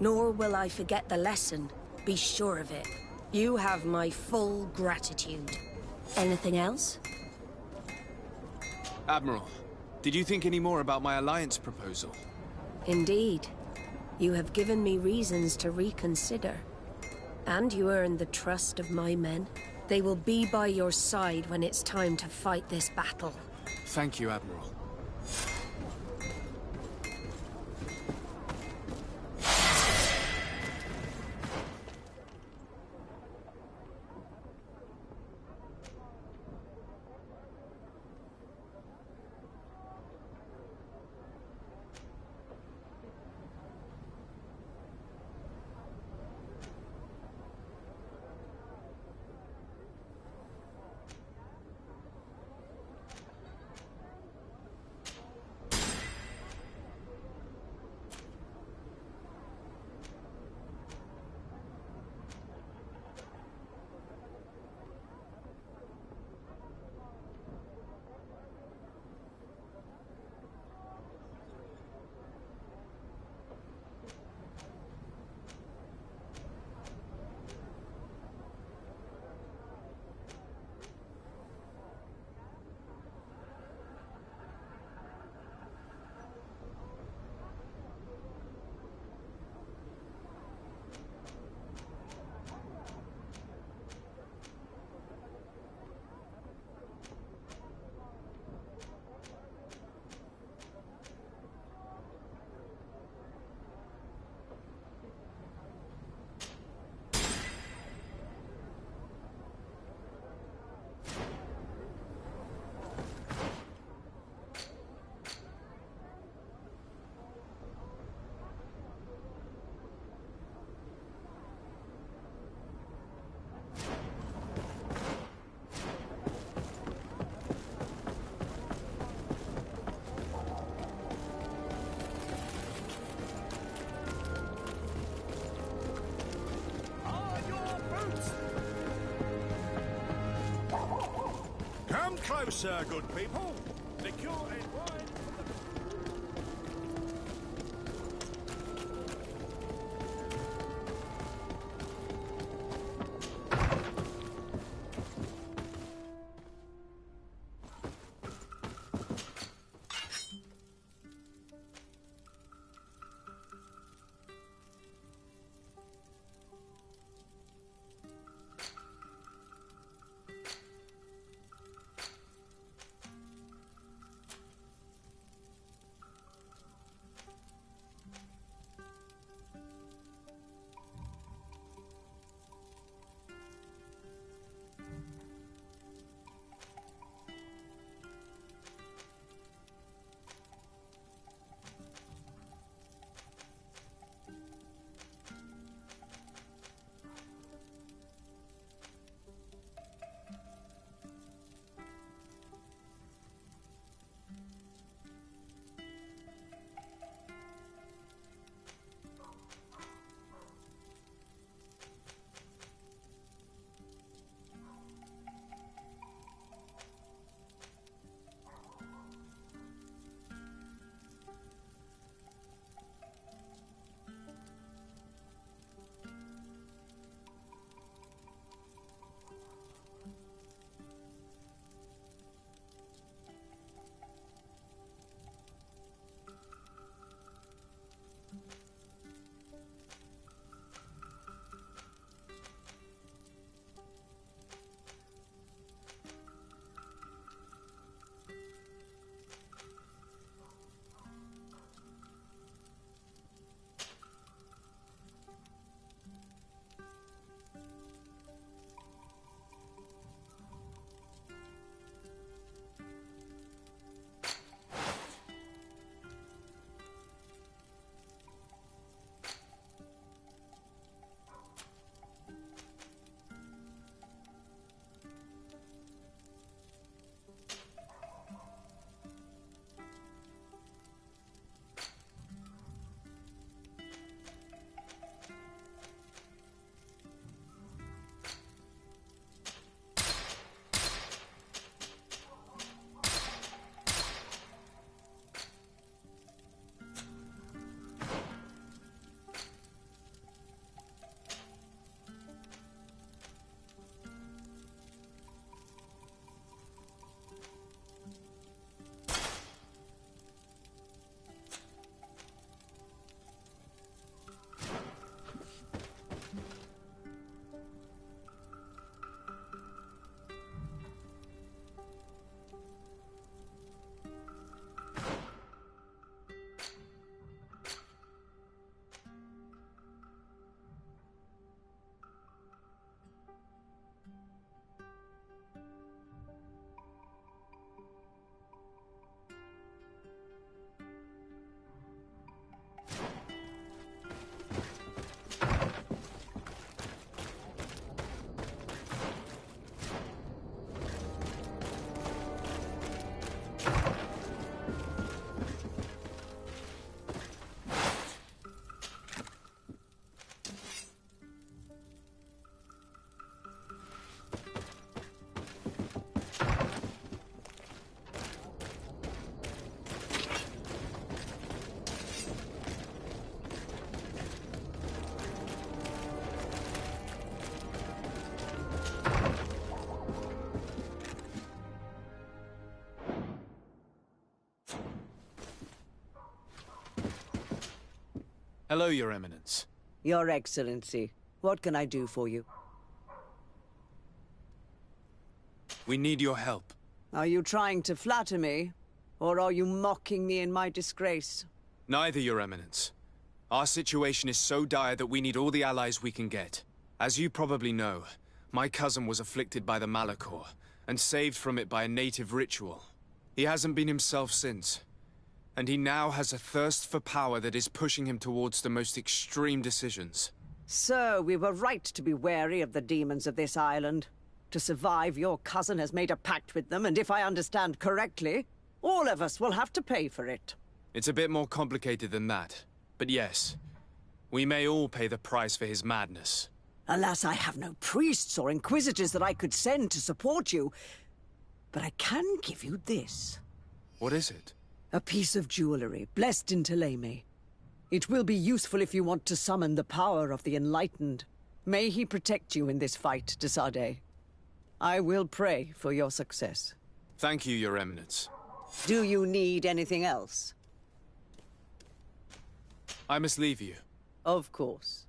nor will I forget the lesson. Be sure of it. You have my full gratitude. Anything else? Admiral, did you think any more about my alliance proposal? Indeed. You have given me reasons to reconsider. And you earned the trust of my men. They will be by your side when it's time to fight this battle. Thank you, Admiral. Closer, good people. The cure ain't wide from the... Hello, Your Eminence. Your Excellency, what can I do for you? We need your help. Are you trying to flatter me? Or are you mocking me in my disgrace? Neither, Your Eminence. Our situation is so dire that we need all the allies we can get. As you probably know, my cousin was afflicted by the Malachor, and saved from it by a native ritual. He hasn't been himself since, and he now has a thirst for power that is pushing him towards the most extreme decisions. So, we were right to be wary of the demons of this island. To survive, your cousin has made a pact with them, and if I understand correctly, all of us will have to pay for it. It's a bit more complicated than that, but yes, we may all pay the price for his madness. Alas, I have no priests or inquisitors that I could send to support you. but I can give you this. What is it? A piece of jewelry, blessed in Thélème. It will be useful if you want to summon the power of the Enlightened. May he protect you in this fight, de Sade. I will pray for your success. Thank you, Your Eminence. Do you need anything else? I must leave you. Of course.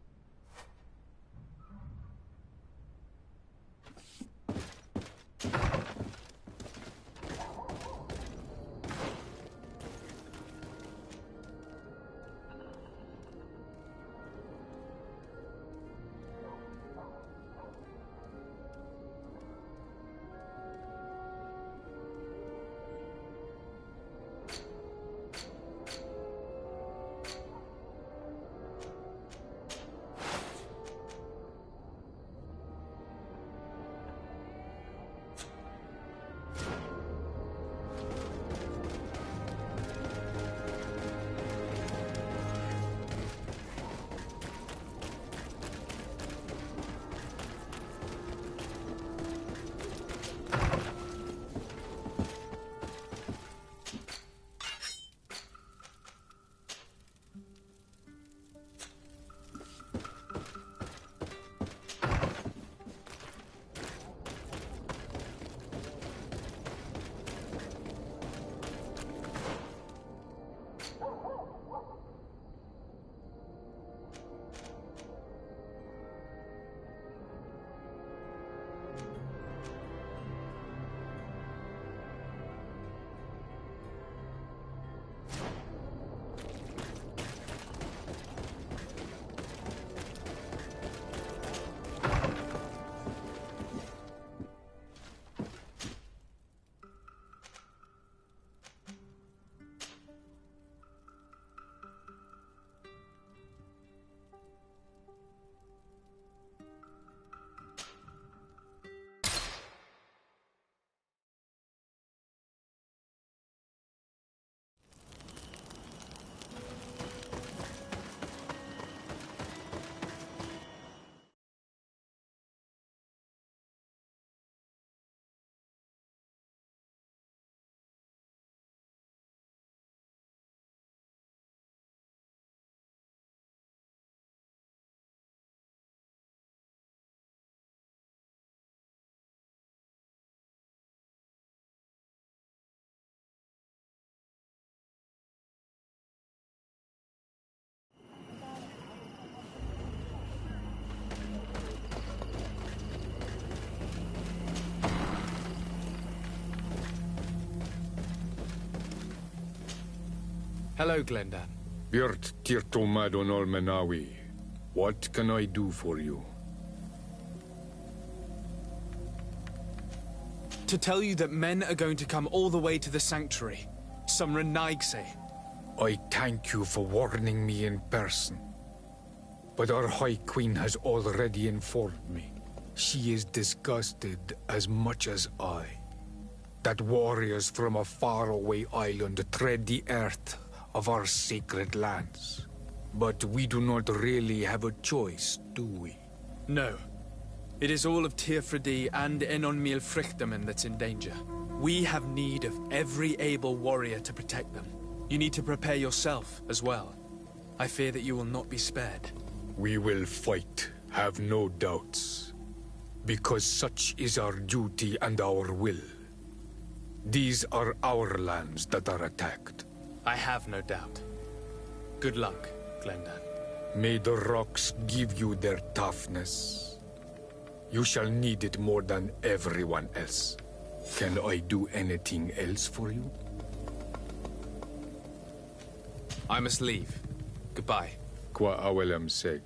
Hello, Glendan. Björt Tirtomadon Olmenawi. What can I do for you? To tell you that men are going to come all the way to the sanctuary. Some Renaigse. I thank you for warning me in person. But our High Queen has already informed me. She is disgusted as much as I. That warriors from a faraway island tread the earth of our sacred lands. But we do not really have a choice, do we? No. It is all of Tirfredi and Enonmil Frichtamen that's in danger. We have need of every able warrior to protect them. You need to prepare yourself as well. I fear that you will not be spared. We will fight, have no doubts. Because such is our duty and our will. These are our lands that are attacked. I have no doubt. Good luck, Glendan. May the rocks give you their toughness. You shall need it more than everyone else. Can I do anything else for you? I must leave. Goodbye. Qua awelem seg.